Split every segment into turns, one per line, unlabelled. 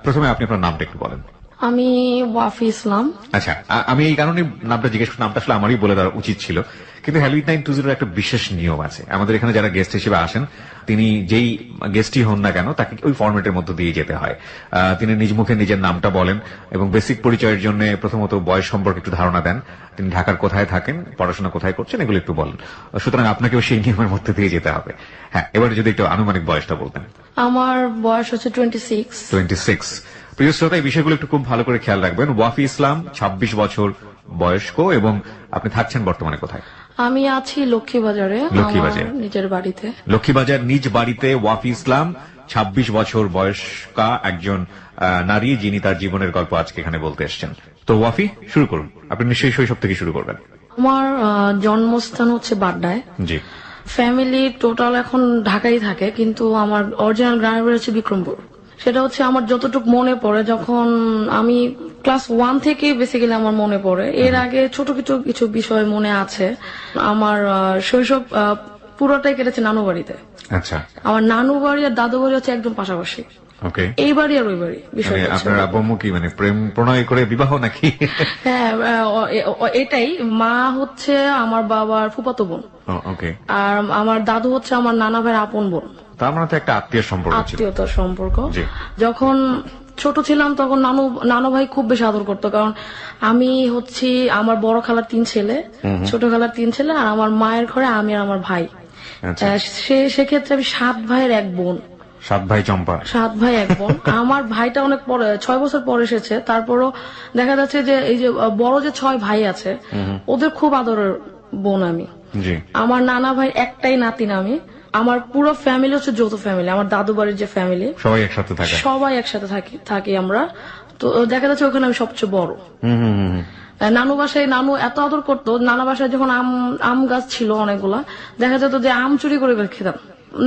প্রথমে আপনি আপনার নামটা একটু বলেন।
আমি ওয়াফি ইসলাম।
আচ্ছা, আমি এই কারণে নামটা জিজ্ঞেস করছি, নামটা আসলে আমারই বলে দেওয়া উচিত ছিল, কিন্তু হ্যালো 920 একটা বিশেষ নিয়ম আছে। আমাদের এখানে যারা গেস্ট হিসেবে আসেন, তিনি যেই গেস্টই হন না কেন, তাকে ওই ফরম্যাটের মধ্যে দিয়ে যেতে হয়। তিনি নিজ মুখে নিজের নামটা বলেন এবং বেসিক পরিচয়ের জন্য প্রথমত বয়স সম্পর্কে একটু ধারণা দেন, তিনি ঢাকার কোথায় থাকেন, পড়াশোনা কোথায় করছেন, এগুলো একটু বলেন। সুতরাং আপনাকেও সেই নিয়মের মধ্যে দিয়ে যেতে হবে। হ্যাঁ, এবারে যদি একটু আনুমানিক বয়সটা বলতেন।
আমার বয়স হচ্ছে 26।
26। প্রিয় শ্রোতা, এই বিষয়গুলো একটু খুব ভালো করে খেয়াল রাখবেন। ওয়াফি ইসলাম 26 বছর বয়স্ক এবং আপনি থাকছেন বর্তমানে কোথায়?
আমি আছি লক্ষ্মীবাজারে,
লক্ষ্মীবাজার
নিজের বাড়িতে।
লক্ষ্মীবাজার নিজ বাড়িতে ওয়াফি ইসলাম 26 বছর বয়স্কা একজন নারী, যিনি তার জীবনের গল্প আজকে এখানে বলতে এসেছেন। তো ওয়াফি, শুরু করুন। আপনি নিশ্চয়ই শৈশব থেকে শুরু করবেন।
আমার জন্মস্থান হচ্ছে বাড্ডায়।
জি।
ফ্যামিলি টোটাল এখন ঢাকায় থাকে, কিন্তু আমার অরিজিনাল গ্রামের বাড়ি হচ্ছে বিক্রমপুর। সেটা হচ্ছে আমার যতটুকু মনে পড়ে, যখন আমি ক্লাস 1 থেকে বেসিক্যালি আমার মনে পড়ে। এর আগে ছোট কিছু কিছু বিষয় মনে আছে। আমার শৈশব পুরোটাই কেটেছে নানু বাড়িতে।
আচ্ছা।
আমার নানু বাড়ি আর দাদু বাড়ি হচ্ছে একদম পাশাপাশি।
ওকে।
এই বাড়ি আর ওই বাড়ি বিষয়।
আপনার আব্বু আম্মু কি মানে প্রেম প্রণয় করে বিবাহ নাকি?
হ্যাঁ, এটাই। মা হচ্ছে আমার বাবার ফুফাতো বোন।
ওকে।
আর আমার দাদু হচ্ছে আমার নানা ভাইয়ের আপন বোন।
তার মানে তো একটা আত্মীয় সম্পর্ক ছিল।
আত্মীয়তার সম্পর্ক।
জি।
যখন ছোট ছিলাম তখন নানু ভাই খুব বেশি আদর করতো, কারণ আমি হচ্ছি আমার বড় খালার 3 ছেলে, ছোট খালার 3 ছেলে, আর আমার মায়ের ঘরে আমি আর আমার ভাই। সেক্ষেত্রে আমি 7 ভাইয়ের 1 বোন।
7 ভাই চম্পা।
7 ভাই 1 বোন। আমার ভাইটা অনেক পরে, 6 বছর পরে এসেছে। তারপরও দেখা যাচ্ছে যে এই যে বড় যে 6 ভাই আছে, ওদের খুব আদরের বোন আমি।
জি।
আমার নানা ভাই একটাই নাতিন আমি। আমার পুরো ফ্যামিলি হচ্ছে যৌথ ফ্যামিলি। আমার দাদু বাড়ির যে ফ্যামিলি,
সবাই একসাথে থাকে।
সবাই একসাথে থাকি আমরা। তো দেখা যাচ্ছে ওখানে আমি সবচেয়ে বড়। নানু বাসায় নানু এত আদর করতো। নানা বাসায় যখন আম গাছ ছিল অনেকগুলা, দেখা যেত যে আম চুরি করে খেতাম।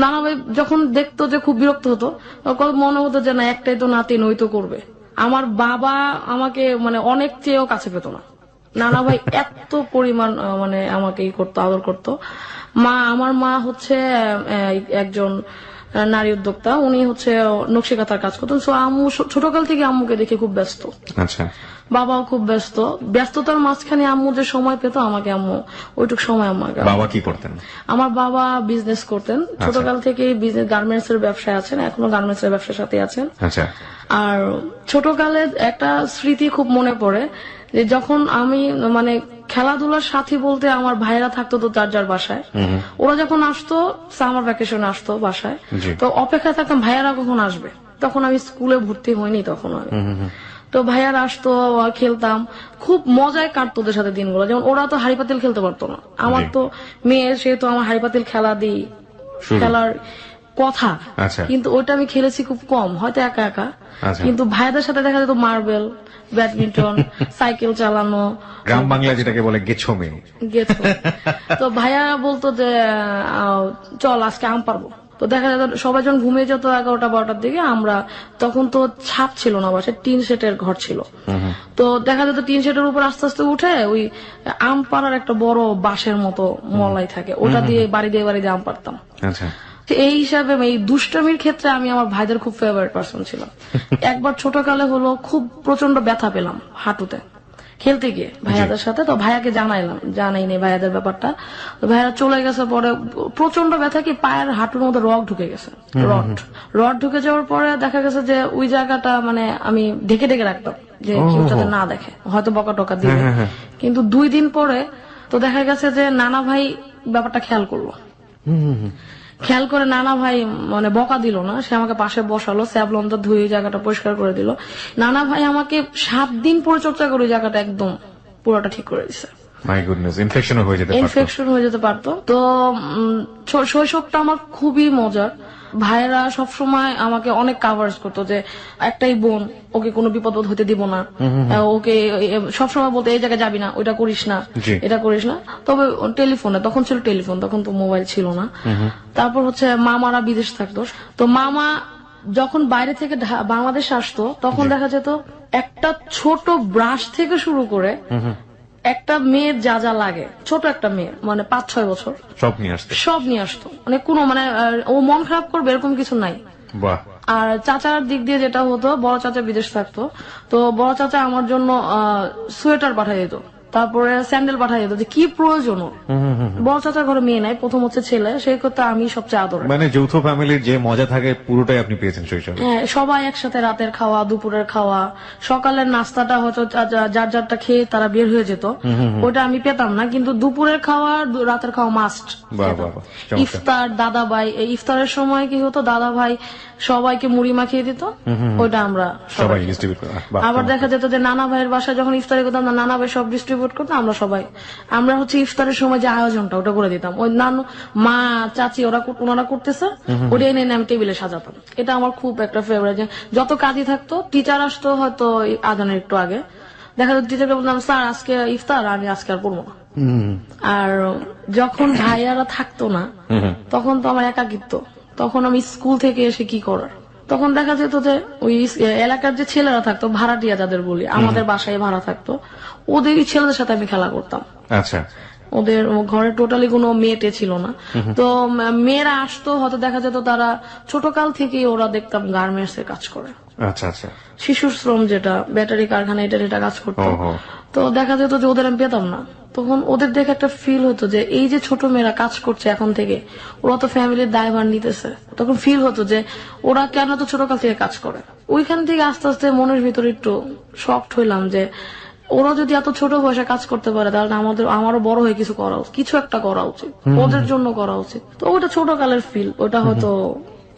নানা ভাই যখন দেখতো যে খুব বিরক্ত হতো, তখন মনে হতো যে না, একটাই তো নাতিন, ওই তো করবে। আমার বাবা আমাকে মানে অনেক চেয়েও কাছে পেত না। নানা ভাই এত পরিমাণ মানে আমাকে করতো, আদর করতো। আমার মা হচ্ছে একজন নারী উদ্যোক্তা। উনি হচ্ছে নকশি কাঁথার কাজ করতেন। সো আম্মু ছোটকাল থেকে আম্মুকে দেখে খুব ব্যস্ত।
আচ্ছা।
বাবাও খুব ব্যস্ত। ব্যস্ততার মাঝখানে আম্মু যে সময় পেত আমাকে, আম্মু ওইটুক সময় আমাকে।
বাবা কি করতেন?
আমার বাবা বিজনেস করতেন। ছোটকাল থেকে বিজনেস, গার্মেন্টস এর ব্যবসায় আছেন, এখনো গার্মেন্টস এর ব্যবসার সাথে আছেন।
আচ্ছা।
আর ছোটকালে একটা স্মৃতি খুব মনে পড়ে, যে যখন আমি মানে খেলাধুলার সাথী বলতে আমার ভাইরা থাকতো তো যার যার বাসায়। ওরা যখন আসতো সামার ভ্যাকেশনে আসতো বাসায়, তো অপেক্ষা থাকতাম ভাইয়ারা কখন আসবে। তখন আমি স্কুলে ভর্তি হইনি তখন আমি। তো ভাইয়ারা আসতো, খেলতাম, খুব মজায় কাটতো ওদের সাথে দিনগুলো। যেমন ওরা তো হাড়ি পাতিল খেলতে পারতো না, আমার তো মেয়ে, সেহেতু আমার হাড়ি পাতিল খেলা দিই খেলার কথা। কিন্তু ওইটা আমি খেলেছি খুব কম, হয়তো একা একা। কিন্তু ভাইয়াদের সাথে দেখা যেত মার্বেল, ব্যাডমিন্টন, সাইকেল চালানো,
গ্রাম বাংলা যেটাকে বলে গেছো মেয়ে।
তো ভাইয়া বলতো যে চল আজকে আম পারবো। তো দেখা যেত সবাই যখন ঘুমিয়ে যেত 11টা 12টার দিকে, আমরা তখন তো ছাদ ছিল না, বাসায় টিন শেটের ঘর ছিল। তো দেখা যেত টিন শেটের উপর আস্তে আস্তে উঠে ওই আম পাড়ার একটা বড় বাঁশের মতো মলাই থাকে, ওটা দিয়ে বাড়ি দিয়ে আম পারতাম। এই হিসাবে এই দুষ্টামির ক্ষেত্রে আমি আমার ভাইদের খুব ফেভারিট পার্সন ছিলাম। একবার ছোটকালে হলো খুব প্রচন্ড ব্যথা পেলাম হাঁটুতে খেলতে গিয়ে ভাইয়াদের সাথে। তো ভাইয়াকে জানাইনি ভাইয়াদের ব্যাপারটা। তো ভাইয়ারা চলে গেছে পরে, প্রচন্ড ব্যথা, কি পায়ের হাঁটুর মধ্যে রড ঢুকে গেছে। রড ঢুকে যাওয়ার পরে দেখা গেছে যে ওই জায়গাটা মানে আমি ঢেকে রাখতাম, যে কেউ যাতে না দেখে, হয়তো বকা টকা দিবে। কিন্তু 2 দিন পরে তো দেখা গেছে যে নানা ভাই ব্যাপারটা খেয়াল করলো। খেয়াল করে নানা ভাই মানে বকা দিল না, সে আমাকে পাশে বসালো, স্যাবলনটা ধুয়ে জায়গাটা পরিষ্কার করে দিল। নানা ভাই আমাকে 7 দিন পরিচর্যা করে জায়গাটা একদম পুরোটা ঠিক করে দিচ্ছে।
মাই গুডনেস, ইনফেকশন হয়ে যেতে পারতো।
তো শৈশবটা আমার খুবই মজার। ভাইয়েরা সবসময় আমাকে অনেক কাভার্স করতো, যে একটাই বোন, ওকে কোনো বিপদ হতে দিব না, ওকে সবসময় বলতো এই জায়গায় যাবি না, ওইটা করিস না, এটা করিস না। তবে টেলিফোনে, তখন ছিল টেলিফোন, তখন তো মোবাইল ছিল না। তারপর হচ্ছে মামারা বিদেশ থাকতো, তো মামা যখন বাইরে থেকে বাংলাদেশ আসতো, তখন দেখা যেত একটা ছোট ব্রাশ থেকে শুরু করে একটা মেয়ের যা যা লাগে, ছোট একটা মেয়ে মানে 5-6 বছর, সব নিয়ে আসতো। মানে কোনো মানে ও মন খারাপ করবে এরকম কিছু নাই।
বাহ।
আর চাচার দিক দিয়ে যেটা হতো, বড় চাচা বিদেশ থাকতো, তো বড় চাচা আমার জন্য সোয়েটার পাঠিয়ে দিত, তারপরে স্যান্ডেল পাঠিয়ে দিত, যে কি প্রয়োজন ওর। বড় চাচার ঘরে মেয়ে নাই, প্রথম হচ্ছে ছেলে, সেই করতে আমি সবচেয়ে আদর।
মানে যৌথ ফ্যামিলির যে মজা থাকে পুরোটাই আপনি পেয়েছেন শৈশবে।
হ্যাঁ, সবাই একসাথে রাতের খাওয়া, দুপুরের খাওয়া, সকালের নাস্তাটা হয়তো যার যারটা খেয়ে তারা বের হয়ে যেত, ওটা আমি পেতাম না, কিন্তু দুপুরের খাওয়া রাতের খাওয়া মাস্ট।
বাহ বাহ বাহ, চমৎকার।
ইফতার দাদা ভাই, এই ইফতারের সময় কি হতো, দাদা ভাই সবাইকে মুড়ি মাখিয়ে দিত, ওইটা আমরা
সবাই ডিস্ট্রিবিউট করে। বাহ,
আবার
চমৎকার।
দেখা যেত যে নানা ভাইয়ের বাসায় যখন ইফতারি করতাম, নানা ভাই সব ডিস্ট্রিবিউট করতো, আমরা সবাই আমরা হচ্ছে ইফতারের সময় যে আয়োজনটা ওটা করে দিতাম, ওই নানু মা চাচি ওনারা করতেছে, ওটা এনে এনে আমি টেবিলে সাজাতাম। এটা আমার খুব একটা ফেভারিট, যে যত কাজই থাকতো, টিচার আসতো হয়তো আজানের একটু আগে, দেখা যেত টিচারকে বলতাম স্যার আজকে ইফতার, আমি আজকে আর পড়বো না। আর যখন ভাইয়ারা থাকতো না, তখন তো আমার একাকিত্ব, তখন আমি স্কুল থেকে এসে কি করার, তখন দেখা যেত যে ওই এলাকার যে ছেলেরা থাকতো, ভাড়াটিয়া যাদের বলি, আমাদের বাসায় ভাড়া থাকতো, ওদের ছেলেদের সাথে আমি খেলা করতাম।
আচ্ছা।
ওদের ঘরে টোটালি কোনো মেয়েটে ছিল না, তো মেয়েরা আসতো, হয়তো দেখা যেত তারা ছোটকাল থেকেই ওরা দেখতাম গার্মেন্টস এর কাজ করে,
আচ্ছা আচ্ছা।
শিশুর শ্রম, যেটা ব্যাটারি কারখানা, এটা কাজ করতো।
ওহো।
তো দেখা যেত যে ওদের আমি পেতাম না, তখন ওদের দেখে একটা ফিল হতো যে এই যে ছোট মেয়েরা কাজ করছে এখন থেকে, ওরা তো ফ্যামিলির দায়ভার নিতেছে, তখন ফিল হতো যে ওরা কেন তো ছোটকাল থেকে কাজ করে। ওইখান থেকে আস্তে আস্তে মনের ভিতরে একটু শকড হইলাম যে ওরা যদি এত ছোট বয়সে কাজ করতে পারে, তাহলে আমারও বড় হয়ে কিছু একটা করা উচিত, ওদের জন্য করা উচিত। তো ওটা ছোটকালের ফিল, ওটা হয়তো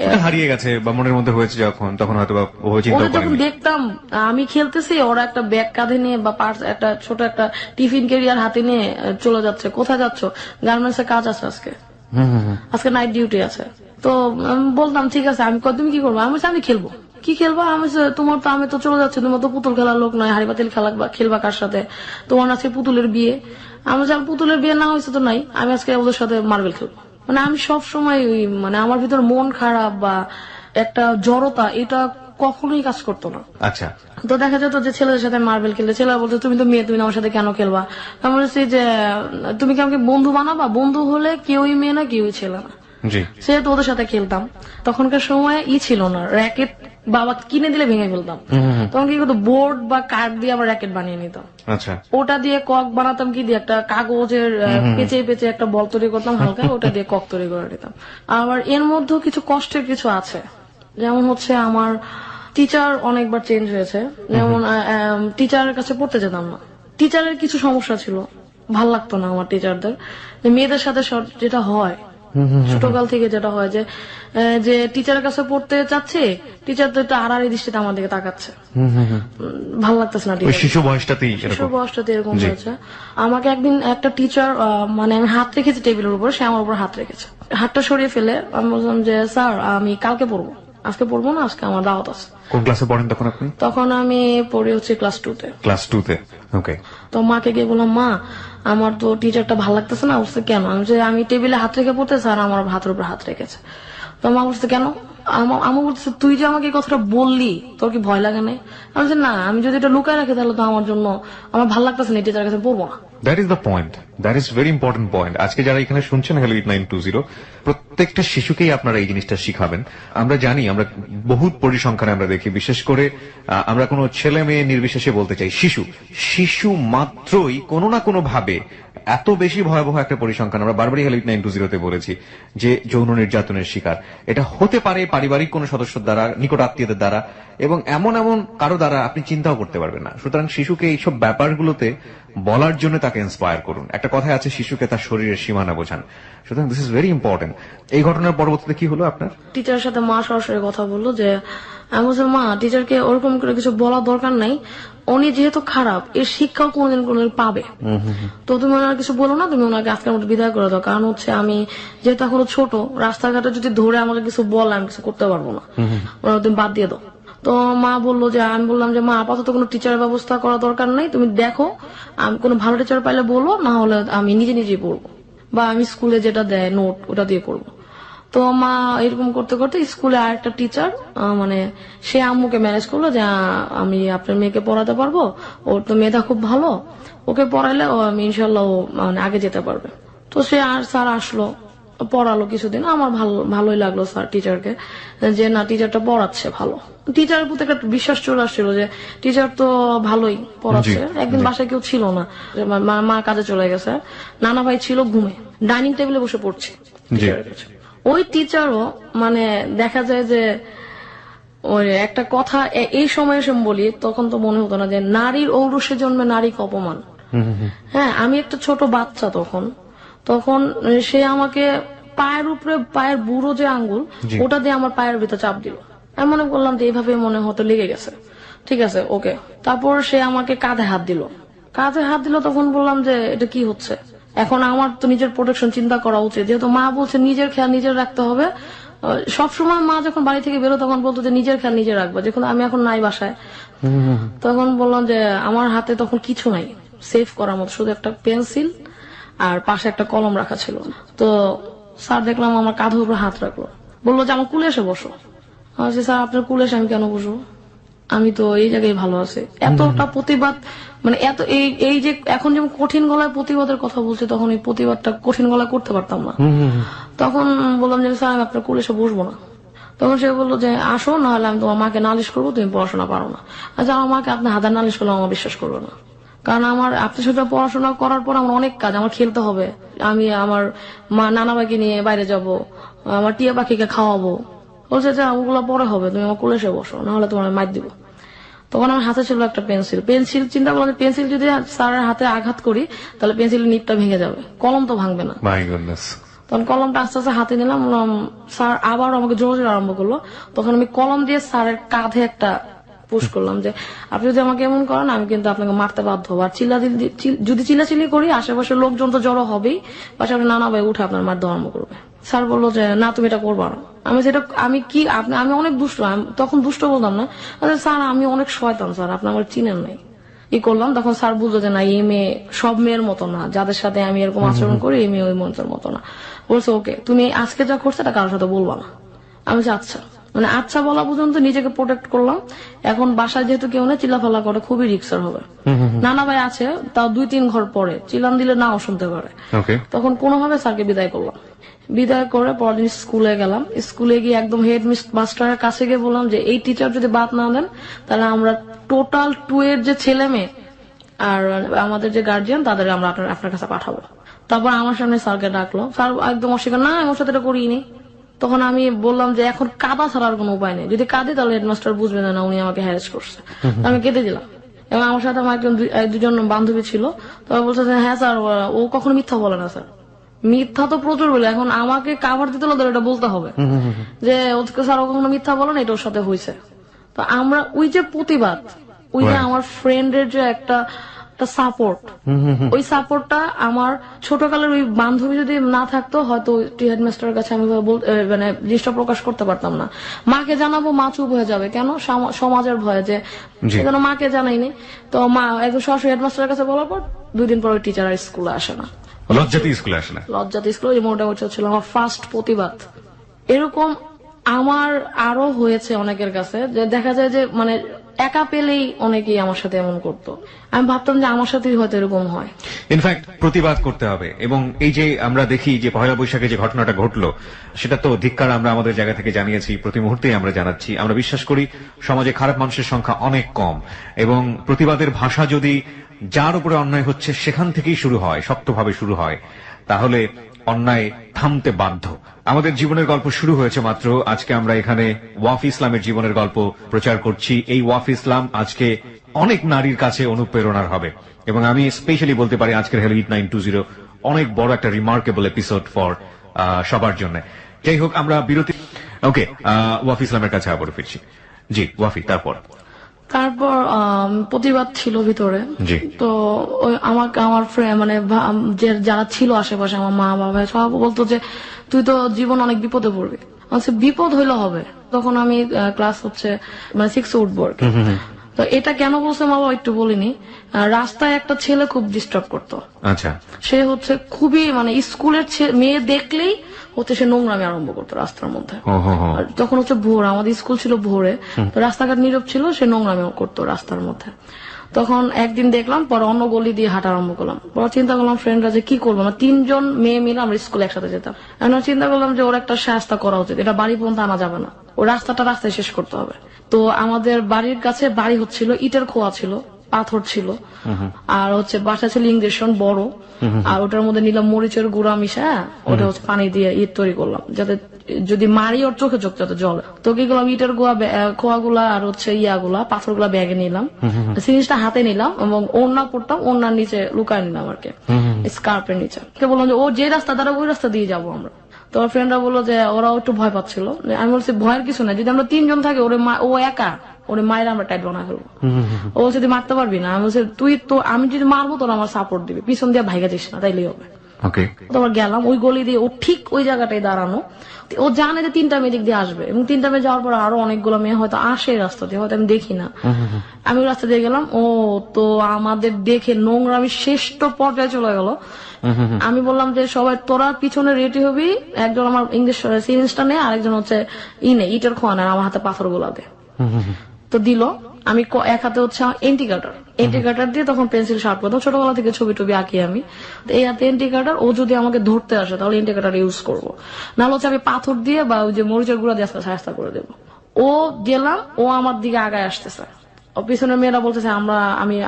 ওটা হারিয়ে গেছে বা মনের মধ্যে হয়েছে যখন, তখন হয়তো বা ওভাবে চিন্তা
ওদের যখন
করেনি।
দেখতাম আমি খেলতেছি, ওরা একটা ব্যাগ কাঁধে নিয়ে বা পার্স, একটা ছোট একটা টিফিন ক্যারিয়ার হাতে নিয়ে চলে যাচ্ছে। কোথায় যাচ্ছ? গার্মেন্টস এর কাজ আছে আজকে, আজকে নাইট ডিউটি আছে। তো আমি বলতাম ঠিক আছে, আমি তুমি কি করবো? আমি বলছি, আমি খেলবো। কি খেলবা? আমি বলছি, আমি তো চলে যাচ্ছি, তোমার তো পুতুল খেলার লোক নয়, হাড়ি পাতিল খেলবা কার সাথে? তোমার আজকে পুতুলের বিয়ে। আমি বলছি, পুতুলের বিয়ে না হয়েছে তো নাই, আমি আজকে ওদের সাথে মার্বেল খেলবো। মানে আমি সব সময় মানে আমার ভিতর মন খারাপ বা একটা জড়তা, এটা কখনোই কাজ করতো না।
আচ্ছা।
তো দেখা যেত যে ছেলেদের সাথে মার্বেল খেলতে, ছেলেরা বলতো তুমি তো মেয়ে, তুমি আমার সাথে কেন খেলবা? আমি বলছি যে তুমি কি আমাকে বন্ধু বানাবা? বন্ধু হলে কেউই মেয়ে না, কেউই ছেলে না।
জি।
সেহেতু ওদের সাথে খেলতাম। তখনকার সময় ছিল না র্যাকেট, বাবা কিনে দিলে ভেঙে ফেলতাম। তখন কি করতো, বোর্ড বা কাঠ দিয়ে আমরা র্যাকেট বানিয়ে নিতাম।
আচ্ছা।
ওটা দিয়ে কক বানাতাম, কি দিয়ে একটা কাগজের পেঁচে পেঁচে একটা বল তৈরি করতাম হালকা, ওটা দিয়ে কক তৈরি করে নিতাম। আবার এর মধ্যেও কিছু কষ্টের কিছু আছে, যেমন হচ্ছে আমার টিচার অনেকবার চেঞ্জ হয়েছে। যেমন টিচারের কাছে পড়তে যেতাম না, টিচারের কিছু সমস্যা ছিল, ভাল লাগতো না আমার টিচারদের। মেয়েদের সাথে যেটা হয় ছোটকাল থেকে, যেটা হয় যে টিচারের কাছে পড়তে চাচ্ছে, টিচার তো একটু আড়াআড়ি দৃষ্টিতে আমার দিকে তাকাচ্ছে, ভাল লাগতেছে না।
শিশু বয়সটাতেই
শিশু বয়সটাতে এরকম হয়েছে। আমাকে একদিন একটা টিচার, মানে আমি হাত রেখেছি টেবিলের উপর, সে আমার উপর হাত রেখেছে, হাতটা সরিয়ে ফেলে আমি বললাম যে স্যার আমি কালকে পড়বো, আজকে পড়বো না, আজকে আমার দাওয়াত আছে।
কোন ক্লাসে পড়েন তখন আপনি?
তখন আমি পড়ি হচ্ছে ক্লাস 2 তে।
ক্লাস 2 তে। ওকে।
তো মাকে গিয়ে বললাম, মা আমার তো টিচারটা ভালো লাগতেছে না। বলছে কেন? আমি টেবিলে হাত রেখে পড়তেছি আর আমার হাতের উপর হাত রেখেছে। তো মা বলছে কেন? আমি বলতেছে তুই যে আমাকে এই কথাটা বললি, তোর কি ভয় লাগে না? আমি বলছি না, আমি যদি এটা লুকায় রাখি তাহলে তো আমার ভালো লাগতেছে না, টিচারের কাছে পড়বো না।
That is the point, that is very important point. আজকে যারা এখানে শুনছেন হ্যালো 8920, প্রত্যেকটা শিশুকেই আপনারা এই জিনিসটা শিখাবেন। আমরা জানি, আমরা বহুত পরিসংখ্যানে আমরা দেখি, বিশেষ করে আমরা কোনো ছেলে মেয়ে নির্বিশেষে বলতে চাই, শিশু মাত্রই কোনো না কোনো ভাবে এত বেশি ভয়াবহ একটা পরিসংখ্যান, আমরা বারবারই হ্যালো 8920 তে বলেছি যে যৌন নির্যাতনের শিকার এটা হতে পারে পারিবারিক কোনো সদস্যের দ্বারা, নিকট আত্মীয়দের দ্বারা, এবং এমন কারো দ্বারা আপনি চিন্তাও করতে পারবেন না। সুতরাং শিশুকে এইসব ব্যাপারগুলোতে বলার জন্য তাকে ইন্সপায়ার করুন। একটা কথাই আছে, শিশুকে তার শরীরের সীমানা বোঝান। সুতরাং দিস ইজ ভেরি ইম্পর্টেন্ট। এই ঘটনার পরবর্তীতে কি হলো আপনার?
টিচারের সাথে মা সরাসরি কথা বললো যে, আমি বলছি মা টিচারকে ওরকম করে কিছু বলা দরকার নাই, উনি যেহেতু খারাপ, এর শিক্ষাও কোনোদিন পাবে, তো তুমি ওনার কিছু বলো না, তুমি ওনাকে আজকের মতো বিদায় করে দাও। কারণ হচ্ছে আমি যেহেতু এখনো ছোট, রাস্তাঘাটে যদি ধরে আমাকে কিছু বলে আমি কিছু করতে পারবো না, ওরা তুমি বাদ দিয়ে দাও। তো মা বললো যে, আমি বললাম যে মা আপাতত কোনো টিচারের ব্যবস্থা করা দরকার নাই, তুমি দেখো আমি কোনো ভালো টিচার পাইলে বলো, না হলে আমি নিজেই পড়বো, বা আমি স্কুলে যেটা দেয় নোট ওটা দিয়ে পড়বো। তো মা এরকম করতে করতে স্কুলে আরেকটা টিচার, মানে সে আম্মুকে ম্যানেজ করলো যে আমি আপনার মেয়েকে পড়াতে পারবো, ওর তো মেধা খুব ভালো, ওকে পড়াইলে আমি ইনশাল্লাহ ও মানে আগে যেতে পারবে। তো সে আর স্যার আসলো, পড়ালো কিছুদিন, আমার ভালোই লাগলো স্যার টিচারকে, যে না টিচারটা পড়াচ্ছে ভালো, টিচারের প্রতি একটা বিশ্বাস চলে আসছিল যে টিচার তো ভালোই পড়াচ্ছে। একদিন বাসায় কেউ ছিল না, মা কাজে চলে গেছে, নানা ভাই ছিল ঘুমে, ডাইনিং টেবিলে বসে পড়ছে টিচারের কাছে। ওই টিচারও মানে দেখা যায় যে ওই একটা কথা এই সময় এসে বলি, তখন তো মনে হতো না যে নারীর ঔরসে জন্মে নারীকে অপমান। হ্যাঁ, আমি একটা ছোট বাচ্চা তখন সে আমাকে পায়ের উপরে, পায়ের বুড়ো যে আঙ্গুল ওটা দিয়ে আমার পায়ের ভিতরে চাপ দিল। আমি মনে করলাম যে এইভাবে মনে হতো লেগে গেছে, ঠিক আছে ওকে। তারপর সে আমাকে কাঁধে হাত দিল, তখন বললাম যে এটা কি হচ্ছে, এখন আমার তো নিজের প্রোটেকশন চিন্তা করা উচিত, যেহেতু মা বলছে নিজের খেয়াল নিজের রাখতে হবে। সবসময় মা যখন বাড়ি থেকে বেরো তখন বলতো যে নিজের খেয়াল নিজে রাখবো, যখন আমি এখন নাই বাসায়, তখন বললাম যে আমার হাতে তখন কিছু নাই সেভ করার মতো, শুধু একটা পেন্সিল আর পাশে একটা কলম রাখা ছিল। তো স্যার দেখলাম আমার কাঁধের উপর হাত রাখলো, বললো যে আমার কুলে এসে বসো। স্যার আপনার কুলে এসে আমি কেন বসবো, আমি তো এই জায়গায় ভালো আছি। এতটা প্রতিবাদ, মানে এত এই যে এখন যেমন কঠিন গলায় প্রতিবাদের কথা বলছে, তখন এই প্রতিবাদটা কঠিন গলায় করতে পারতাম না। তখন বললাম যে স্যার আমি আপনার কুলে এসে বসবো না। তখন সে বললো যে আসো, নাহলে আমি তোমার মাকে নালিশ করবো, তুমি পড়াশোনা পারো না। আচ্ছা, আমার মাকে আপনি হাজার নালিশ করলে আমার বিশ্বাস করবে না, কারণ আমার আপনার সাথে পড়াশোনা করার পর আমার অনেক কাজ, আমার খেলতে হবে, আমি আমার নানা ভাইকে নিয়ে বাইরে যাব, আমার টিয়া পাখিকে খাওয়াবো। বলছে যে ওগুলো পরে হবে, তুমি আমার কোলে এসে বসো, নাহলে তোমার মাইর দিব। তখন আমার হাতে ছিল একটা পেন্সিল, চিন্তা করলাম যে পেন্সিল যদি স্যারের হাতে আঘাত করি তাহলে পেন্সিলের নিপটা ভেঙে যাবে, কলম তো ভাঙবে না। তখন কলমটা আস্তে আস্তে হাতে নিলাম, স্যার আবার আমাকে জোরে জোরে আরম্ভ করলো। তখন আমি কলম দিয়ে স্যারের কাঁধে একটা পুশ করলাম যে আপনি যদি আমাকে এমন করেন আমি কিন্তু আপনাকে মারতে বাধ্য হবো, আর যদি চিল্লাচিল্লি করি আশেপাশের লোকজন তো জড়ো হবেই, পাশাপাশি নানা ভাই উঠে আপনার মারতে আরম্ভ করবে। স্যার বললো যে না তুমি এটা করবা না। আমি অনেক দুষ্ট, তখন দুষ্ট বলতাম না, স্যার আমি অনেক শয়তান স্যার, আপনি আমার চিনেন নাই। করলাম, তখন স্যার বুঝলো যে না এই মেয়ে সব মেয়ের মতো না, যাদের সাথে আমি এরকম আচরণ করি এই মেয়ে ওই মন্ত্রের মতো না। বলছে ওকে তুমি আজকে যা করছো এটা কারোর সাথে বলবা না। আমি যে আচ্ছা, মানে আচ্ছা বলা পর্যন্ত নিজেকে প্রোটেক্ট করলাম। এখন বাসায় যেহেতু কেউ নেই, চিল্লাফাল্লা করে খুবই রিস্কের হবে। নানা ভাই আছে, তাও 2-3 ঘর পরে, চিল্লান দিলে নাও শুনতে পারে। তখন কোনোভাবে স্যারকে বিদায় করলাম, বিদায় করে পরদিন স্কুলে গেলাম। স্কুলে গিয়ে একদম হেড মাস্টারের কাছে গিয়ে বললাম যে এই টিচার যদি বাদ না দেন তাহলে আমরা টোটাল 2 এর যে ছেলে মেয়ে আর আমাদের যে গার্জিয়ান তাদের আমরা আপনার কাছে পাঠাবো। তারপর আমার সামনে স্যারকে ডাকলো, স্যার একদম অস্বীকার, না ওর সাথে এটা করিনি। তখন আমি বললাম যে এখন কাঁদা ছাড়ার কোনো উপায় নেই, যদি কাঁদি তাহলে হেডমাস্টার বুঝবে না উনি আমাকে হ্যারাস করছে। আমি কেঁদে দিলাম, এবং আমার সাথে আমার দুজন বান্ধবী ছিল। তবে বলছে যে হ্যাঁ স্যার ও কখনো মিথ্যা বলে না স্যার, মিথ্যা তো প্রচুর বলে, এখন আমাকে কাভার দিতে হলে এটা বলতে হবে যে স্যার ও কখনো মিথ্যা বলে না, এটা ওর সাথে হয়েছে। তো আমরা ওই যে প্রতিবাদ, ওই যে আমার ফ্রেন্ডের যে একটা সাপোর্ট, ওই সাপোর্টটা আমার ছোটকালের ওই বান্ধবী যদি না থাকতো হয়তো হেডমাস্টারের কাছে আমি মানে জিনিসটা প্রকাশ করতে পারতাম না। মাকে জানাবো, মা চুপ হয়ে যাবে, কেন সমাজের ভয়ে, যে সেজন্য মাকে জানাইনি। তো মা একদম সরাসরি হেডমাস্টারের কাছে বলার পর 2 দিন পর ওই টিচার আর স্কুলে আসে না,
লজ্জাতে স্কুলে আসে না।
মোটামুটি ছিল আমার ফার্স্ট প্রতিবাদ। এরকম আমার আরো হয়েছে অনেকের কাছে, যে দেখা যায় যে মানে একা পেলেই অনেকেই আমার সাথে এমন করতো। আমি ভাবতাম যে আমার সাথেই হয়তো এরকম হয়।
ইনফ্যাক্ট প্রতিবাদ করতে হবে, এবং এই যে আমরা দেখি যে পহেলা বৈশাখে যে ঘটনাটা ঘটলো সেটা তো ধিক্কার আমরা আমাদের জায়গা থেকে জানিয়েছি, প্রতি মুহূর্তেই আমরা জানাচ্ছি। আমরা বিশ্বাস করি সমাজে খারাপ মানুষের সংখ্যা অনেক কম, এবং প্রতিবাদের ভাষা যদি যার উপরে অন্যায় হচ্ছে সেখান থেকেই শুরু হয়, শক্তভাবে শুরু হয়, তাহলে অন্যায় থামতে বাধ্য। আমাদের জীবনের গল্প শুরু হয়েছে মাত্র, আজকে আমরা এখানে ওয়াফ ইসলামের জীবনের গল্প প্রচার করছি। এই ওয়াফ ইসলাম আজকে অনেক নারীর কাছে অনুপ্রেরণার হবে, এবং আমি স্পেশালি বলতে পারি আজকের হ্যালো 8920 অনেক বড় একটা রিমার্কেবল এপিসোড ফর সবার জন্য। যাই হোক, আমরা বিরতি। ওকে, ওয়াফ ইসলামের কাছে আবার ফিরছি। জি ওয়াফি, তারপর
প্রতিবাদ ছিল ভিতরে। তো আমাকে আমার ফ্রেন্ড মানে যারা ছিল আশেপাশে, আমার মা বাবা সব বলতো যে তুই তো জীবন অনেক বিপদে পড়বি। বিপদ হইলে হবে। তখন আমি ক্লাস মানে 6 উঠবো। তো এটা কেন বলছে মা বাবা একটু বলিনি। রাস্তায় একটা ছেলে খুব ডিস্টার্ব করতো।
আচ্ছা,
সে খুবই মানে স্কুলের মেয়ে দেখলেই সে নোংরামি আরম্ভ করতো রাস্তার মধ্যে। তখন ভোর, আমাদের স্কুল ছিল ভোরে, তো রাস্তাঘাট নীরব ছিল, সে নোংরামি করতো রাস্তার মধ্যে। তখন একদিন দেখলাম, পরে অন্য গলি দিয়ে হাঁটা আরম্ভ করলাম। পরে চিন্তা করলাম ফ্রেন্ডরা যে কি করবো না, 3 জন মেয়ে মিলে আমরা স্কুলে একসাথে যেতাম। এখন চিন্তা করলাম যে ওর একটা শাস্তা করা উচিত, এটা বাড়ি পর্যন্ত আনা যাবে না, ও রাস্তায় শেষ করতে হবে। তো আমাদের বাড়ির কাছে বাড়ি হচ্ছিল, ইটের খোয়া ছিল, পাথর ছিল, আর হচ্ছে বাসা ছিল ইংরেশন বড়, আর ওটার মধ্যে নিলাম মরিচের গুঁড়া মিশা, ওটা হচ্ছে পানি দিয়ে ইট তৈরি করলাম, যাতে যদি মারি ওর চোখে চোখ যাতে জলে। তো কি করলাম, ইটের খোয়া গুলা আর হচ্ছে ইয়াগুলা পাথর গুলা ব্যাগে নিলাম, জিনিসটা হাতে নিলাম এবং ওড়না পড়তাম, ওড়নার নিচে লুকায় নিলাম আর কি, স্কার্পের নিচে। বললাম যে ও যে রাস্তা দ্বারা ওই রাস্তা দিয়ে যাবো আমরা। তো আমার ফ্রেন্ডরা বললো যে ওরাও একটু ভয় পাচ্ছিল। আমি বলছি ভয়ের কিছু নাই, যদি আমরা 3 জন থাকি ও একা, ওরে মায়ের আমরা টাইট বানা ফেলবো। ও বলছে তুই মারতে পারবি না। আমি বলছি তুই তো, আমি যদি মারবো তোর আমার সাপোর্ট দিবি, পিছন দিয়ে ভাইগা যাস না, তাইলেই হবে। তোমার গেলাম ওই গলি দিয়ে, ও ঠিক ওই জায়গাটায় দাঁড়ানো। ও জানে যে 3টা মেয়ে দিক দিয়ে আসবে, এবং 3টা মেয়ে যাওয়ার পর আরো অনেকগুলো মেয়ে হয়তো আসে রাস্তা দিয়ে, হয়তো আমি দেখি না। আমি রাস্তা দিয়ে গেলাম, ও তো আমাদের দেখে নোংরামি শ্রেষ্ঠ পর্যায়ে চলে গেল। আমি বললাম যে সবাই তোরা পিছনে রেডি হবি, একজন আমার ইংলিশ সিরিঞ্জটা নেই, আরেকজন হচ্ছে ইটের খোয়া নেয়, আমার হাতে পাথর গুলা দে। তো দিল, আমি এক হাতে হচ্ছে এন্টি কাটার দিয়ে তখন পেন্সিল শার্প করতাম, ছোটবেলা থেকে ছবি টবি আঁকি আমি। এই হাতে এন্টি কাটার, ও যদি আমাকে ধরতে আসে তাহলে এন্টি কাটার ইউজ করবো, নাহলে হচ্ছে আমি পাথর দিয়ে বা ওই যে মরিচের গুঁড়া দিয়ে সাহায্য করে দেবো। ও গেলাম, ও আমার দিকে আগায় আসতেছে, ও পিছনের মেয়েরা বলতেছে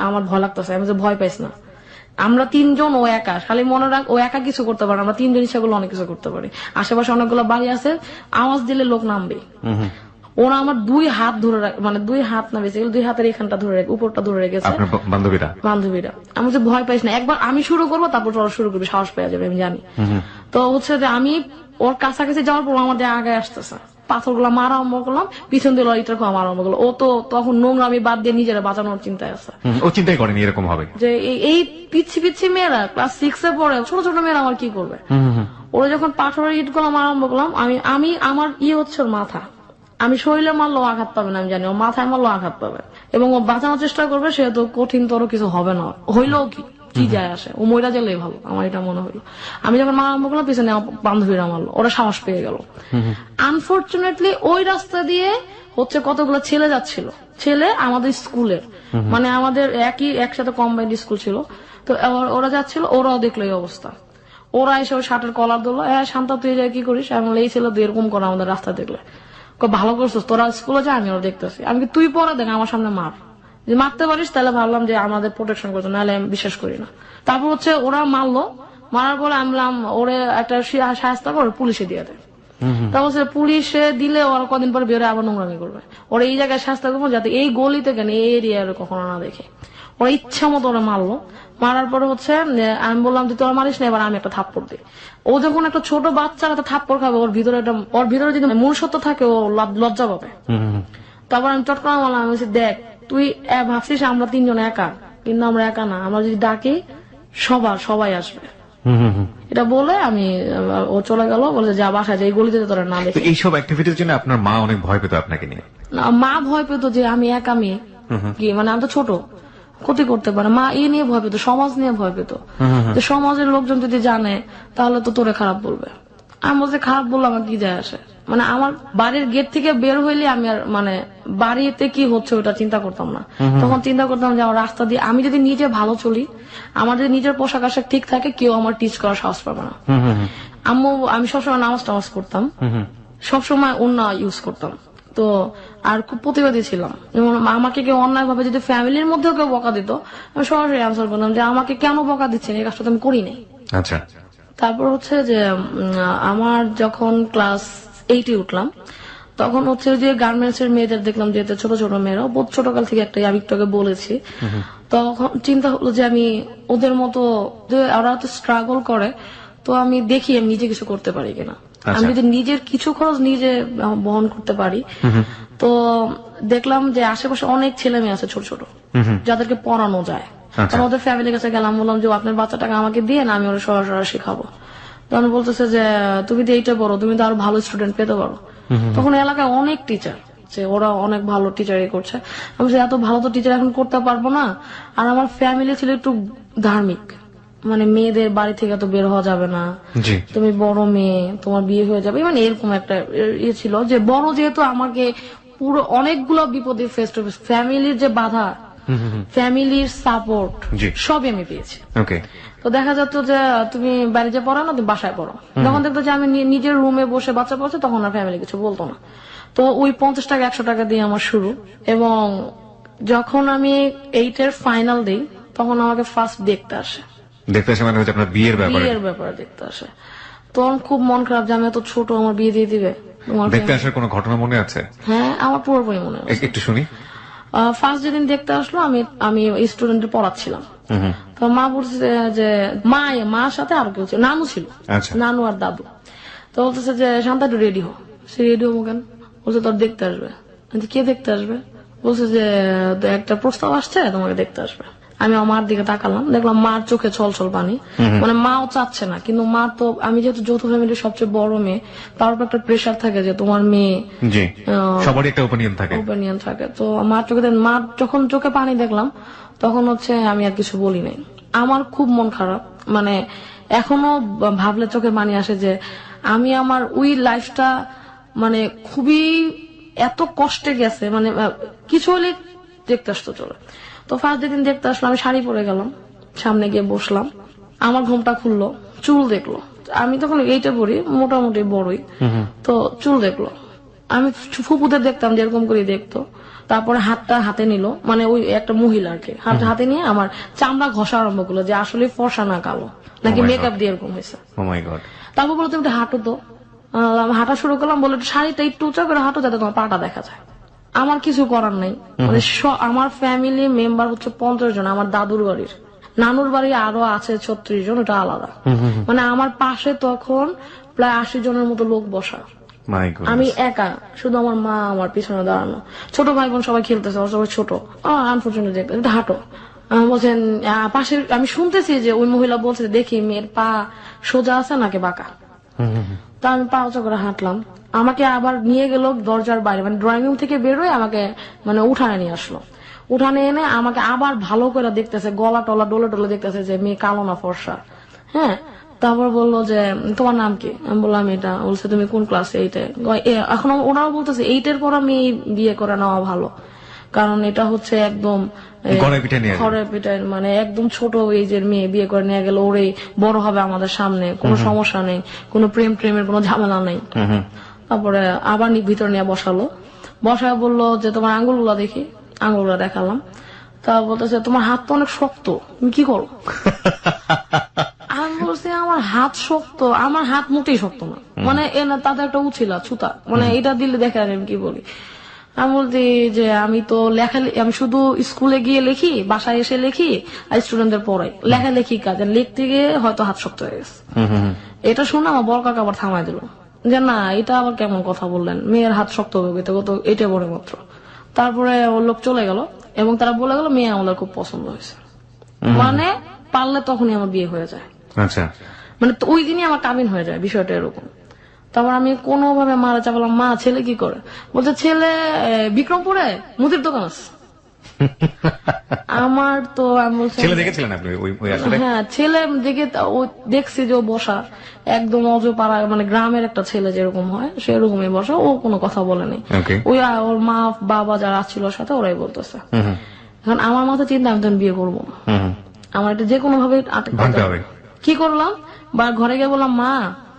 আমার ভয় লাগতেছে। আমি যে ভয় পাইস না, আমরা 3 জন, ও একা, খালি মনে রাখ ও একা কিছু করতে পারে, আমরা 3 জন ইচ্ছা করলে অনেক কিছু করতে পারি। আশেপাশে অনেকগুলো বাড়ি আছে, আওয়াজ দিলে লোক নামবে। ওরা আমার 2 হাত ধরে মানে 2 হাত না, বেশি 2 হাতের এখানটা ধরে উপরটা ধরে রেখেছে বান্ধবীরা। আমি যে ভয় পাইস না, একবার আমি শুরু করবো তারপর ওরা শুরু করবে, সাহস পেয়ে যাবে, আমি জানি। তো হচ্ছে যে আমি ওর কাছাকাছি যাওয়ার পর আমাদের আগে আসতেছে, পাথর গুলা মারা আরম্ভ করলাম, পিছন দিয়ে লরিটার খাওয়া মারা আরম্ভ করলো। ও তো তখন নোংরামি বাদ দিয়ে নিজেরা বাঁচানোর চিন্তায় আছে।
ও চিন্তাই করেনি এরকম হবে
যে এই পিচ্ছি মেয়েরা ক্লাস 6 এ পড়ে, ছোট ছোট মেয়েরা আমার কি করবে। ওরা যখন পাথরের ইট গুলো মারা আরম্ভ করলাম, আমি আমার হচ্ছে ওর মাথা, আমি শরীরে মারলেও আঘাত পাবে না, আমি জানি ও মাথায় মারলেও আঘাত পাবে, এবং ও বাঁচানোর চেষ্টা করবে, সেহেতু কঠিনতর কিছু হবে না, হইলেও কি যায় আসে, ও মইরা গেলেই ভালো, আমার এটা মনে হইলো। আমি যখন মারা আরম্ভ করলাম, পিছনে বান্ধবীরা মারলো, ওরা সাহস পেয়ে গেল। আনফর্চুনেটলি ওই রাস্তা দিয়ে হচ্ছে কতগুলো ছেলে যাচ্ছিল, ছেলে আমাদের স্কুলের, মানে আমাদের একসাথে কম্বাইন্ড স্কুল ছিল। তো ওরা যাচ্ছিল, ওরাও দেখলো এই অবস্থা, ওরা এসে ওই শার্টের কলার ধরলো, শান্তা তুই যাই কি করিস, আমি এই ছেলে তুই এরকম করে আমাদের রাস্তা দেখলে, ভালো করছিস, তোরা স্কুলে যা, আমি ওরা দেখতেছি। আমি তুই পরে দেখ আমার সামনে মার, যে মারতে পারিস তাহলে ভাবলাম যে আমাদের প্রোটেকশন করতো, নাহলে আমি বিশ্বাস করি না। তারপর হচ্ছে ওরা মারলো, মারার পরে আমি ওরে একটা সাহায্য করে পুলিশে দিয়ে দেয়। তারপর পুলিশে দিলে ওরা কদিন পরে বেরোয় আবার নোংরামি করবে, ওরা এই জায়গায় শাস্তি করবো যাতে এই গলি থেকে এই এরিয়ার কখনো না দেখে। ওরা ইচ্ছা মতো ওরা মারলো, মারার পরে হচ্ছে আমি বললাম যে তোরা মারিস না, এবার আমি একটা থাপ্পড় দিই। ও যখন একটা ছোট বাচ্চার একটা থাপ্পড় খাবে, ওর ভিতরে যদি মনুষ্যত্ব থাকে, ও লজ্জা পাবে। তারপর আমি চট করে বললাম, আমি দেখ তুই ভাবছিস আমরা 3 জন একা, কিন্তু আমরা একা না, আমরা যদি ডাকি সবাই আসবে। এটা বলে ও চলে গেল, বলে যা বাসায় যে এই গলিতে তোরা না দেখে।
এইসব অ্যাক্টিভিটির জন্য আপনার মা অনেক ভয় পেত আপনাকে নিয়ে?
মা ভয় পেত যে আমি একা মেয়ে, কি মানে আমি তো ছোট, ক্ষতি করতে পারে, মা নিয়ে ভয় পেত, সমাজ নিয়ে ভয় পেত, যে সমাজের লোকজন যদি জানে তাহলে তো তোরে খারাপ বলবে। আমি বলছি খারাপ বললে আমার কি যায় আসে, মানে আমার বাড়ির গেট থেকে বের হইলে আমি আর মানে বাড়িতে কি হচ্ছে ওটা চিন্তা করতাম না। তখন চিন্তা করতাম যে আমার রাস্তা দিয়ে আমি যদি নিজে ভালো চলি, আমার যদি নিজের পোশাক আশাক ঠিক থাকে, কেউ আমার টিচ করার সাহস পাবে না। আমি সবসময় নামাজ করতাম, সবসময় ওন্না ইউজ করতাম, তো আর খুব প্রতিবাদী ছিলাম। যেমন আমাকে কেউ অন্যায় ভাবে যদি ফ্যামিলির মধ্যেও কেউ বকা দিত, আমি সরাসরি আনসার করতাম যে আমাকে কেন বকা দিচ্ছেন, এই কাজটা তো আমি করি নাই।
আচ্ছা।
তারপর হচ্ছে যে আমার যখন ক্লাস 8-এ উঠলাম, তখন হচ্ছে যে গার্মেন্টস এর মেয়েদের দেখলাম, যে ছোট ছোট মেয়েরা, বহুত ছোটকাল থেকে একটা আমি তোকে বলেছি, তখন চিন্তা হলো যে আমি ওদের মতো, ওরা তো স্ট্রাগল করে, তো আমি দেখি আমি নিজে কিছু করতে পারি কিনা। আমি যদি নিজের কিছু খরচ নিজে বহন করতে পারি, তো দেখলাম যে আশেপাশে অনেক ছেলে মেয়ে আছে ছোট ছোট, যাদেরকে পড়ানো যায়। ওদের ফ্যামিলির কাছে গেলাম, বললাম যে আপনার বাচ্চাটাকে আমাকে দিয়ে না, আমি ওরা সরাসরি শেখাবো। তখন বলতেছে যে তুমি তো এইটা বড়, তুমি তো আরো ভালো স্টুডেন্ট পেতে পারো। তখন এলাকায় অনেক টিচার, যে ওরা অনেক ভালো টিচারই করছে। আমি এত ভালো তো টিচার এখন করতে পারবো না, আর আমার ফ্যামিলি ছিল একটু ধার্মিক, মানে মেয়েদের বাড়ি থেকে তো বের হওয়া যাবে না, তুমি বড় মেয়ে, তোমার বিয়ে হয়ে যাবে, মানে এরকম একটা ইয়ে ছিল। যে বড় যেহেতু আমাকে পুরো অনেকগুলো বিপদে ফেস টু ফেস, ফ্যামিলির যে বাধা ফ্যামিলির সাপোর্ট
জি।
সবই আমি পেয়েছি।
ওকে।
তো দেখা যেত যে তুমি বাইরে যে পড়ো না, তুমি বাসায় পড়ো। যখন দেখতো যে আমি নিজের রুমে বসে বাচ্চা পড়ছে, তখন আর ফ্যামিলি কিছু বলতো না। তো ওই 50 টাকা 100 টাকা দিয়ে আমার শুরু। এবং যখন আমি 8 ফাইনাল দিই, তখন আমাকে ফার্স্ট দেখতে আসে।
দেখতে আসে মানে হচ্ছে আপনার বিয়ের ব্যাপারে?
বিয়ের ব্যাপারে দেখতে আসে। তখন খুব মন খারাপ যে আমি এত ছোট, আমার বিয়ে দিয়ে দিবে। তোমার
দেখতে আসার কোনো ঘটনা মনে আছে?
হ্যাঁ, আমার পুরোপুরি মনে আছে।
একটু শুনি।
ফার্স্ট যেদিন দেখতে আসলো, আমি স্টুডেন্টে পড়াচ্ছিলাম। তো মা বলছে যে মার সাথে আরো কেউ ছিল, নানু ছিল।
আচ্ছা।
নানু আর দাদু। তো বলতেছে যে শান্তা একটু রেডি হো। সে রেডি হবো কেন? বলছে তোর দেখতে আসবে। কে দেখতে আসবে? বলছে যে একটা প্রস্তাব আসছে, তোমাকে দেখতে আসবে। আমি আমার দিকে তাকালাম, দেখলাম মার চোখে ছলছল পানি। মানে মাও চাচ্ছে না, কিন্তু মা তো, আমি যেহেতু যৌথ ফ্যামিলির সবচেয়ে বড় মেয়ে, তার উপর একটা প্রেশার থাকে যে তোমার মেয়ে,
জি, সবারই একটা ওপিনিয়ন থাকে।
তো মার মার যখন চোখে পানি দেখলাম, তখন হচ্ছে আমি আর কিছু বলি নাই। আমার খুব মন খারাপ, মানে এখনো ভাবলে চোখে পানি আসে যে আমি আমার ওই লাইফটা মানে খুবই এত কষ্টে গেছে। মানে কিছু হলে দেখতে আসতো চলে। তো ফার্স্ট যেদিন দেখতে আসলো, আমি শাড়ি পরে গেলাম, সামনে গিয়ে বসলাম, আমার ঘুমটা খুললো, চুল দেখলো। আমি তখন এইটা পরি, মোটামুটি বড়ই। তো চুল দেখলো, আমি ফুপুদের দেখতাম যেরকম করে দেখতো। তারপরে হাতটা হাতে নিল, মানে ওই একটা মহিলা আর কি, হাতটা হাতে নিয়ে আমার চামড়া ঘষা আরম্ভ করলো যে আসলে ফর্সা না কালো, নাকি মেকআপ দিয়ে এরকম হয়েছে।
ও মাই গড।
তারপর বলতো তুমি হাঁটো তো। আমি হাঁটা শুরু করলাম, বলে শাড়িটা একটু উঁচা করে হাঁটো যাতে তোমার পাটা দেখা যায়। আমার কিছু করার নাই, মানে আমার ফ্যামিলি মেম্বার হচ্ছে 50 জন। আমার দাদুর বাড়ির, নানুর বাড়ি আরো আছে 36 জন, ওটা আলাদা। মানে আমার পাশে তখন প্রায় 80 জনের মতো লোক বসা। আমি একা, শুধু আমার মা আমার পিছনে দাঁড়ানো, ছোট ভাই বোন সবাই খেলতেছে, সবাই ছোট। আনফর্চুনেটলি এটা হাঁটো বলছেন পাশে। আমি শুনতেছি যে ওই মহিলা বলছে দেখি মেয়ের পা সোজা আছে নাকি বাঁকা। তা আমি পা উঁচা করে হাঁটলাম, আমাকে আবার নিয়ে গেল দরজার বাইরে, মানে ড্রয়িং রুম থেকে বেরোয় আমাকে মানে উঠানে নিয়ে আসলো। উঠানে এনে আমাকে আবার ভালো করে দেখতেছে, গলা টলা ডলে ডলে দেখতেছে যে মেয়ে কালো না ফর্সা। হ্যাঁ, তারপর বললো যে তোমার নাম কি? আমি বললাম এটা। বলছে তুমি কোন ক্লাস? 8-এ। এখন ওনারা বলতেছে 8-এর পর আমি বিয়ে করে নেওয়া ভালো, কারণ এটা হচ্ছে একদম ঘরে পিঠায়, মানে একদম ছোট এজের মেয়ে বিয়ে করে নিয়ে গেল, ওরে বড় হবে আমাদের সামনে, কোনো সমস্যা নেই, কোনো প্রেমের কোনো ঝামেলা নেই। তারপরে আবার ভিতর নিয়ে বসায় বললো যে তোমার আঙ্গুলগুলো দেখি। আঙ্গুলগুলো দেখালাম। তা বলতেছে তোমার হাত তো অনেক শক্ত, তুমি কি করো? আমি বলছি আমার হাত শক্ত? আমার হাত মোটেই শক্ত না, মানে তাদের একটা উছিলা ছুতা, মানে এটা দিলে দেখে আমি কি বলি। আমি বলছি যে আমি তো আমি শুধু স্কুলে গিয়ে লিখি, বাসায় এসে লিখি, আর স্টুডেন্টদের পড়াই। লেখালেখি কাজ, লিখতে গিয়ে হয়তো হাত শক্ত হয়ে গেছে। এটা শুনে আমার বড় কাকা আবার থামাই দিল যে না, এটা আবার কেমন কথা বললেন, মেয়ের হাত শক্ত হবে তো এটা বড় মাত্র। তারপরে ওর লোক চলে গেল এবং তারা বলে গেল মেয়ে আমাদের খুব পছন্দ হয়েছে, মানে পারলে তখনই আমার বিয়ে হয়ে যায়।
আচ্ছা,
মানে ওই দিনই আমার কাবিন হয়ে যায়, বিষয়টা এরকম। তারপর আমি কোনোভাবে মারা চাপালাম, মা ছেলে কি করে? বলছে ছেলে বিক্রমপুরে মুদির দোকান আছে। আমার তো আমি বলছি
ছেলে দেখেছিলেন আপনি?
হ্যাঁ, ছেলে দেখছি যে ও বসা একদম অজপাড়া, মানে গ্রামের একটা ছেলে যেরকম হয় সেরকমই বসা। ও কোনো কথা বলেনি। ওই ওর মা বাবা যারা ছিল ওর সাথে, ওরাই বলতেছে। এখন আমার মাথায় চিন্তা, আমি তখন বিয়ে করবো না, আমার এটা যে কোনো ভাবে আটকাতে হবে। কি করলাম, বা ঘরে গিয়ে বললাম মা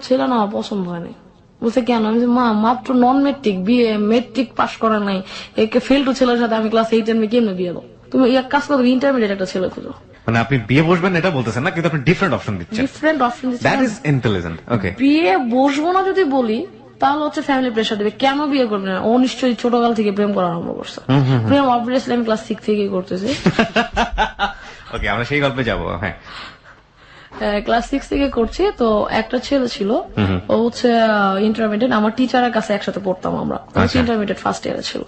ছেলে না আমার পছন্দ হয়নি। বলছে কেন? আমি মা মাত্র নন মেট্রিক, বিয়ে মেট্রিক পাস করা নাই, একে ফেল টু ছেলের সাথে আমি ক্লাস 8 এর কেমনে বিয়ে দেবো? তুমি এক কাজ করো, ইন্টারমিডিয়েট একটা ছেলে খুঁজো।
মানে আপনি বিয়ে বসবেন এটা বলতেছেন না, কিন্তু আপনি ডিফারেন্ট অপশন দিচ্ছেন। That is intelligent. ওকে, বিয়ে
বসবো না যদি বলি, তাহলে হচ্ছে ফ্যামিলি প্রেশার দেবে। কেন বিয়ে করবে না? ও নিশ্চয়ই ছোটকাল থেকে প্রেম করা আরম্ভ করছে। প্রেম অবভিয়াসলি আমি ক্লাস 6 থেকেই করতেছি।
ওকে, আমরা সেই গল্পে যাবো। হ্যাঁ,
ক্লাস 6 থেকে করছি। তো একটা ছেলে ছিল, ও হচ্ছে ইন্টারমিডিয়েট, আমার টিচারের কাছে একসাথে পড়তাম আমরা, ইন্টারমিডিয়েট ফার্স্ট ইয়ারে ছিল।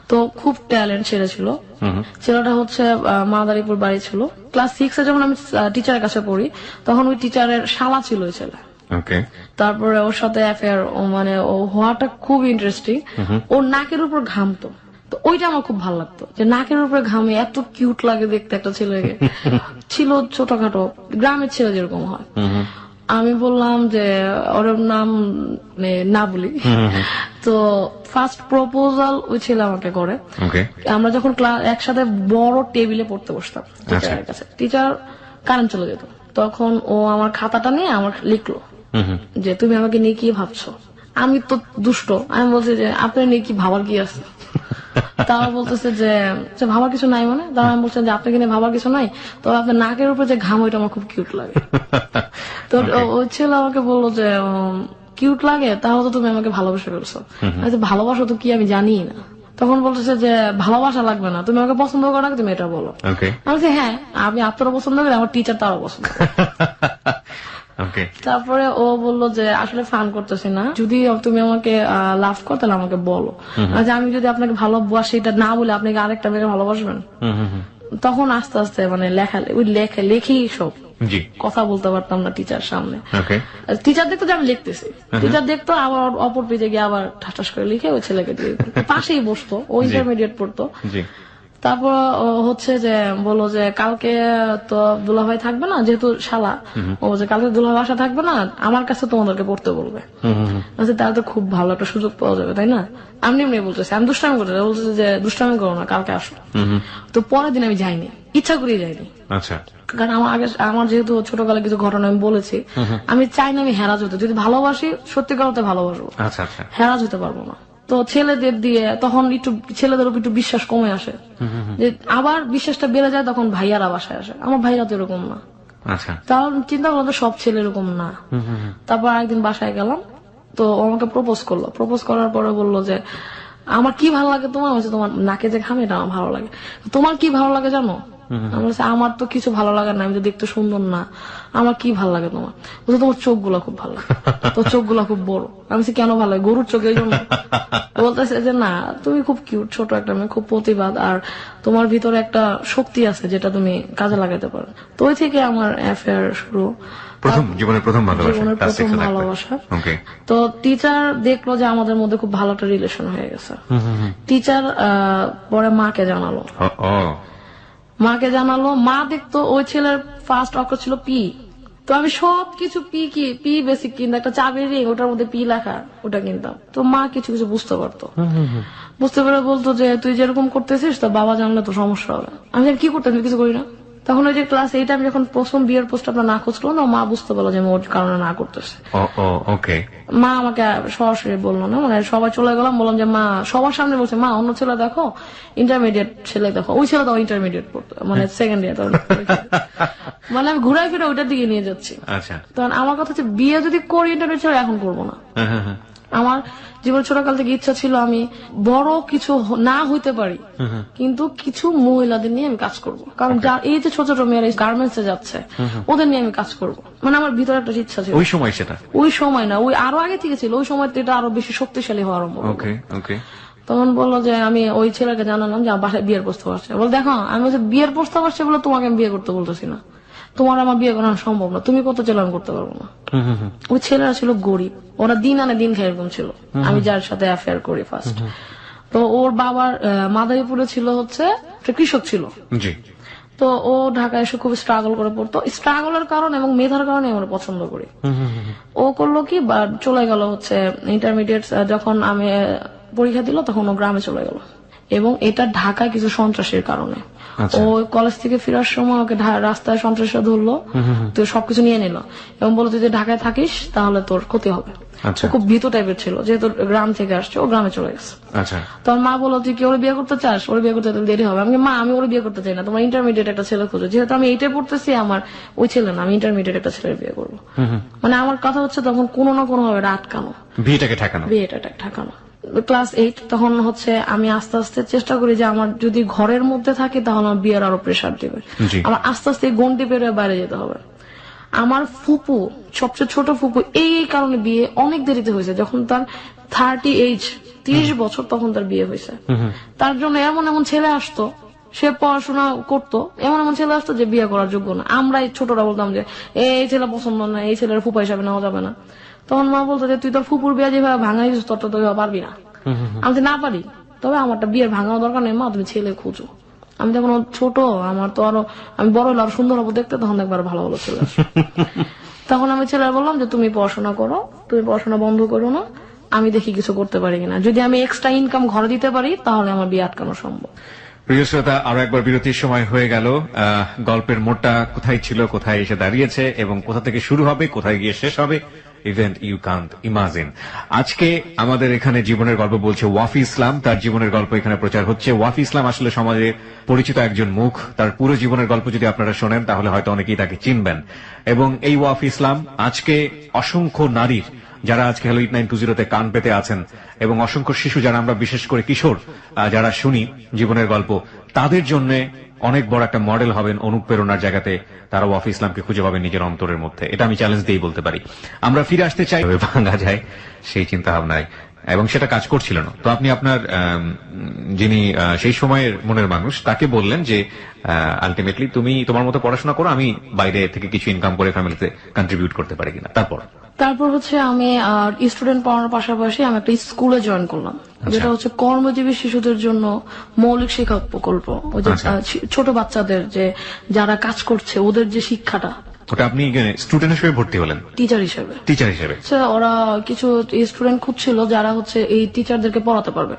তো খুব ট্যালেন্ট ছেলে ছিল। ছেলেটা হচ্ছে মাদারীপুর বাড়ি ছিল। ক্লাস 6-এ যখন আমি টিচারের কাছে পড়ি, তখন ওই টিচারের শালা ছিল ওই ছেলে। তারপরে ওর সাথে অ্যাফেয়ার, মানে ও হওয়াটা খুব ইন্টারেস্টিং। ওর নাকের উপর ঘামতো, তো ওইটা আমার খুব ভালো লাগতো যে নাকের উপরে ঘামে, এত কিউট লাগে দেখতে একটা ছেলেকে। ছিল ছোটখাটো গ্রামের ছেলে যেরকম হয়। আমি বললাম যে ওর নাম না বলি, তো ফার্স্ট প্রপোজাল ওই ছেলে আমাকে করে।
ওকে।
আমরা যখন একসাথে বড় টেবিলে পড়তে বসতাম টিচারের কাছে, টিচার কারেন্ট চলে যেত, তখন ও আমার খাতাটা নিয়ে আমার লিখলো যে তুমি আমাকে নিয়ে কি ভাবছো। আমি তো দুষ্ট, আমি বলছি যে আপনার নিয়ে কি ভাবার কি আছে। তারা বলতেছে যে ভাবার কিছু নাই, মানে তারা আমি বলছেন যে আপনাকে নিয়ে ভাবার কিছু নাই, তো আপনার নাকের উপরে যে ঘাম ওইটা আমার খুব কিউট লাগে। তো ওই ছেলে আমাকে বললো যে কিউট লাগে, তাহলে তো তুমি আমাকে ভালোবেসে ফেলছো। ভালোবাসা তো কি আমি জানি না। তখন বলতেছে যে ভালোবাসা লাগবে না, তুমি আমাকে পছন্দ করো না, তুমি এটা বলো। আমি বলছি হ্যাঁ আমি আপনারও পছন্দ করি, আমার টিচার তারও পছন্দ করে। তারপরে ও বললো যে আসলে ফান করতেছি না, যদি তুমি আমাকে লাভ করো তাহলে আমাকে বলো, আমি যদি আপনাকে ভালোবাসি এটা না বলে আপনাকে আরেকটা মেয়েকে ভালোবাসবেন। তখন আস্তে আস্তে মানে লেখি সব কথা বলতে পারতাম না টিচার সামনে। টিচার দেখতো যে আমি লিখতেছি, টিচার দেখতো আবার অপর পেজে গিয়ে আবার ঠাস করে লিখে ওই ছেলেকে দিয়ে পাশেই বসতো, ও ইন্টারমিডিয়েট পড়তো। তারপর হচ্ছে যে বললো যে কালকে তো দুলাভাই থাকবে না, যেহেতু শালা, ও যে কালকে দুলাভাই বাসা থাকবে না, আমার কাছে তোমাদেরকে পড়তে বলবে। তাহলে তো খুব ভালো একটা সুযোগ পাওয়া যাবে, তাই না? আমি এমনি বলতেছি, আমি দুষ্টামি করতে বলতেছি যে দুষ্টামি করো না, কালকে আসো। তো পরের দিন আমি যাইনি, ইচ্ছা করেই যাইনি। আচ্ছা, কারণ আমার যেহেতু ছোটবেলায় কিছু ঘটনা আমি বলেছি, আমি চাই না আমি হেরাজ হতে, যদি ভালোবাসি সত্যিকার অর্থে ভালোবাসবো, হেরাজ হতে পারবো না। তো ছেলেদের দিয়ে তখন একটু ছেলেদের উপর একটু বিশ্বাস কমে আসে, যে আবার বিশ্বাসটা বেড়ে যায় তখন ভাইয়ারা বাসায় আসে। আমার ভাইরা তো এরকম না। তাহলে চিন্তা করলাম সব ছেলে এরকম না। তারপর একদিন বাসায় গেলাম, তো আমাকে প্রপোজ করলো। প্রপোজ করার পরে বললো যে আমার কি ভালো লাগে তোমার, হচ্ছে তোমার নাকে যে ঘামে এটা আমার ভালো লাগে। তোমার কি ভালো লাগে জানো? আমার তো কিছু ভালো লাগে না, আমি তো দেখতে সুন্দর না, আমার কি ভালো লাগে তোমার? বলছে তোমার চোখ গুলা খুব ভালো লাগে, তোর চোখ গুলা খুব বড়। আমি কেন ভালো লাগে? গরুর চোখের জন্য। বলতেছে যে না তুমি খুব কিউট, ছোট একটা মেয়ে, খুব প্রতিবাদ, আর তোমার ভিতরে একটা শক্তি আছে যেটা তুমি কাজে লাগাতে পারো। তো ওই থেকে আমার অ্যাফেয়ার শুরু, জীবনের প্রথম ভালোবাসা। তো টিচার দেখলো যে আমাদের মধ্যে খুব ভালো একটা রিলেশন হয়ে গেছে। টিচার পরে মাকে জানালো, মা দেখতো ওই ছেলের ফার্স্ট অক্ষর ছিল পি। তো আমি সবকিছু পি বেসিক কিনতাম, একটা চাবির রিং ওটার মধ্যে পি লেখা, ওটা কিনতাম। তো মা কিছু কিছু বুঝতে পারতো, বুঝতে পেরে বলতো যে তুই যেরকম করতেছিস তো বাবা জানলে তো সমস্যা হবে। আমি কি করতাম, কিছু করি না। তখন ওই যে ক্লাস 8 আমি যখন প্রথম বিয়ের পোস্টটা না খুঁজলো না, মা বুঝতে পারলো যে আমি ওর কারণে না করতেছি। মা আমাকে সরাসরি বললো না, মানে সবাই চলে গেলাম, বললাম যে মা, সবার সামনে বলছে মা অন্য ছেলে দেখো, ইন্টারমিডিয়েট ছেলে দেখো। ওই ছেলে তো ইন্টারমিডিয়েট পড়তো, মানে সেকেন্ড ইয়ার। মানে আমি ঘুরাই ফিরে ওইটার দিকে নিয়ে যাচ্ছি। তখন আমার কথা হচ্ছে বিয়ে যদি করি ইন্টারমিডিয়েট ছেলে এখন করবো না। আমার জীবন ছোটকাল থেকে ইচ্ছা ছিল আমি বড় কিছু না হইতে পারি, কিন্তু কিছু মহিলাদের নিয়ে আমি কাজ করব। কারণ এই যে ছোট ছোট মেয়েরা গার্মেন্টস এ যাচ্ছে, ওদের নিয়ে আমি কাজ করব, মানে আমার ভিতরে একটা ইচ্ছা ছিল। ওই সময় না, ওই আরো আগে থেকে ছিল। ওই সময় এটা আরো বেশি শক্তিশালী হওয়ার আরম্ভ। তখন বললো যে আমি ওই ছেলেকে জানালাম যে বাসায় বিয়ের প্রস্তাব আসছে। বল দেখো আমি বলছি বিয়ের প্রস্তাব আসছে বলে তোমাকে আমি বিয়ে করতে বলতেছি না, তোমার আমার বিয়ে করানো সম্ভব না, তুমি কত ছেলে আমি করতে পারবো না। ওই ছেলেরা ছিল গরিব, ওরা দিন আনে দিন খায় এরকম ছিল, আমি যার সাথে অ্যাফেয়ার করি ফার্স্ট। তো ওর বাবার মাদারীপুরে ছিল হচ্ছে কৃষক ছিল। তো ও ঢাকায় এসে খুব স্ট্রাগল করে পড়তো, স্ট্রাগলের কারণ এবং মেধার কারণে আমরা পছন্দ করি। ও করলো কি, চলে গেল হচ্ছে ইন্টারমিডিয়েট, যখন আমি পরীক্ষা দিল তখন ও গ্রামে চলে গেল, এবং এটা ঢাকায় কিছু সন্ত্রাসের কারণে। ও কলেজ থেকে ফেরার সময় ওকে রাস্তায় সন্ত্রাসীরা ধরলো, তো সবকিছু নিয়ে নিল এবং বললো তুই যে ঢাকায় থাকিস তাহলে তোর ক্ষতি হবে। খুব ভীত টাইপের ছিল, যেহেতু গ্রাম থেকে আসছে, ও গ্রামে চলে গেছে। তোর মা বললো তুই কি ওর বিয়ে করতে চাস? ওর বিয়ে করতে দেরি হবে। আমি মা আমি ওর বিয়ে করতে চাই না, তোমার ইন্টারমিডিয়েট একটা ছেলে খুঁজো। যেহেতু আমি এইটাই পড়তেছি, আমার ওই ছেলে না, আমি ইন্টারমিডিয়েট একটা ছেলের বিয়ে করবো। মানে আমার কথা হচ্ছে তখন কোনো না কোনো ভাবে আটকানো, বিয়েটাকে ঠেকানো। ক্লাস 8 তখন হচ্ছে আমি আস্তে আস্তে চেষ্টা করি যে আমার যদি ঘরের মধ্যে থাকে তাহলে আমার বিয়ের আরো প্রেশার দিবে, আমার আস্তে আস্তে গন্ডি পেরিয়ে বাইরে যেতে হবে। আমার ফুপু, সবচেয়ে ছোট ফুপু, এই কারণে বিয়ে অনেক দেরিতে হয়েছে। যখন তার 30 বছর তখন তার বিয়ে হয়েছে। তার জন্য এমন এমন ছেলে আসতো, সে পড়াশোনা করতো, এমন এমন ছেলে আসতো যে বিয়ে করার যোগ্য না। আমরা ছোটরা বলতাম যে এই ছেলে পছন্দ না, এই ছেলের ফুপা হিসাবে নেওয়া যাবে না। তখন মা বলতো যে তুই তোর ফুপুর বিয়ে যেভাবে ভাঙাই তোর তো পারবি না। আমি না পারি, তবে আমারটা বিয়ের ভাঙাও দরকার নেই মা, তুমি ছেলে খুঁজো। আমি যখন ছোট, আমার তো আরো আমি বড় হলে আরো সুন্দর হবো দেখতে, তখন একবার ভালো ভালো ছেলে আসে। তখন আমি ছেলে বললাম যে তুমি পড়াশোনা করো, তুমি পড়াশোনা বন্ধ করো না, আমি দেখি কিছু করতে পারি কিনা। যদি আমি এক্সট্রা ইনকাম ঘরে দিতে পারি তাহলে আমার বিয়ে আটকানো সম্ভব।
প্রিয় শ্রোতা, আরো একবার বিরতির সময় হয়ে গেল। গল্পের মোড়টা কোথায় ছিল, কোথায় এসে দাঁড়িয়েছে এবং কোথা থেকে শুরু হবে, কোথায় গিয়ে শেষ হবে, ইভেন্ট ইউ কান্ট ইমাজিন। আজকে আমাদের এখানে জীবনের গল্প বলছে ওয়াফি ইসলাম, তার জীবনের গল্প এখানে প্রচার হচ্ছে। ওয়াফি ইসলাম আসলে সমাজে পরিচিত একজন মুখ। তার পুরো জীবনের গল্প যদি আপনারা শোনেন তাহলে হয়তো অনেকেই তাকে চিনবেন। এবং এই ওয়াফি ইসলাম আজকে অসংখ্য নারীর, যারা আজকে হ্যালো 8920 তে কান পেতে আছেন, এবং অসংখ্য শিশু যারা আমরা বিশেষ করে কিশোর যারা শুনি জীবনের গল্প, তাদের জন্য অনেক বড় একটা মডেল হবেন, অনুপ্রেরণার জায়গাতে তারা ওয়াফি ইসলামকে খুঁজে পাবেন নিজের অন্তরের মধ্যে। এটা আমি চ্যালেঞ্জ দিয়েই বলতে পারি। আমরা ফিরে আসতে চাই ভাঙা যায় সেই চিন্তা ভাবনায়, এবং সেটা কাজ করছিল না। তো আপনি আপনার যিনি সেই সময়ের মনের মানুষ তাকে বললেন যে আলটিমেটলি তুমি তোমার মতো পড়াশোনা করো, আমি বাইরে থেকে কিছু ইনকাম করে ফ্যামিলিতে কন্ট্রিবিউট করতে পারি কিনা।
তারপর হচ্ছে আমি স্টুডেন্ট পড়ানোর পাশাপাশি আমি একটা স্কুলে জয়েন করলাম, যেটা হচ্ছে কর্মজীবী শিশুদের জন্য মৌলিক শিক্ষা প্রকল্প। ওই যে ছোট বাচ্চাদের যে যারা কাজ করছে ওদের যে শিক্ষাটা,
ওটা আপনি স্টুডেন্ট হিসেবে ভর্তি হলেন?
টিচার হিসেবে। ওরা কিছু স্টুডেন্ট খুঁজছিল যারা হচ্ছে এই টিচারদেরকে পড়াতে পারবে।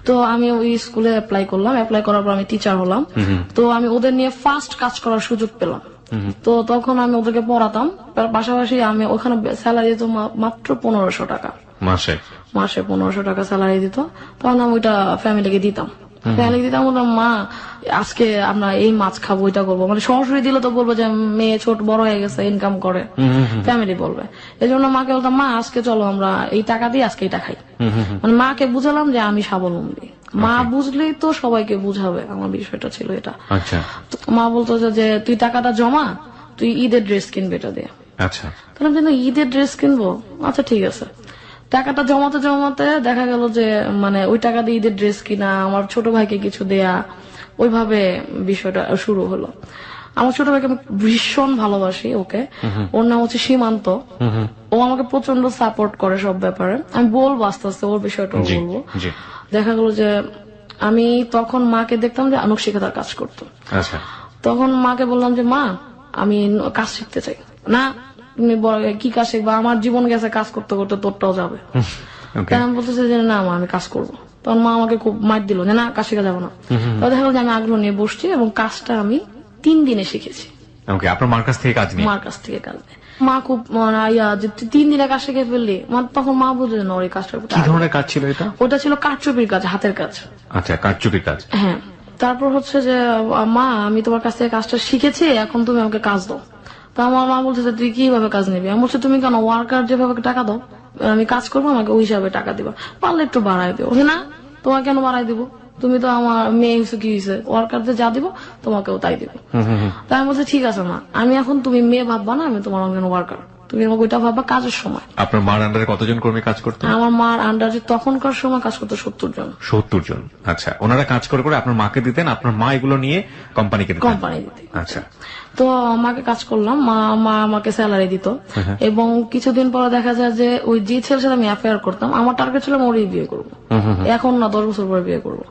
তো আমি ওই স্কুলে অ্যাপ্লাই করলাম। অ্যাপ্লাই করার পর আমি টিচার হলাম। তো আমি ওদের নিয়ে ফার্স্ট কাজ করার সুযোগ পেলাম। তো তখন আমি ওদেরকে পড়াতাম, পাশাপাশি আমি ওখানে স্যালারি দিত মাত্র 1500 টাকা মাসে 1500 টাকা স্যালারি দিত। তখন আমি ওইটা ফ্যামিলিকে দিতাম। বললাম, মা আজকে আমরা এই মাছ খাবো, ওইটা করবো। মানে সরাসরি দিলে তো বলবো যে মেয়ে ছোট বড় হয়ে গেছে, ইনকাম করে, ফ্যামিলি বলবে। এই জন্য মাকে বলতাম, মা আজকে চলো আমরা এই টাকা দিয়ে আজকে এটা খাই। মানে মাকে বুঝালাম যে আমি স্বাবলম্বী। মা বুঝলেই তো সবাইকে বুঝাবে, আমার বিষয়টা ছিল এটা। মা বলতো যে তুই টাকাটা জমা, তুই ঈদের ড্রেস কিনবে এটা দিয়ে। তাহলে ঈদের ড্রেস কিনবো, আচ্ছা ঠিক আছে। টাকাটা জমাতে জমাতে দেখা গেল যে মানে ওই টাকা দিয়ে ঈদের ড্রেস কিনা, আমার ছোট ভাইকে কিছু দেয়া, ওইভাবে বিষয়টা শুরু হলো। আমার ছোট ভাইকে আমি ভীষণ ভালোবাসি, ওকে। ওর নাম হচ্ছে সীমান্ত। ও আমাকে প্রচন্ড সাপোর্ট করে সব ব্যাপারে। আমি বলবো আস্তে আস্তে ওর বিষয়টা বলবো। দেখা গেল যে আমি তখন মাকে দেখতাম যে আনুশিকতার কাজ করতো। তখন মাকে বললাম যে মা আমি কাজ শিখতে চাই। না তুমি কি কাজ শিখবা, আমার জীবন গেছে কাজ করতে করতে, তোরটাও যাবে। তাই আমি বলতেছি যে না মা আমি কাজ করবো। তখন মা আমাকে খুব মার দিল যে না কাজ শিখা যাবো না। তো দেখা গেল যে আমি আগ্রহ নিয়ে বসছি এবং কাজটা আমি 3 দিনে শিখেছি।
আপনার মার কাছ থেকে কাজ নিয়ে?
মার কাছ থেকে কাজ। মা খুব যে 3 দিনে কাজ শিখে ফেললি। তখন মা বুঝে না ওই কাজটা
কি ধরনের কাজ ছিল এটা?
ওটা ছিল কাঠচুপির কাজ, হাতের কাজ।
আচ্ছা, কাঠচুপির কাজ।
হ্যাঁ। তারপর হচ্ছে যে মা আমি তোমার কাছ থেকে কাজটা শিখেছি, এখন তুমি আমাকে কাজ দাও। তো আমার মা বলছে যে তুই কিভাবে কাজ নিবি? আমি বলছি তুমি কেন ওয়ার্কার যেভাবে টাকা দাও, আমি কাজ করবো, আমাকে ওই হিসাবে টাকা দিবা, পারলে একটু বাড়াই দিও। না তোমাকে কেন বাড়াই দিব, তুমি তো আমার মেয়ে হয়েছে, কি হয়েছে, ওয়ার্কারদের যা দিব তোমাকেও তাই দিব। তাই আমি বলছি ঠিক আছে মা, আমি এখন তুমি মেয়ে ভাববা না, আমি তোমার অন্য ওয়ার্কার, তুমি আমাকে ওইটা ভাববা কাজের সময়।
আপনার মার আন্ডারে কতজন কর্মী কাজ করতেন?
আমার মার আন্ডারে তখনকার সময় কাজ করতো 70 জন।
70 জন। আচ্ছা, ওনারা কাজ করে করে আপনার মাকে দিতেন, আপনার মা এগুলো নিয়ে কোম্পানি দিতেন? আচ্ছা।
তো মাকে কাজ করলাম, মা আমাকে স্যালারি দিত। এবং কিছুদিন পরে দেখা যায় যে ওই যে ছেলের সাথে আমি অ্যাফেয়ার করতাম, আমার টার্গেট ছিল ওরই বিয়ে করবো, এখন না 10 বছর পরে বিয়ে করবো।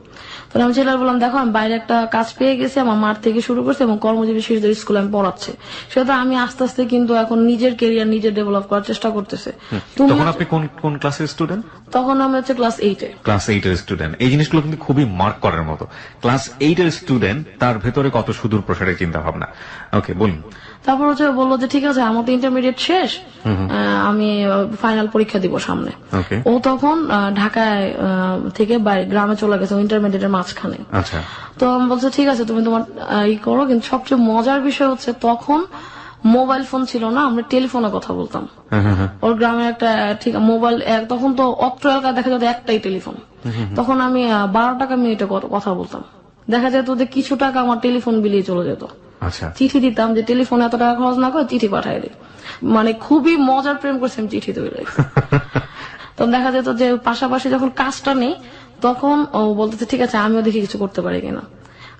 তাহলে আমি ছেলের বললাম দেখো আমি বাইরে একটা কাজ পেয়ে গেছি, আমার মার থেকে শুরু করছে এবং কর্মজীবী শিশুদের স্কুলে আমি পড়াচ্ছি। সেটা আমি আস্তে আস্তে কিন্তু এখন নিজের কেরিয়ার নিজে ডেভেলপ করার চেষ্টা করতেছে।
তখন আপনি কোন ক্লাসের স্টুডেন্ট?
তখন আমি হচ্ছে ক্লাস 8
এর স্টুডেন্ট। এই জিনিসগুলো কিন্তু খুবই মার্ক করার মতো। ক্লাস 8 এর স্টুডেন্ট, তার ভেতরে কত সুদূর প্রসারের চিন্তা ভাবনা। ওকে, বলুন।
তারপর হচ্ছে বললো যে ঠিক আছে আমার তো ইন্টারমিডিয়েট শেষ, আমি ফাইনাল পরীক্ষা দিব সামনে। ও তখন ঢাকায় থেকে গ্রামে চলে গেছে ইন্টারমিডিয়েটের মাঝখানে। তো আমি বলছি ঠিক আছে তুমি তোমার ই করো, কিন্তু সবচেয়ে মজার বিষয় হচ্ছে তখন মোবাইল ফোন ছিল না, আমরা টেলিফোনে কথা বলতাম। ওর গ্রামের একটা ঠিক মোবাইল, তখন তো অত্র এলাকায় দেখা যেত একটাই টেলিফোন। তখন আমি 12 টাকা মিনিটে কথা বলতাম। দেখা যেত যে কিছু টাকা আমার টেলিফোন বিলিয়ে চলে যেত। চিঠি দিতাম যে টেলিফোনে এত টাকা খরচ না করে চিঠি পাঠাই দিই। মানে খুবই মজার প্রেম করছি আমি চিঠি তৈরি। তো দেখা যেত যে পাশাপাশি যখন কাজটা নেই তখন ও বলতেছে ঠিক আছে আমিও দেখি কিছু করতে পারি কিনা।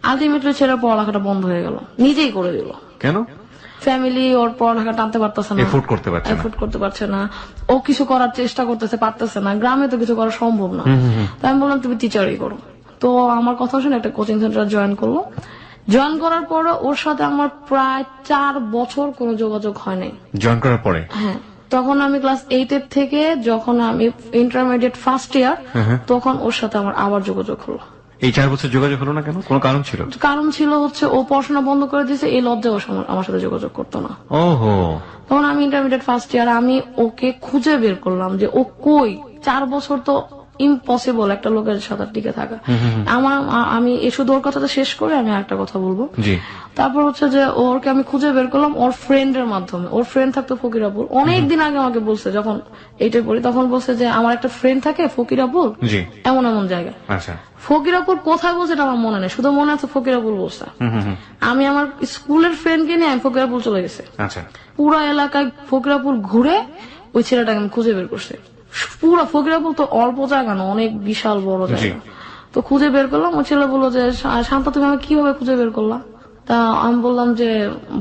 আলটিমেটলি ছেলের পড়ালেখাটা বন্ধ হয়ে গেল, নিজেই করে দিল।
কেন?
ফ্যামিলি ওর পড়ালেখা টানতে পারতেছে না,
এফোর্ড করতে পারছে না।
ও কিছু করার চেষ্টা করতেছে, পারতেছে না। গ্রামে তো কিছু করা সম্ভব না। তাই আমি বললাম তুমি টিচারই করো। তো আমার কথা শুনে একটা কোচিং সেন্টার জয়েন করলো। জয়েন করার পরে ওর সাথে আমার প্রায় 4 বছর কোনো যোগাযোগ হয় নাই।
জয়েন করার পরে?
হ্যাঁ। তো তখন আমি ক্লাস 8 এর থেকে যখন আমি ইন্টারমিডিয়েট ফার্স্ট ইয়ার, তখন ওর সাথে আমার আবার যোগাযোগ হলো।
এই 4 বছর যোগাযোগ হলো না কেন? কোনো কারণ ছিল?
কারণ ছিল হচ্ছে ও পড়াশোনা বন্ধ করে দিয়েছে, এই লজ্জায় ও আমার সাথে যোগাযোগ করতো না।
ওহো।
তখন আমি ইন্টারমিডিয়েট ফার্স্ট ইয়ার, আমি ওকে খুঁজে বের করলাম যে ও কই। 4 বছর তো ইম্পসিবল একটা লোকের সাথে টিকে থাকা। আমি শুধু ওর কথাটা শেষ করে আমি একটা কথা বলবো। তারপর হচ্ছে যে ওরকে আমি খুঁজে বের করলাম ওর ফ্রেন্ডের মাধ্যমে। ওর ফ্রেন্ড থাকতো ফকিরাপুর। অনেকদিন আগে আমাকে বলছে, যখন এইটাই পড়ি তখন বলছে যে আমার একটা ফ্রেন্ড থাকে ফকিরাপুর এমন এমন জায়গায়। ফকিরাপুর কোথায় বলছে এটা আমার মনে নেই, শুধু মনে আছে ফকিরাপুর বলছে। আমি আমার স্কুলের ফ্রেন্ডকে নিয়ে আমি ফকিরাপুর চলে গেছি। পুরো এলাকায় ফকিরাপুর ঘুরে ওই ছেলেটাকে আমি খুঁজে বের করছি। পুরো ফকিরাপুর তো অল্প জায়গা না, অনেক বিশাল বড় জায়গা। তো খুঁজে বের করলাম। ওই ছেলে বললো যে শান্ত তুমি আমাকে কিভাবে খুঁজে বের করলা? তা আমি বললাম যে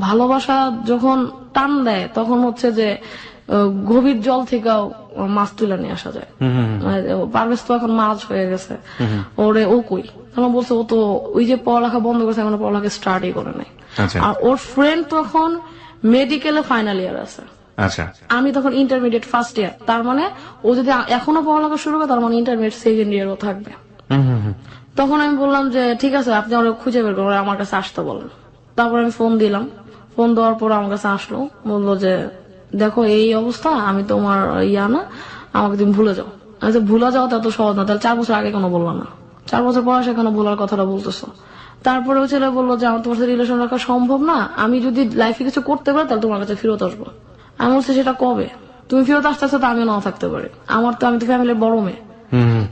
ভালোবাসা যখন টান দেয় তখন হচ্ছে যে গভীর জল থেকেও মাছ তুলে নিয়ে আসা যায়। পারভেজ তো এখন মাছ হয়ে গেছে, ওরে ও কই? তখন বলছে ও তো ওই যে পড়ালেখা বন্ধ করেছে, এখন পড়ালেখা স্টার্টই করে নাই। আর ওর ফ্রেন্ড তখন মেডিকেলে ফাইনাল ইয়ার আছে, আমি তখন ইন্টারমিডিয়েট ফার্স্ট ইয়ার। তার মানে ও যদি এখনো পড়ালেখা শুরু করে তার মানে ইন্টারমিডিয়েট সেকেন্ড ইয়ারও থাকবে। তখন আমি বললাম যে ঠিক আছে, আপনি আমার খুঁজে বের করবেন, আমার কাছে আসতে বলেন। তারপর আমি ফোন দিলাম। ফোন দেওয়ার পর আমার কাছে আসলো, বললো যে দেখো এই অবস্থা, আমি তোমার ইয়া না, আমাকে তুমি ভুলে যাও। আমি ভুলে যাও তত সহজ না, তাহলে 4 বছর আগে কেন বললো না? 4 বছর পর সে কেন ভুলার কথাটা বলতেছো? তারপরে ওই ছেলে বললো যে আমার তোমার সাথে রিলেশন রাখা সম্ভব না, আমি যদি লাইফে কিছু করতে পারি তাহলে তোমার কাছে ফেরত আসবো। আমি বলছি সেটা কবে? তুমি ফেরত আসতেছো তো আমিও নাও থাকতে পারি, আমি তো ফ্যামিলির বড় মেয়ে।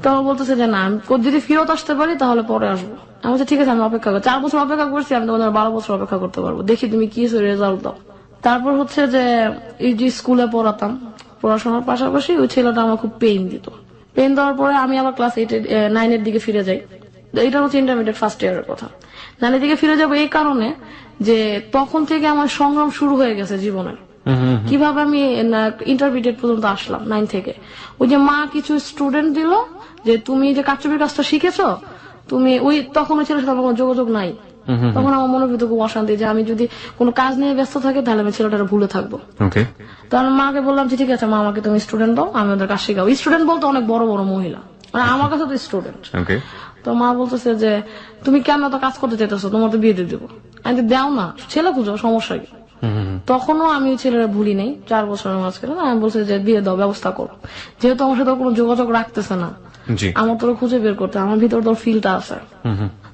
তখন বলতেছে যে না, আমি যদি ফেরত আসতে পারি তাহলে পরে আসবো। আমি বলছি ঠিক আছে, আমি অপেক্ষা করি। 4 বছর অপেক্ষা করছি, আমি তোমাদের 12 বছর অপেক্ষা করতে পারবো, দেখি তুমি কি রেজাল্ট দাও। তারপর হচ্ছে যে এই যে স্কুলে পড়াতাম, পড়াশোনার পাশাপাশি ওই ছেলেটা আমার খুব পেইন দিত। পেইন দেওয়ার পরে আমি আবার ক্লাস 9 এর দিকে ফিরে যাই। এটা হচ্ছে ইন্টারমিডিয়েট ফার্স্ট ইয়ারের কথা। 9 এর দিকে ফিরে যাবো এই কারণে যে তখন থেকে আমার সংগ্রাম শুরু হয়ে গেছে জীবনের। কিভাবে আমি ইন্টারমিডিয়েট পর্যন্ত আসলাম 9 থেকে। ওই যে মা কিছু স্টুডেন্ট দিল যে তুমি যে কারচুপির কাজটা শিখেছো, তুমি ওই তখন ওই ছেলের সাথে কোনো যোগাযোগ নাই। তখন আমার মনের ভিতরে খুব অশান্তি যে আমি যদি কোনো কাজ নিয়ে ব্যস্ত থাকি তাহলে আমি ছেলেটার ভুলে থাকবো। তখন মাকে বললাম যে ঠিক আছে মা, আমাকে তুমি স্টুডেন্ট দাও, আমি ওদের কাজ শিখাবো। স্টুডেন্ট বলতে অনেক বড় বড় মহিলা, মানে আমার কাছে তো স্টুডেন্ট। তো মা বলতেছে যে তুমি কেন তো কাজ করতে চাইতেছো, তোমার তো বিয়ে দিয়ে দেবো। আমি দেও না, ছেলে খুঁজো, সমস্যা কি? তখনও আমি ছেলেরা ভুলি নেই, 4 বছরের মাঝখানে আমি বলছি যে বিয়ে দাও, ব্যবস্থা করো। যেহেতু আমার সাথে কোনো যোগাযোগ রাখতেছে না, আমার তোর খুঁজে বের করতে, আমার ভিতর তোর ফিলটা আছে।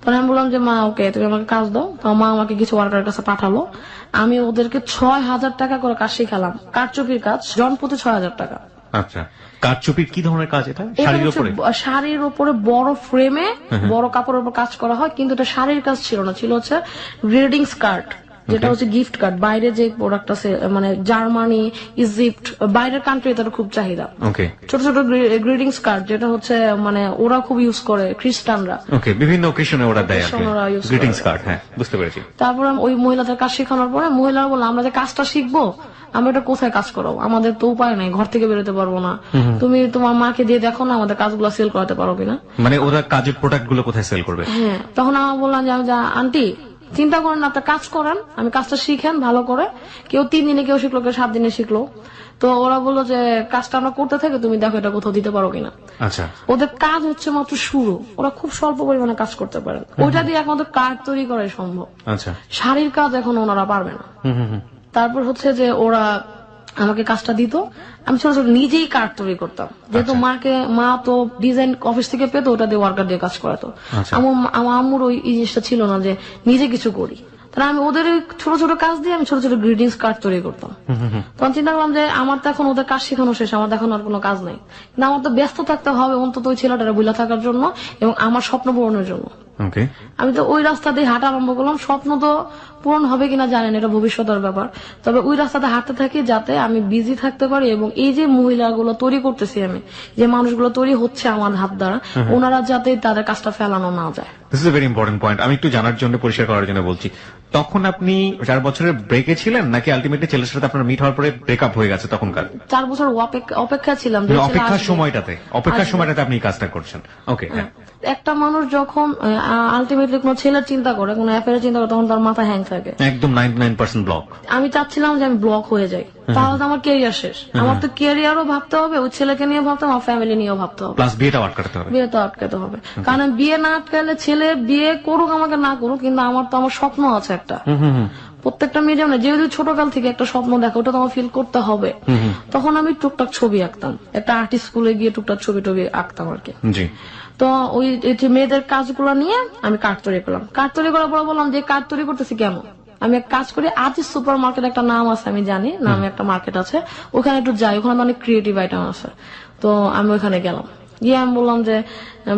তখন আমি বললাম যে মা ওকে তুমি আমাকে কাজ দাও। তো মা আমাকে কিছু ওয়ার্কারের কাছে পাঠালো। আমি ওদেরকে 6000 টাকা করে কাজ শিখালাম, কারচুপির কাজ, জনপ্রতি 6000 টাকা।
আচ্ছা, কারচুপির কি ধরনের কাজ? এটা
শাড়ির উপরে বড় ফ্রেমে বড় কাপড়ের উপর কাজ করা হয়, কিন্তু এটা শাড়ির কাজ ছিল না, ছিল হচ্ছে গ্রেডিং স্কার্ট, যেটা হচ্ছে গিফট কার্ড। বাইরে যে প্রোডাক্ট আছে মানে জার্মানি, ইজিপ্ট, বাইরের কান্ট্রি এটা খুব চাহিদা। ছোট ছোট গ্রিটিংস কার্ড, যেটা হচ্ছে মানে ওরা খুব ইউজ করে, খ্রিস্টানরা
বিভিন্ন অকেশনে ওরা দেয় গ্রিটিংস কার্ড। হ্যাঁ, বুঝতে পেরেছি।
তারপর ওই মহিলাদের কাজ শেখানোর পরে মহিলারা বললো আমরা যে কাজটা শিখবো, আমরা এটা কোথায় কাজ করাবো, আমাদের তো উপায় নাই, ঘর থেকে বেরোতে পারবো না, তুমি তোমার মাকে দিয়ে দেখো না আমাদের কাজগুলো সেল করাতে পারো কিনা।
মানে ওরা কাজের প্রোডাক্ট গুলো কোথায় সেল করবে?
হ্যাঁ, তখন আমি বললাম যে আন্টি চিন্তা করেন, আপনার কাজ করান, আমি কাজটা শিখেন ভালো করে। কেউ 3 দিনে, কেউ শিখলো, কেউ 7 দিনে শিখলো। তো ওরা বললো যে কাজটা আমরা করতে থাকি, তুমি দেখো এটা কোথাও দিতে পারো কিনা।
আচ্ছা,
ওদের কাজ হচ্ছে মাত্র শুরু, ওরা খুব স্বল্প পরিমাণে কাজ করতে পারে, ওইটা দিয়ে একমাত্র কার্ড তৈরি করাই সম্ভব।
আচ্ছা,
শাড়ির কাজ এখন ওনারা পারবে না। তারপর হচ্ছে যে ওরা আমাকে কাজটা দিত, আমি ছোট ছোট নিজেই কার্ড তৈরি করতাম, যেহেতু মা তো ডিজাইন অফিস থেকে পেতো, ওটা দিয়ে ওয়ার্কার দিয়ে কাজ করাতো। আমার আম্মুর ওই জিনিসটা ছিল না যে নিজে কিছু করি, তাহলে আমি ওদের ছোট ছোট কাজ দিয়ে আমি ছোট ছোট গ্রিটিংস কার্ড তৈরি করতাম। তখন চিন্তা করলাম যে আমার তো এখন ওদের কাজ শেখানো শেষ, আমার এখন আর কোনো কাজ নাই, কিন্তু আমার তো ব্যস্ত থাকতে হবে অন্তত ওই ছেলেটারা বুলা থাকার জন্য এবং আমার স্বপ্ন পূরণের জন্য। আমি তো ওই রাস্তা দিয়ে হাঁটা আরম্ভ করলাম। স্বপ্ন তো পূরণ হবে কিনা জানেন, এটা ভবিষ্যতের ব্যাপার, তবে ওই রাস্তাতে হাঁটতে থাকি যাতে আমি বিজি থাকতে পারি এবং এই যে মহিলাগুলো তৈরি করতেছি, আমি যে মানুষগুলো তৈরি হচ্ছে আমার হাত দ্বারা, ওনারা যাতে তাদের কাজটা ফেলানো না যায়।
This is a very important point. আমি একটু জানার জন্য, পরিষ্কার করার জন্য বলছি, তখন আপনি 4 বছরের ব্রেকে ছিলেন নাকি আলটিমেটলি ছেলের সাথে আপনার মিট হওয়ার পরে ব্রেকআপ হয়ে গেছে তখনকার?
4 বছর অপেক্ষা ছিলাম যে ছেলে
অপেক্ষার
আসবে।
সময়টাতে আপনি এই কাজটা করছেন। ওকে,
একটা মানুষ যখন আলটিমেটলি কোনো ছেলের চিন্তা করে, কোনো অ্যাফেয়ারের চিন্তা করে, তখন তার মাথা হ্যাং থাকে।
একদম 99% ব্লক।
আমি চাচ্ছিলাম যে আমি ব্লক হয়ে যাই, তাহলে তো আমার কেরিয়ার শেষ। আমার তো কেরিয়ারও ভাবতে হবে, ওই ছেলেকে নিয়ে ভাবতে হবে, আমার ফ্যামিলি নিয়েও ভাবতে হবে,
প্লাস বিয়েটাও আটকাতে হবে।
বিয়ে তো আটকাতে হবে। কারণ বিয়ে না আটকালে ছেলে বিয়ে করুক আমাকে না করুক, কিন্তু আমার তো আমার স্বপ্ন আছে একটা। প্রত্যেকটা মেয়ে যেমন যেহেতু ছোটকাল থেকে একটা স্বপ্ন দেখো, ওটা তো আমার ফিল করতে হবে। তখন আমি টুকটাক ছবি আঁকতাম, একটা আর্টিস্ট স্কুলে গিয়ে টুকটাক ছবি টবি আঁকতাম আর কি।
জি।
তো ওই যে মেয়েদের কাজগুলো নিয়ে আমি কার্ড তৈরি করলাম। কার্ড তৈরি করার পর বললাম যে কার্ড তৈরি করতেছি কেন, আমি এক কাজ করি, আজিজ সুপার মার্কেট একটা নাম আছে আমি জানি, নামে একটা মার্কেট আছে, ওখানে একটু যাই, ওখানে অনেক ক্রিয়েটিভ আইটেম আছে। তো আমি ওখানে গেলাম, গিয়ে আমি বললাম যে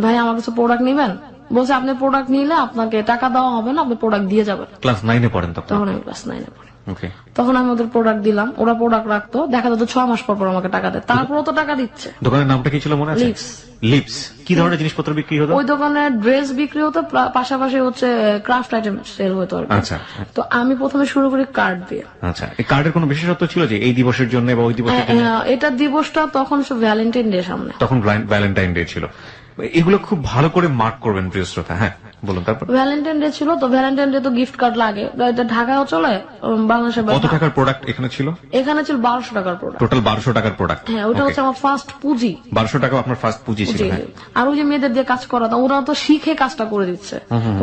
ভাই আমার কিছু প্রোডাক্ট নিবেন? বলছে আপনি প্রোডাক্ট নিলে আপনাকে টাকা দেওয়া হবে না, আপনি প্রোডাক্ট দিয়ে যাবেন।
ক্লাস 9-এ পড়েন তখন?
তখন আমি ক্লাস 9-এ পড়ি।
ওকে।
তখন আমি ওদের প্রোডাক্ট দিলাম, ওরা প্রোডাক্ট রাখতো, দেখা যেত 6 মাস পর পর আমাকে টাকা দেয়, তারপরও তো টাকা দিচ্ছে।
দোকানের নামটা কি ছিল মনে আছে?
লিপস।
লিপস। কি ধরনের জিনিসপত্র বিক্রি হতো?
ওই দোকানে ড্রেস বিক্রি হতো, পাশাপাশি হচ্ছে ক্রাফট আইটেম সেল হতো আর কি।
আচ্ছা।
তো আমি প্রথমে শুরু করি কার্ড দিয়ে।
আচ্ছা, এই কার্ডের কোনো বিশেষত্ব ছিল যে এই দিবসের জন্য বা ওই দিবসের জন্য?
এটা দিবসটা তখন ভ্যালেন্টাইন ডে সামনে,
তখন ভ্যালেন্টাইন ডে ছিল। এগুলো খুব ভালো করে মার্ক করবেন প্রিয় শ্রোতা। হ্যাঁ বলুন। তারপর
ভ্যালেন্টাইন ডে ছিল, তো ভ্যালেন্টাইন ডে তো গিফট কার্ড লাগে, এটা ঢাকায়ও চলে, বাংলাদেশে
কত টাকার প্রোডাক্ট এখানে ছিল?
এখানে ছিল 1200 টাকার প্রোডাক্ট।
টোটাল 1200 টাকার প্রোডাক্ট?
হ্যাঁ, ওটা হচ্ছে আমার ফার্স্ট পুঁজি।
1200 টাকা আপনার ফার্স্ট পুঁজি ছিল? হ্যাঁ।
আর ওই যে মেয়েদের দিয়ে কাজ করাতাম, ওরা তো শিখে কাজটা করে দিচ্ছে,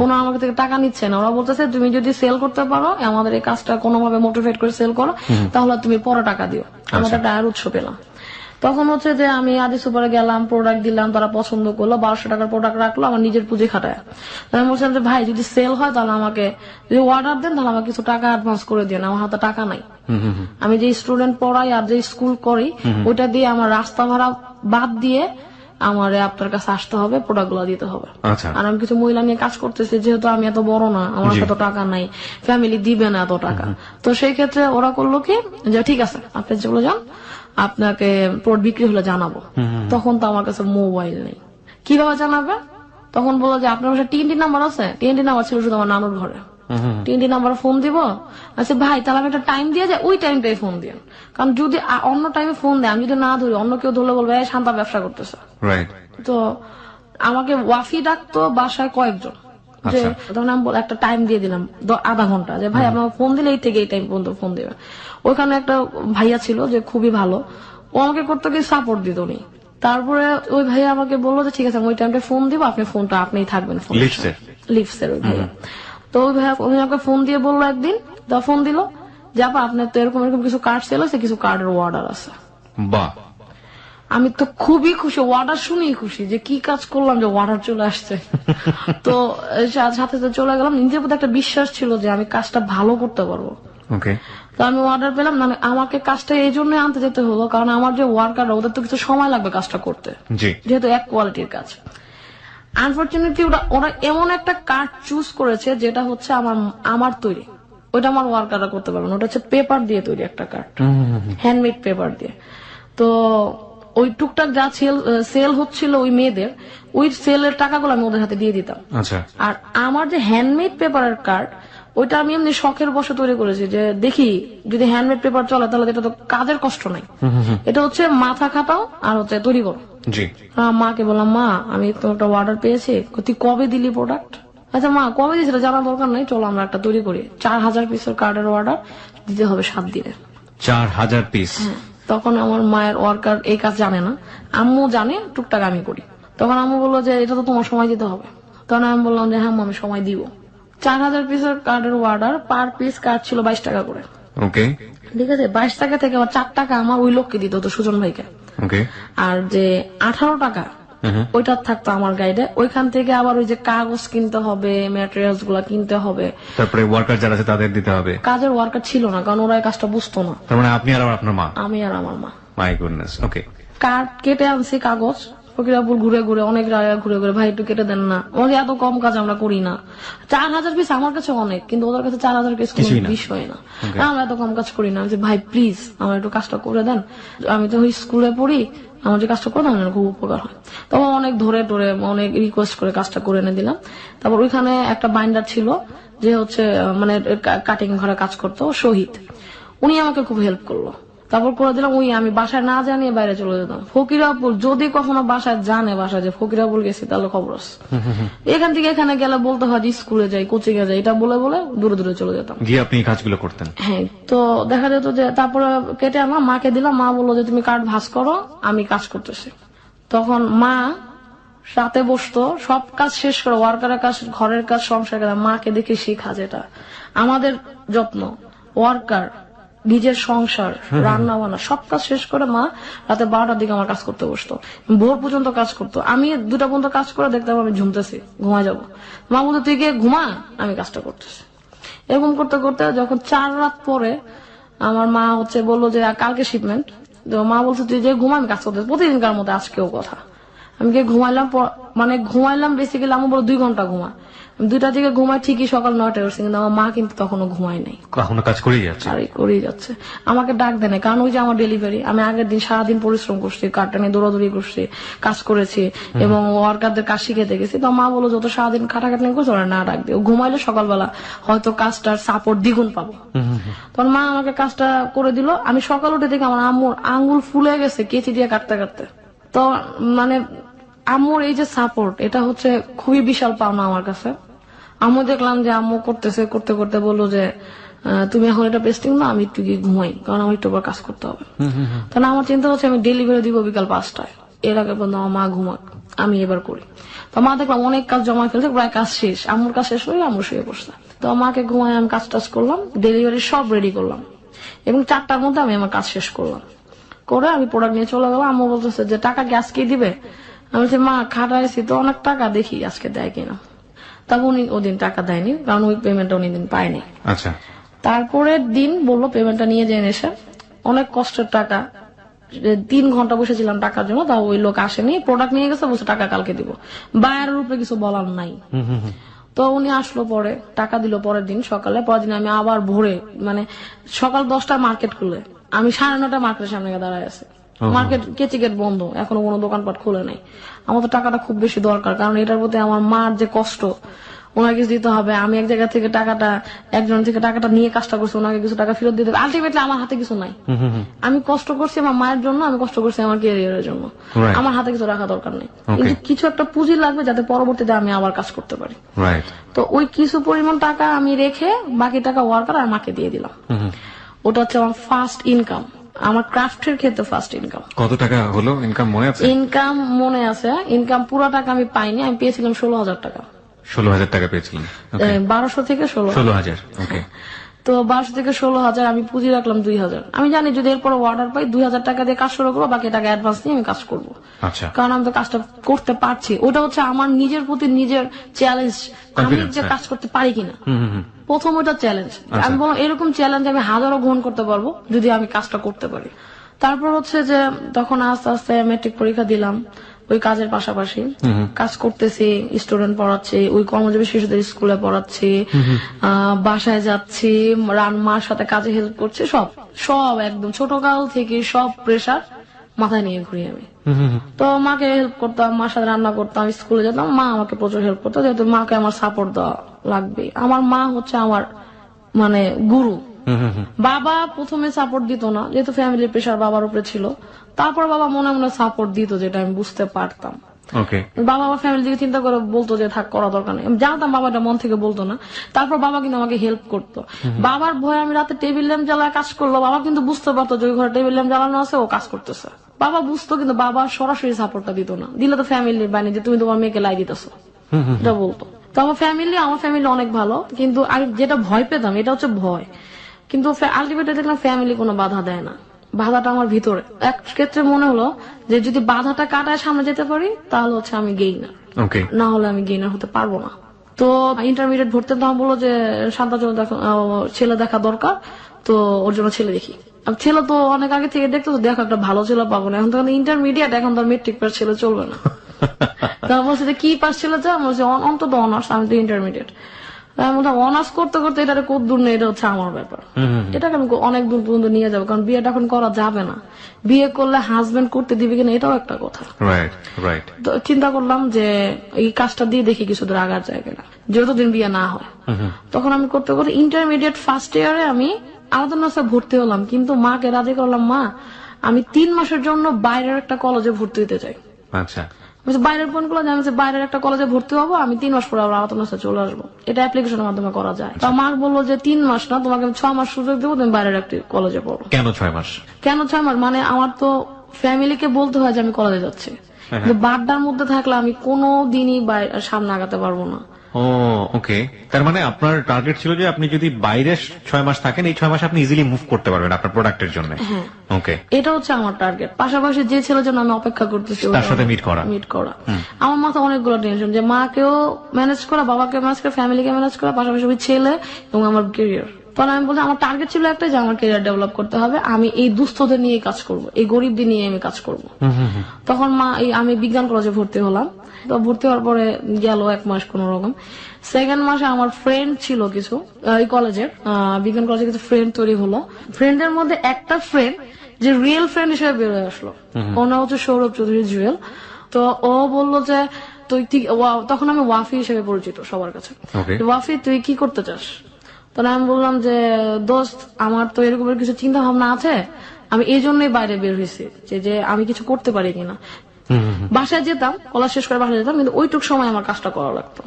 ওনারা আমাকে থেকে টাকা নিচ্ছে না, ওরা বলতেছে তুমি যদি সেল করতে পারো, আমাদের এই কাজটা কোনোভাবে মোটিভেট করে সেল করো, তাহলে তুমি পরে টাকা দিও। আমাদের একটা আয়ের উৎস পেলাম। তখন হচ্ছে যে আমি আদি সুপারে গেলাম, প্রোডাক্ট দিলাম, তারা পছন্দ করলো, 1200 টাকার প্রোডাক্ট রাখলো, আমার নিজের পুঁজি খাটায়। আমি বলছিলাম যে ভাই যদি সেল হয় তাহলে আমাকে, যদি অর্ডার দেন তাহলে আমাকে কিছু টাকা অ্যাডভান্স করে দিন, আমার হাতে টাকা নাই। আমি যে স্টুডেন্ট পড়াই আর যে স্কুল করি, ওইটা দিয়ে আমার রাস্তা ভাড়া বাদ দিয়ে আমার আপনার কাছে আসতে হবে, প্রোডাক্ট গুলো দিতে হবে। আর আমি কিছু মহিলা নিয়ে কাজ করতেছি, যেহেতু আমি এত বড় না, আমার এত টাকা নাই, ফ্যামিলি দিবে না এত টাকা। তো সেই ক্ষেত্রে ওরা করলো কি যে ঠিক আছে আপনি চলে যান, আপনাকে প্রোডাক্ট বিক্রি হলে জানাবো। তখন তো আমার কাছে মোবাইল নেই, কিভাবে জানাবে? তখন বললো যে আপনার বাসায় TNT নাম্বার আছে? TNT নাম্বার ছিল শুধু আমার নানুর ঘরে। TNT নাম্বার ফোন দিব? আচ্ছা ভাই তাহলে আমি একটা টাইম দিয়ে যায়, ওই টাইমটাই ফোন দিন, কারণ যদি অন্য টাইমে ফোন দেয়, আমি যদি না ধরি, অন্য কেউ ধরলে বলবে শান্তা ব্যবসা করতেছে। তো আমাকে ওয়াফি ডাকতো বাসায় কয়েকজন, যে তখন আমি একটা টাইম দিয়ে দিলাম আধা ঘন্টা, যে ভাই আপনার ফোন দিলে এই থেকে এই টাইম পর্যন্ত ফোন দিবে। ওইখানে একটা ভাইয়া ছিল যে খুবই ভালো, ও আমাকে করতে গিয়ে সাপোর্ট দিত নি। তারপরে ওই ভাইয়া আমাকে বললো যে ঠিক আছে আমি ওই টাইমটা ফোন দিব, আপনি ফোনটা আপনিই থাকবেন। লিপসের ওই ভাইয়া। তো ওই ভাইয়া আমাকে ফোন দিয়ে বললো একদিন, ফোন দিল যে আপা আপনার তো এরকম এরকম কিছু কার্ড সেল আছে, কিছু কার্ডের অর্ডার আছে।
বাহ!
আমি তো খুবই খুশি, অর্ডার শুনেই খুশি, যে কি কাজ করলাম যে অর্ডার চলে আসছে। তো সাথে সাথে চলে গেলাম, নিজের প্রতি একটা বিশ্বাস ছিল যে আমি কাজটা ভালো করতে পারবো। তো আমি অর্ডার পেলাম, আমাকে কাজটা এই জন্য আনতে যেতে হলো, কারণ আমার যে ওয়ার্কার ওদের তো কিছু সময় লাগবে কাজটা করতে, যেহেতু এক কোয়ালিটির কাজ। আনফরচুনেটলি ওরা এমন একটা কার্ড চুজ করেছে যেটা হচ্ছে আমার তৈরি, ওইটা আমার ওয়ার্কাররা করতে পারবে না, ওটা হচ্ছে পেপার দিয়ে তৈরি একটা কার্ড, হ্যান্ডমেড পেপার দিয়ে। তো ওই টুকটাক যা সেল হচ্ছিল ওই মেয়েদের, ওই সেলের টাকাগুলো আমি ওদের হাতে দিয়ে দিতাম। আর আমার যে হ্যান্ডমেড পেপারের কার্ড, ওইটা আমি এমনি শখের বসে তৈরি করেছি, যে দেখি যদি হ্যান্ডমেড পেপার চলে তাহলে এটা তো কাজের কষ্ট নাই, এটা হচ্ছে মাথা খাটাও আর হচ্ছে তৈরি করো। মাকে বললাম মা আমি তো একটা অর্ডার পেয়েছি, তুই কবে দিলি প্রোডাক্ট? আচ্ছা মা কবে দিয়েছিল জানার দরকার নাই, চলো আমরা একটা তৈরি করি, 4000 পিসের কার্ডের অর্ডার দিতে হবে 7 দিনে।
4000 পিস?
তখন আমার মায়ের ওয়ার্কার এই কাজ জানে না, আম্মু জানে, টুকটাক আমি করি। তখন আম্মু বললো যে এটা তো তোমার সময় দিতে হবে। তখন আমি বললাম যে হ্যাঁ আমি সময় দিব। 4000 পিসের কার্ডের অর্ডার, পার পিস কার্ড ছিল 22 টাকা করে। ঠিক আছে, 22 টাকা থেকে আবার 4 টাকা আমার ওই লোককে দিত, তো সুজন ভাইকে। আর যে 18 টাকা ওইটা থাকতো আমার গাইডে, ওইখান থেকে আবার ওই যে কাগজ কিনতে হবে, ম্যাটেরিয়ালস গুলা কিনতে হবে,
তারপরে ওয়ার্কার যারা আছে তাদের দিতে হবে।
কাজের ওয়ার্কার ছিল না, কারণ ওরা এই কাজটা বুঝতো না।
তার মানে আপনি আর আপনার মা?
আমি আর আমার মা।
My goodness. ওকে।
কার্ড কেটে আনছি, কাগজ ফকিরাপুর ঘুরে ঘুরে অনেক জায়গা ঘুরে ঘুরে ভাই একটু কেটে দেন না, আমাদের এত কম কাজ আমরা করি না। 4000 পিস আমার কাছে অনেক, কিন্তু ওদের কাছে 4000 পিস কোনো বিষয় না, আমরা এত কম কাজ করি না। আমি যে ভাই প্লিজ আমার একটু কাজটা করে দেন, আমি তো ওই স্কুলে পড়ি, আমার যে কাজটা করে দেন আমার খুব উপকার হয়। তখন অনেক ধরে ধরে অনেক রিকোয়েস্ট করে কাজটা করে এনে দিলাম। তারপর ওইখানে একটা বাইন্ডার ছিল যে হচ্ছে মানে কাটিং ঘরে কাজ করতো, শহীদ, উনি আমাকে খুব হেল্প করলো। তারপর করে দিলাম, ওই আমি বাসায় না জানিয়ে বাইরে চলে যেতাম। ফকিরাপুর যদি কখনো বাসায় জানে বাসায় যে ফকিরাপুর গেছি তাহলে খবর আছে। এখান থেকে এখানে গেলে বলতে হয় যে স্কুলে যাই, কোচিং এ যাই, এটা বলে বলে দূরে দূরে চলে যেতাম।
গিয়ে আপনি এই কাজগুলো করতেন?
হ্যাঁ। তো দেখা যেত যে তারপরে কেটে আমার মাকে দিলাম, মা বললো যে তুমি কাঠ ভাঁজ করো, আমি কাজ করতেছি। তখন মা সাথে বসতো, সব কাজ শেষ করে, ওয়ার্কারের কাজ, ঘরের কাজ, সংসার কাজ, মাকে দেখে শিখা, যেটা আমাদের যত্ন, ওয়ার্কার, নিজের সংসার, রান্না বান্না সব কাজ শেষ করে মা রাতে 12টার দিকে আমার কাজ করতে বসতো, ভোর পর্যন্ত কাজ করতো। আমি 2টা পর্যন্ত কাজ করে দেখতাম আমি ঝুমতেছি, ঘুমায় যাবো। মা বলতো তুই গিয়ে ঘুমা, আমি কাজটা করতেছি। এরকম করতে করতে যখন 4 রাত পরে আমার মা হচ্ছে বললো যে কালকে শিপমেন্ট, তো মা বলছে তুই যে ঘুমা, আমি কাজ করতেছি। প্রতিদিনকার মতো আজকেও কথা, আমি গিয়ে ঘুমাইলাম, মানে ঘুমাইলাম বেসিক্যালি আমার বলো 2 ঘন্টা ঘুমা, 2টা থেকে ঘুমাই ঠিকই, সকাল 9টায় উঠছি, কিন্তু আমার মা কিন্তু তখনও ঘুমায় নাই,
কখনো কাজ করেই যাচ্ছে,
করেই যাচ্ছে। আমাকে ডাক দেয় না, কারণ ওই যে আমার ডেলিভারি, আমি আগের দিন সারাদিন পরিশ্রম করছি, কারটা দৌড়াদৌড়ি করছি, কাজ করেছি এবং ওয়ার্কারদের কাজ শিখে গেছি। তো মা বলো যত সারাদিন খাটাখাটনি করছে ওরা না ডাক দিয়ে, ঘুমাইলে সকালবেলা হয়তো কাজটার সাপোর্ট দ্বিগুণ পাবো। তখন মা আমাকে কাজটা করে দিল। আমি সকাল উঠে দেখি আমার আম্মুর আঙ্গুল ফুলে গেছে কেচি দিয়ে কাটতে কাটতে। তো মানে আম্মুর এই যে সাপোর্ট, এটা হচ্ছে খুবই বিশাল পাওনা আমার কাছে। আম্মু দেখলাম যে আম্মু করতেছে, করতে করতে বললো যে তুমি এখন এটা পেস্টিং না, আমি একটু গিয়ে ঘুমাই, কারণ আমার একটু কাজ করতে হবে। তাহলে আমার চিন্তা হচ্ছে আমি ডেলিভারি দিব বিকাল 5টায়, এর আগে পর্যন্ত আমার মা ঘুমাক, আমি এবার করি। তো মা দেখলাম অনেক কাজ জমা ফেলছে, প্রায় কাজ শেষ, আম্মুর কাজ শেষ হয়ে আম্মু শুয়ে পড়ছে। তো মাকে ঘুমায় আমি কাজ টাজ করলাম, ডেলিভারি সব রেডি করলাম এবং 4টার মধ্যে আমি আমার কাজ শেষ করলাম। করে আমি প্রোডাক্ট নিয়ে চলে গেলাম। আম্মু বলতেছে যে টাকা কি আজকেই দিবে? আমি বলছি মা খাটাইছি তো অনেক টাকা, দেখি আজকে দেয় কিনা। তবে উনি ওদিন টাকা দেয়নি, কারণ ওই পেমেন্টটা উনি দিন পায়নি।
আচ্ছা।
তারপরের দিন বললো পেমেন্টটা নিয়ে যেন এসে, অনেক কষ্টের টাকা, 3 ঘন্টা বসেছিলাম টাকার জন্য, তাও ওই লোক আসেনি, প্রোডাক্ট নিয়ে গেছে, বলছে টাকা কালকে দিব, বায়ের উপরে কিছু বলার নাই। তো উনি আসলো, পরে টাকা দিল পরের দিন সকালে। পরের দিন আমি আবার ভোরে, মানে সকাল 10টায় মার্কেট খুলে, আমি 9:30 মার্কেটের সামনে দাঁড়ায় আছি। মার্কেট কেচি গেট বন্ধ, এখনো কোনো দোকানপাট খুলে নাই। আমার তো টাকাটা খুব বেশি দরকার, কারণ এটার প্রতি আমার মার যে কষ্ট, ওনাকে কিছু দিতে হবে। আমি এক জায়গা থেকে টাকাটা, একজন থেকে টাকাটা নিয়ে কাজটা করছি, ওনাকে কিছু টাকা ফেরত দিতে হবে। আলটিমেটলি আমার হাতে কিছু নাই। আমি কষ্ট করছি আমার মায়ের জন্য, আমি কষ্ট করছি আমার ক্যারিয়ারের জন্য, আমার হাতে কিছু রাখা দরকার নেই, কিন্তু কিছু একটা পুঁজি লাগবে যাতে পরবর্তীতে আমি আবার কাজ করতে পারি। তো ওই কিছু পরিমাণ টাকা আমি রেখে বাকি টাকা ওয়ার্কার আর মাকে দিয়ে দিলাম। ওটা হচ্ছে আমার ফার্স্ট ইনকাম, আমার ক্রাফটের ক্ষেত্রে ফার্স্ট ইনকাম।
কত টাকা হলো ইনকাম মনে আছে?
ইনকাম মনে আছে, ইনকাম পুরো টাকা আমি পাইনি, আমি পেয়েছিলাম 16,000 টাকা।
16,000 টাকা পেয়েছিলেন?
1200 থেকে
16,000। ওকে।
তো 1200 থেকে 16,000 আমি পুঁজি রাখলাম 2,000। আমি জানি যদি এরপর অর্ডার পাই 2,000 টাকা দিয়ে কাজ শুরু করবো, বাকি টাকা অ্যাডভান্স নিয়ে আমি কাজ করবো।
আচ্ছা।
কারণ আমি তো কাজটা করতে পারছি, ওটা হচ্ছে আমার নিজের প্রতি নিজের চ্যালেঞ্জ, আমি যে কাজ করতে পারি কিনা। প্রথম ওটা চ্যালেঞ্জ, আমি বললাম এরকম চ্যালেঞ্জ আমি হাজারো গ্রহণ করতে পারবো যদি আমি কাজটা করতে পারি। তারপর হচ্ছে যে তখন আস্তে আস্তে ম্যাট্রিক পরীক্ষা দিলাম, ওই কাজের পাশাপাশি কাজ করতেছি, স্টুডেন্ট পড়াচ্ছি, ওই কর্মজীবী শিশুদের স্কুলে পড়াচ্ছি, বাসায় যাচ্ছি, মার সাথে কাজে হেল্প করছি, সব একদম ছোটকাল থেকে সব প্রেশার মাথায় নিয়ে ঘুরি আমি। তো মাকে হেল্প করতাম, মার সাথে রান্না করতাম, স্কুলে যেতাম, মা আমাকে প্রচুর হেল্প করতো, যেহেতু মাকে আমার সাপোর্ট দেওয়া লাগবে। আমার মা হচ্ছে আমার মানে গুরু। বাবা প্রথমে সাপোর্ট দিত না, যেহেতু ফ্যামিলির প্রেশার বাবার উপরে ছিল। তারপর বাবা মনে মনে সাপোর্ট দিত, যেটা আমি বুঝতে পারতাম। বাবা আমার ফ্যামিলি দিকে চিন্তা করে বলতো যে থাক, করা দরকার নেই। আমি জানতাম বাবাটা মন থেকে বলতো না। তারপর বাবা কিন্তু আমাকে হেল্প করতো। বাবার ভয়ে আমি রাতে টেবিল ল্যাম্প জ্বালায় কাজ করলো, বাবা কিন্তু বুঝতে পারতো যে ওই ঘরে টেবিল ল্যাম্প জ্বালানো আছে, ও কাজ করতেছে। বাবা বুঝতো, কিন্তু বাবা সরাসরি সাপোর্টটা দিত না। দিলে তো ফ্যামিলির বাণী যে তুমি তোমার মেয়েকে লাই দিতেছো, এটা বলতো। তো আমার ফ্যামিলি অনেক ভালো, কিন্তু আমি যেটা ভয় পেতাম এটা হচ্ছে ভয়। কিন্তু আলটিমেটলি দেখলাম ফ্যামিলি কোনো বাধা দেয় না, বাধাটা আমার ভিতরে। এক ক্ষেত্রে মনে হলো যে যদি বাধাটা কাটায় সামনে যেতে পারি তাহলে হচ্ছে আমি গেইনার, না হলে আমি গেইনার হতে পারবো না। তো ইন্টারমিডিয়েট ভর্তি তখন বললো যে শান্তা ছেলে দেখা দরকার, তো ওর জন্য ছেলে দেখি। ছেলে তো অনেক আগে থেকে দেখতো, তো দেখো একটা ভালো ছেলে পাবো না, এখন তো ইন্টারমিডিয়েট, এখন তো মেট্রিক পাস ছেলে চলবে না। তারপর বলছে যে কি পাস ছেলে যা, বলছে অন্তত অনার্স, আমি তো ইন্টারমিডিয়েট। অনার্স করতে করতে এটা কত দূর নেই, এটা হচ্ছে আমার ব্যাপার, এটাকে আমি অনেক দূর পর্যন্ত নিয়ে যাবো, কারণ বিয়েটা এখন করা যাবে না, বিয়ে করলে হাজবেন্ড করতে দিবে কিনা এটাও একটা কথা। তো চিন্তা করলাম যে এই কাজটা দিয়ে দেখি কিছু দূর আগার যায় কিনা, যতদিন বিয়ে না হয়। তখন আমি করতে করতে ইন্টারমিডিয়েট ফার্স্ট ইয়ারে আমি আমাদের নাসে ভর্তি হলাম, কিন্তু মাকে রাজি করলাম, মা আমি 3 মাসের জন্য বাইরের একটা কলেজে ভর্তি হতে চাই।
আচ্ছা,
বাইরের বোন গুলো জানছে বাইরের একটা কলেজে ভর্তি হবো, আমি 3 মাস পরে আবার আওতার নাসে চলে আসবো, এটা অ্যাপ্লিকেশনের মাধ্যমে করা যায়। তা মা বললো যে 3 মাস না, তোমাকে আমি 6 মাস সুযোগ দেবো, তুমি বাইরের একটি কলেজে পড়ো।
কেন 6 মাস?
কেন 6 মাস মানে আমার তো ফ্যামিলিকে বলতে হয় যে আমি কলেজে যাচ্ছি, বাড্ডার মধ্যে থাকলে আমি কোনো দিনই সামনে আগাতে পারবো না।
ও ওকে, তার মানে আপনার টার্গেট ছিল যে আপনি যদি বাইরে 6 মাস থাকেন, এই 6 মাস আপনি ইজিলি মুভ করতে পারবেন আপনার প্রোডাক্টের জন্য। ওকে,
এটা হচ্ছে আমার টার্গেট। পাশাপাশি যে ছেলের জন্য আমি অপেক্ষা করতেছি
তার সাথে মিট করা।
আমার মাথায় অনেকগুলো টেনশন, যে মাকেও ম্যানেজ করা, বাবাকে ম্যানেজ করা, ফ্যামিলিকে ম্যানেজ করা, পাশাপাশি ওই ছেলে এবং আমার ক্যারিয়ার। তখন আমি বলছি আমার টার্গেট ছিল একটা, যে আমার ক্যারিয়ার ডেভেলপ করতে হবে, আমি এই দুস্থদের নিয়ে কাজ করব, এই গরিবদের নিয়ে আমি কাজ করব। তখন আমি বিজ্ঞান কলেজে ভর্তি হলাম। তো ভর্তি হওয়ার পরে গেল 1 মাস কোন রকম। সেকেন্ড মাসে আমার ফ্রেন্ড ছিল কিছু, এই কলেজের বিজ্ঞান কলেজে কিছু ফ্রেন্ড তৈরি হলো। ফ্রেন্ডের মধ্যে একটা ফ্রেন্ড যে রিয়েল ফ্রেন্ড হিসেবে বের হয়ে আসলো, ওর নাম হচ্ছে সৌরভ চৌধুরী জুয়েল। তো ও বললো যে তুই তখন আমি ওয়াফি হিসেবে পরিচিত সবার কাছে, ওয়াফি তুই কি করতে চাস? তাহলে আমি বললাম যে দোস্ত আমার তো এরকম কিছু চিন্তা ভাবনা আছে, আমি এই জন্যই বাইরে বের হয়েছি, যে আমি কিছু করতে পারি কিনা। বাসায় যেতাম, কলেজ শেষ করে বাসায় যেতাম, কিন্তু ওইটুক সময় আমার কাজটা করা লাগতো,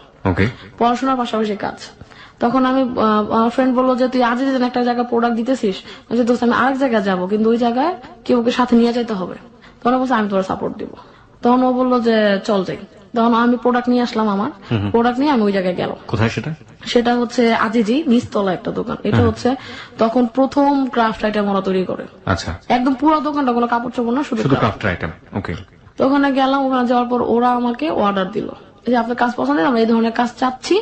পড়াশোনার পাশাপাশি কাজ। তখন আমি আমার ফ্রেন্ড বললো যে তুই আজ যেদিন একটা জায়গায় প্রোডাক্ট দিতেছিস, দোস্ত আমি আরেক জায়গায় যাবো, কিন্তু ওই জায়গায় কেউ ওকে সাথে নিয়ে যেতে হবে। তখন বলছে আমি তোর সাপোর্ট দিব। তখন ও বললো যে চল যাই। তখন আমি প্রোডাক্ট নিয়ে আসলাম, আমার প্রোডাক্ট নিয়ে আমি ওই জায়গায় গেলাম।
কোথায়
সেটা হচ্ছে আজিজি নিচতলা একটা দোকান। এটা হচ্ছে তখন প্রথম ক্রাফট আইটেম ওরা তৈরি করে।
আচ্ছা,
একদম পুরো দোকানটা কোনো কাপড় চোপড় না, শুধু
ক্রাফট আইটেম। ওকে,
তো ওখানে গেলাম। ওখানে যাওয়ার পর ওরা আমাকে অর্ডার দিল যে আপনার কাজ পছন্দ, আমরা এই ধরনের কাজ চাচ্ছি,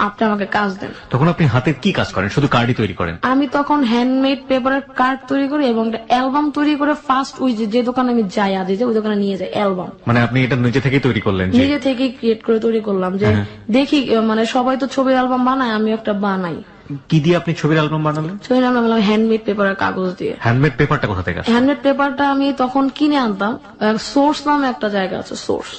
আপনি আমাকে কাজ দেন।
তখন আপনি হাতে কি কাজ করেন? শুধু কার্ডই তৈরি করেন?
আমি তখন হ্যান্ডমেড পেপারের কার্ড তৈরি করি এবং একটা অ্যালবাম তৈরি করে ফার্স্ট ওই যে দোকানে আমি যাই আজ ওই দোকানে নিয়ে যাই অ্যালবাম।
মানে আপনি এটা নিজে থেকেই তৈরি করলেন?
নিজে থেকেই ক্রিয়েট করে তৈরি করলাম, যে দেখি মানে সবাই তো ছবির অ্যালবাম বানায়, আমি একটা বানাই।
কি দিয়ে আপনি ছবির অ্যালবাম বানালেন?
ছবির অ্যালবাম বানালাম হ্যান্ডমেড পেপারের কাগজ দিয়ে।
হ্যান্ডমেড পেপারটা কোথা থেকে?
হ্যান্ডমেড পেপারটা আমি তখন কিনে আনতাম, সোর্স নামে একটা জায়গা আছে, সোর্স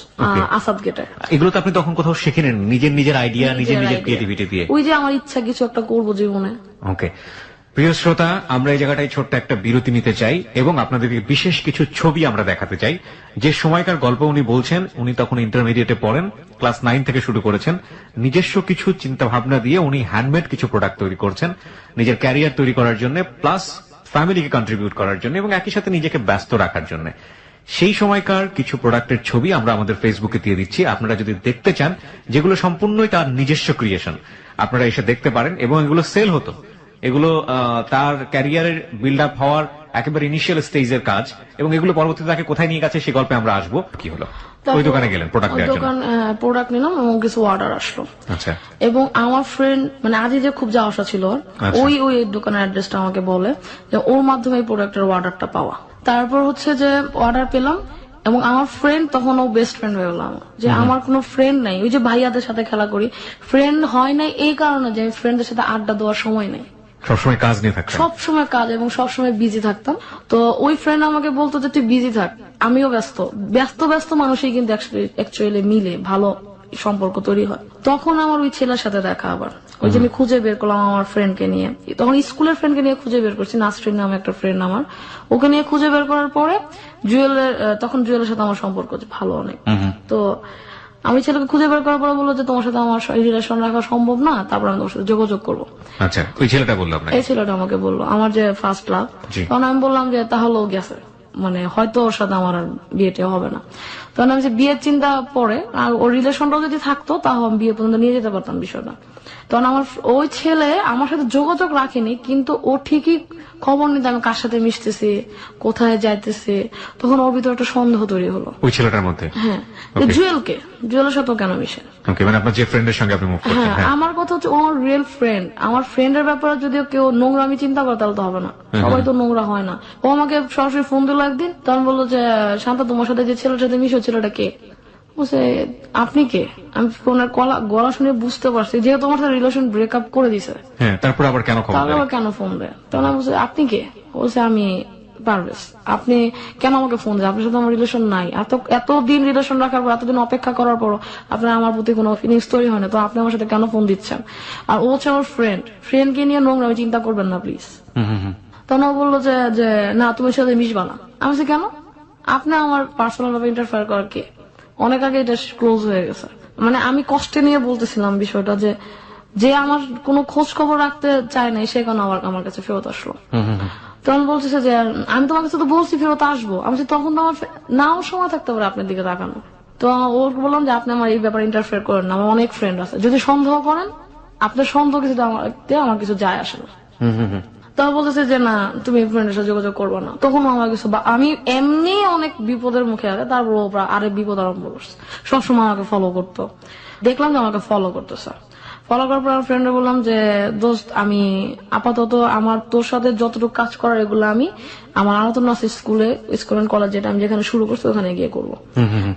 আসাদ গেটে।
এগুলো তো আপনি তখন কোথাও শিখে নেন, নিজের আইডিয়া, নিজের ক্রিয়েটিভিটি দিয়ে?
ওই যে আমার ইচ্ছা কিছু একটা করবো জীবনে।
ওকে, প্রিয় শ্রোতা, আমরা এই জায়গাটায় ছোট্ট একটা বিরতি নিতে চাই এবং আপনাদেরকে বিশেষ কিছু ছবি আমরা দেখাতে চাই। যে সময়কার গল্প উনি বলছেন, উনি তখন ইন্টারমিডিয়েটে পড়েন, ক্লাস 9 থেকে শুরু করেছেন। নিজস্ব কিছু চিন্তা ভাবনা দিয়ে উনি হ্যান্ডমেড কিছু প্রোডাক্ট তৈরি করছেন নিজের ক্যারিয়ার তৈরি করার জন্য, প্লাস ফ্যামিলিকে কন্ট্রিবিউট করার জন্য এবং একই সাথে নিজেকে ব্যস্ত রাখার জন্য। সেই সময়কার কিছু প্রোডাক্টের ছবি আমরা আমাদের ফেসবুকে দিয়ে দিচ্ছি। আপনারা যদি দেখতে চান, যেগুলো সম্পূর্ণই তার নিজস্ব ক্রিয়েশন, আপনারা এসে দেখতে পারেন। এবং এগুলো সেল হতো, এগুলো তার ক্যারিয়ারের বিল্ড আপ হওয়ার একেবারে ইনিশিয়াল স্টেজের কাজ, এবং এগুলো পরবর্তীতে তাকে কোথায় নিয়ে গেছে সেই গল্পে আমরা আসবো। কি হলো? ওই দোকানে গেলেন প্রোডাক্ট নেওয়ার জন্য?
প্রোডাক্ট নিলাম এবং কিছু অর্ডার আসলো।
আচ্ছা, এবং
আমার ফ্রেন্ড মানে আজই যে খুব যাওয়া আসা ছিল, ওই দোকানের অ্যাড্রেসটা আমাকে বলে যে ওর মাধ্যমে এই প্রোডাক্টের অর্ডারটা পাওয়া। তারপর হচ্ছে যে অর্ডার পেলাম এবং আমার ফ্রেন্ড তখন ও বেস্ট ফ্রেন্ড হয়ে গেলাম। যে আমার কোনো ফ্রেন্ড নাই, ওই যে ভাইয়াদের সাথে খেলা করি, ফ্রেন্ড হয় নাই এই কারণে যে আমি ফ্রেন্ডদের সাথে আড্ডা দেওয়ার সময় নেই,
সবসময় কাজ নিয়ে থাকতাম,
সবসময় কাজ এবং সবসময় বিজি থাকতাম। তো ওই ফ্রেন্ড আমাকে বলতো যে তুই বিজি থাক, আমিও ব্যস্ত মানুষই কিন্তু অ্যাকচুয়ালি মিলে ভালো সম্পর্ক তৈরি হয়। তখন আমার ওই ছেলের সাথে দেখা, আবার ওই যে আমি খুঁজে বের করলাম আমার ফ্রেন্ডকে নিয়ে। তখন স্কুলের ফ্রেন্ডকে নিয়ে খুঁজে বের করছি, নাসরিন নামে একটা ফ্রেন্ড আমার, ওকে নিয়ে খুঁজে বের করার পরে তখন জুয়েলের সাথে আমার সম্পর্ক ভালো অনেক। তো আমি ছেলেকে খুঁজে বের করার পরে বললো যে তোমার সাথে আমার রিলেশন রাখা সম্ভব না, তারপর আমি তোমার সাথে যোগাযোগ করবো।
আচ্ছা, ওই ছেলেটা বললো? এই
ছেলেটা আমাকে বললো, আমার যে ফার্স্ট লাভ। তখন আমি বললাম যে তাহলেও গেছে, মানে হয়তো ওর সাথে আমার আর বিয়েটা হবে না। তখন আমি যে বিয়ের চিন্তা পরে আর ওর রিলেশনটাও যদি থাকতো তাহলে আমি বিয়ে পর্যন্ত নিয়ে যেতে পারতাম বিষয়টা। তখন আমার ওই ছেলে আমার সাথে যোগাযোগ রাখেনি, কিন্তু ও ঠিকই খবর নিতে আমি কার সাথে মিশতেছি, কোথায় যাইতেছে, তখন ওর ভিতরে একটা সন্দেহ তৈরি হলো।
ওই ছেলেটার মধ্যে?
হ্যাঁ,
Okay.
জুয়েলের সাথেও কেন মিশে?
ওকে, মানে আপনার যে ফ্রেন্ডের সঙ্গে আপনি মুভ করছেন।
হ্যাঁ,
হ্যাঁ,
আমার কথা হচ্ছে ও আমার রিয়েল ফ্রেন্ড। আমার ফ্রেন্ডের ব্যাপারে যদি কেউ নোংরা আমি চিন্তা করে তাহলে তো হবে না, সবাই তো নোংরা হয় না। ও আমাকে সরাসরি ফোন দিল একদিন, তখন বললো যে শান্তা তোমার সাথে যে ছেলেটার সাথে মিশো ছেলেটা কে? বলছে আপনি কে? আমি ফোনের গলা শুনে বুঝতে পারছি যেহেতু আমার সাথে রিলেশন ব্রেকআপ করে দিছে।
হ্যাঁ, তারপর আবার কেন খবর
তাহলে
দেয়?
আবার কেন ফোন দেয়? তখন আমি বলছি আপনি কে? বলছে আমি পারভেজ। আপনি কেন আমাকে ফোন দেন? আপনার সাথে আমার রিলেশন নাই। এতদিন রিলেশন রাখার পর, এতদিন অপেক্ষা করার পর আপনার আমার প্রতি কোনো ফিলিংস তৈরি হয় না, তো আপনি আমার সাথে কেন ফোন দিচ্ছেন? আর ও হচ্ছে আমার ফ্রেন্ডকে নিয়ে নোংরা আমি চিন্তা করবেন না প্লিজ। তখন ও বললো যে না তুমি ওর সাথে মিশবা না। আমি বলছি কেন? আপনি আমার পার্সোনাল ভাবে ইন্টারফেয়ার করার কে? অনেক আগে এটা ক্লোজ হয়ে গেছে। মানে আমি কষ্টে নিয়ে বলতেছিলাম বিষয়টা যে আমার কোনো খোঁজ খবর রাখতে চায় না, সে কেন আমার কাছে ফেরত আসলো। তখন বলতেছে যে আমি তোমার কাছে তো বলছি ফেরত আসবো। আমি বলছি তখন তো আমার নাও সময় থাকতে পারে আপনার দিকে তাকানো। তো ওর বললাম যে আপনি আমার এই ব্যাপারে ইন্টারফেয়ার করেন না, আমার অনেক ফ্রেন্ড আছে, যদি সন্দেহ করেন আপনার সন্দেহ কিছুতে আমার কিছু যায় আসে না। তখন বলতেছে যে না তুমি ফ্রেন্ডের সাথে যোগাযোগ করবো না। তখন আমার কিছু আমি এমনি অনেক বিপদের মুখে আছে, তারপর ও আরেক বিপদ আরম্ভ করছে। সবসময় আমাকে ফলো করতো, দেখলাম যে আমাকে ফলো করতেছে। ফলো করার পর ফ্রেন্ডে বললাম যে দোস্ত আমি আপাতত আমার তোর সাথে যতটুকু কাজ করার এগুলো আমি আমার আলোচনা আছে স্কুল এন্ড কলেজ, যেটা আমি যেখানে শুরু করছি ওখানে গিয়ে করবো।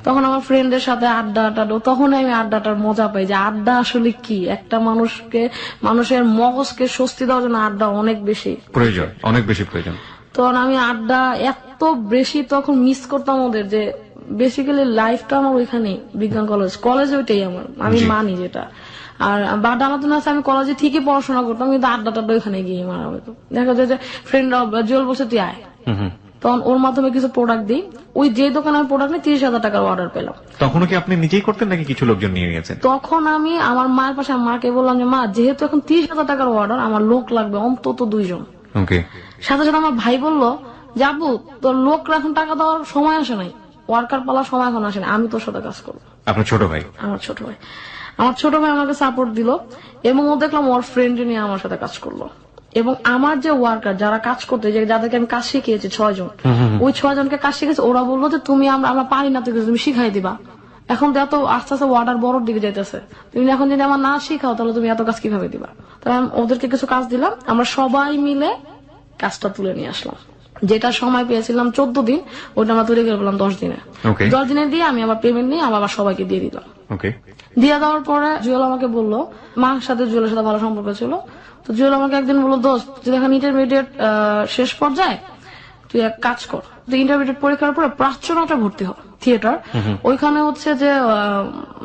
তখন আমার ফ্রেন্ডের সাথে আড্ডা তখন আমি আড্ডাটার মজা পাই যে আড্ডা আসলে কি। একটা মানুষের মগজকে স্বস্তি দেওয়ার জন্য আড্ডা অনেক বেশি
প্রয়োজন।
তখন আমি আড্ডা এত বেশি তখন মিস করতাম ওদের, যে বেসিক্যালি লাইফটা আমার ওইখানেই বিজ্ঞান কলেজ ওইটাই আমার, আমি মানি যেটা। আর বাড্ডা আলোচনা আছে, আমি কলেজে ঠিকই পড়াশোনা করতাম কিন্তু আড্ডাটা ওইখানে গিয়ে মারা হতো। দেখা যায় যে ফ্রেন্ডরা জুয়েল বসে তুই আয়, তখন ওর মাধ্যমে কিছু প্রোডাক্ট দিই। ওই যে দোকানে আমি প্রোডাক্ট নিই 30,000 টাকার অর্ডার পেলাম।
তখনও কি আপনি নিজেই করতেন নাকি কিছু লোকজন নিয়ে গেছেন?
তখন আমি আমার মায়ের পাশে মাকে বললাম যে মা যেহেতু এখন 30,000 টাকার অর্ডার, আমার লোক লাগবে অন্তত 2 জন। সাথে সাথে আমার ভাই বললো যাবো তোর লোক এখন টাকা দেওয়ার সময় আসে নাই, ওয়ার্কার পালার সময় এখন আসে নাই, আমি তোর সাথে কাজ করবো।
আপনার ছোট ভাই?
আমার ছোট ভাই আমাকে সাপোর্ট দিল এবং ও দেখলাম ওর ফ্রেন্ড নিয়ে আমার সাথে কাজ করলো। এবং আমার যে ওয়ার্কার যারা কাজ করতে, যাদেরকে আমি কাজ শিখিয়েছি 6 জন, ওই 6 জনকে কাজ শিখেছে। ওরা বললো যে তুমি আমরা পারি না, তুমি শিখাই দিবা। এখন তো এত আস্তে আস্তে ওয়ার্ডার বড় দিকে যাইতেছে, তুমি এখন যদি আমার না শিখাও তাহলে তুমি এত কাজ কিভাবে দিবা? তাহলে আমি ওদেরকে কিছু কাজ দিলাম, আমরা সবাই মিলে কাজটা তুলে নিয়ে আসলাম। যেটা সময় পেয়েছিলাম 14 দিন, ওটা আমরা তৈরি করে পেলাম 10 দিনে। 10 দিনে দিয়ে আমি আবার পেমেন্ট নিয়ে আবার সবাইকে দিয়ে দিলাম। দিয়ে দেওয়ার পরে জুয়েল আমাকে বললো, মার সাথে জুয়েলের সাথে ভালো সম্পর্ক ছিল, তো জুয়েল আমাকে একদিন বললো দোস্ত তুই এখন ইন্টারমিডিয়েট শেষ পর্যায়ে তুই এক কাজ কর, তুই ইন্টারমিডিয়েট পরীক্ষার পরে প্রাচ্যনাটে ভর্তি হ, থিয়েটার। ওইখানে হচ্ছে যে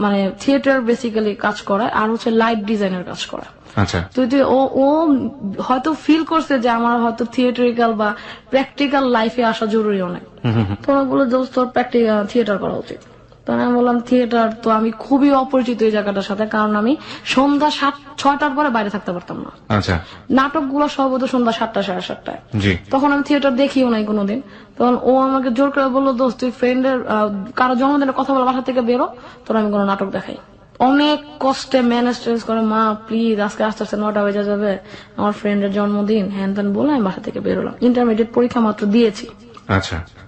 মানে থিয়েটার বেসিক্যালি কাজ করায় আর হচ্ছে লাইট ডিজাইনের কাজ করায়। তুই ও হয়তো ফিল করছে যে আমার হয়তো থিয়েটারিক্যাল বা প্র্যাকটিক্যাল লাইফে আসা জরুরি অনেক। তোমরা বলে দোস্ত তোর প্র্যাকটিক্যাল থিয়েটার করা উচিত। তখন আমি বললাম থিয়েটার তো আমি খুবই অপরিচিত এই জায়গাটার সাথে, কারণ আমি সন্ধ্যা 6টার পরে বাইরে থাকতে পারতাম না। নাটকগুলো সব হতো সন্ধ্যা 7টা 7:30টায়। তখন আমি থিয়েটার দেখিও নাই কোনোদিন। তখন ও আমাকে জোর করে বললো দোস্ত তুই ফ্রেন্ডের কারো জন্মদিনের কথা বলে বাসা থেকে বেরো, তোর আমি কোনো নাটক দেখাই। অনেক কষ্টে ম্যানেজ করে মা প্লিজ আজকে আস্তে আস্তে 9টা বেজে যাবে, আমার ফ্রেন্ডের জন্মদিন হ্যান ত্যান বলে আমি বাসা থেকে বেরোলাম। ইন্টারমিডিয়েট পরীক্ষা মাত্র দিয়েছি।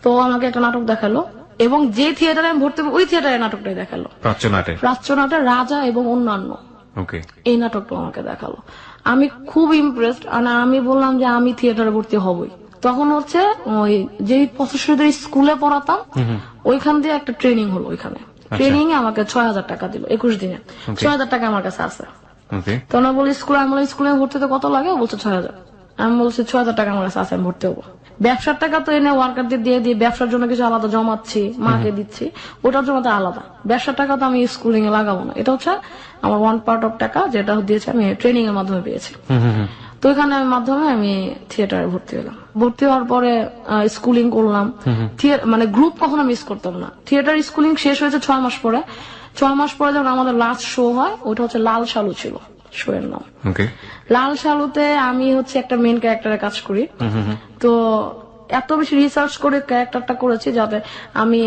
তো আমাকে একটা নাটক দেখালো এবং যে থিয়েটারে আমি ভর্তি ওই থিয়েটারে নাটকটাই দেখালো, প্রাচ্যনাটে রাজা এবং অন্যান্য। এই নাটকটা আমাকে দেখালো, আমি খুব ইমপ্রেসড। আর আমি বললাম যে আমি থিয়েটারে ভর্তি হবই। তখন হচ্ছে ওই যে পথশ্রীদের স্কুলে পড়াতাম ওইখান দিয়ে একটা ট্রেনিং হলো, ওইখানে ট্রেনিং এ আমাকে 6,000 টাকা দিল 21 দিনে। 6,000 টাকা আমার কাছে আছে। তখন বলি স্কুলে ভর্তিতে কত লাগে? বলছে 6,000। আমি বলছি 6,000 টাকা আমার কাছে আছে, আমি ভর্তি হবো। ব্যবসার টাকা তো এনে ওয়ার্কারদের দিয়ে ব্যবসার জন্য কিছু আলাদা জমাচ্ছি, মাকে দিচ্ছি, ওটার জন্য তো আলাদা। ব্যবসার টাকা তো আমি স্কুলিং এ লাগাবো না, এটা হচ্ছে আমার ওয়ান পার্ট অফ টাকা যেটা দিয়েছে আমি ট্রেনিং এর মাধ্যমে পেয়েছি। তো এখানে মাধ্যমে আমি থিয়েটারে ভর্তি হলাম। ভর্তি হওয়ার পরে স্কুলিং করলাম, মানে গ্রুপ কখনো মিস করতাম না। থিয়েটার স্কুলিং শেষ হয়েছে 6 মাস পরে। 6 মাস পরে যখন আমাদের লাস্ট শো হয়, ওটা হচ্ছে লাল শালু ছিল শো এর নাম। লাল শালুতে আমি হচ্ছে একটা মেন ক্যারেক্টারে কাজ করি। তো এত বেশি রিসার্চ করে ক্যারেক্টারটা করেছি যাতে আমি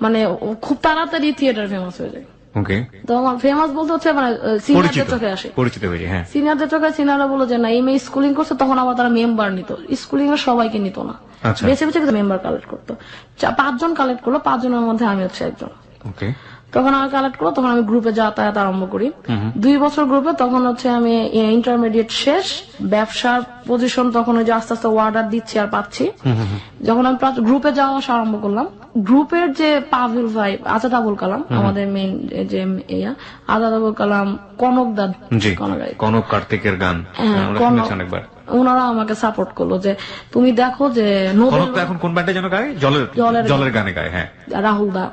মানে খুব তাড়াতাড়ি থিয়েটার ফেমাস হয়ে যাই।
ওকে,
তো আমার ফেমাস বলতে হচ্ছে মানে সিনিয়রদের চোখে আসে,
পরিচিত হয়েছে। হ্যাঁ,
সিনিয়রদের চোখে। সিনিয়ররা বলো যে না এই মেয়ে স্কুলিং করছে, তখন আবার তারা মেম্বার নিত, স্কুলিং এর সবাইকে নিত না,
আচ্ছা।
বেছে বেছে মেম্বার কালেক্ট করতো। 5 জন কালেক্ট করলো, 5 জনের মধ্যে আমি হচ্ছে একজন।
ওকে,
তখন আমি কালেক্ট করলো, তখন আমি গ্রুপে যাতায়াত আরম্ভ করি। 2 বছর গ্রুপে, তখন হচ্ছে আমি ইন্টারমিডিয়েট শেষ, ব্যবসার পজিশন তখন ওই যে আস্তে আস্তে অর্ডার দিচ্ছি আর পাচ্ছি। যখন আমি গ্রুপে যাওয়া আসা আরম্ভ করলাম, গ্রুপের যে পাভেল ভাই, আজাদ আবুল কালাম, আমাদের মেইন যে আজাদ আবুল কালাম, কনক দাদ,
জি, কনক কার্তিকের গান আমরা শুনেছি অনেকবার।
ওনারা আমাকে সাপোর্ট করলো যে তুমি দেখো যে
কনক তো এখন কোন ব্যান্ডে যেন গায়, জলের গানে গায়। হ্যাঁ,
রাহুল দা।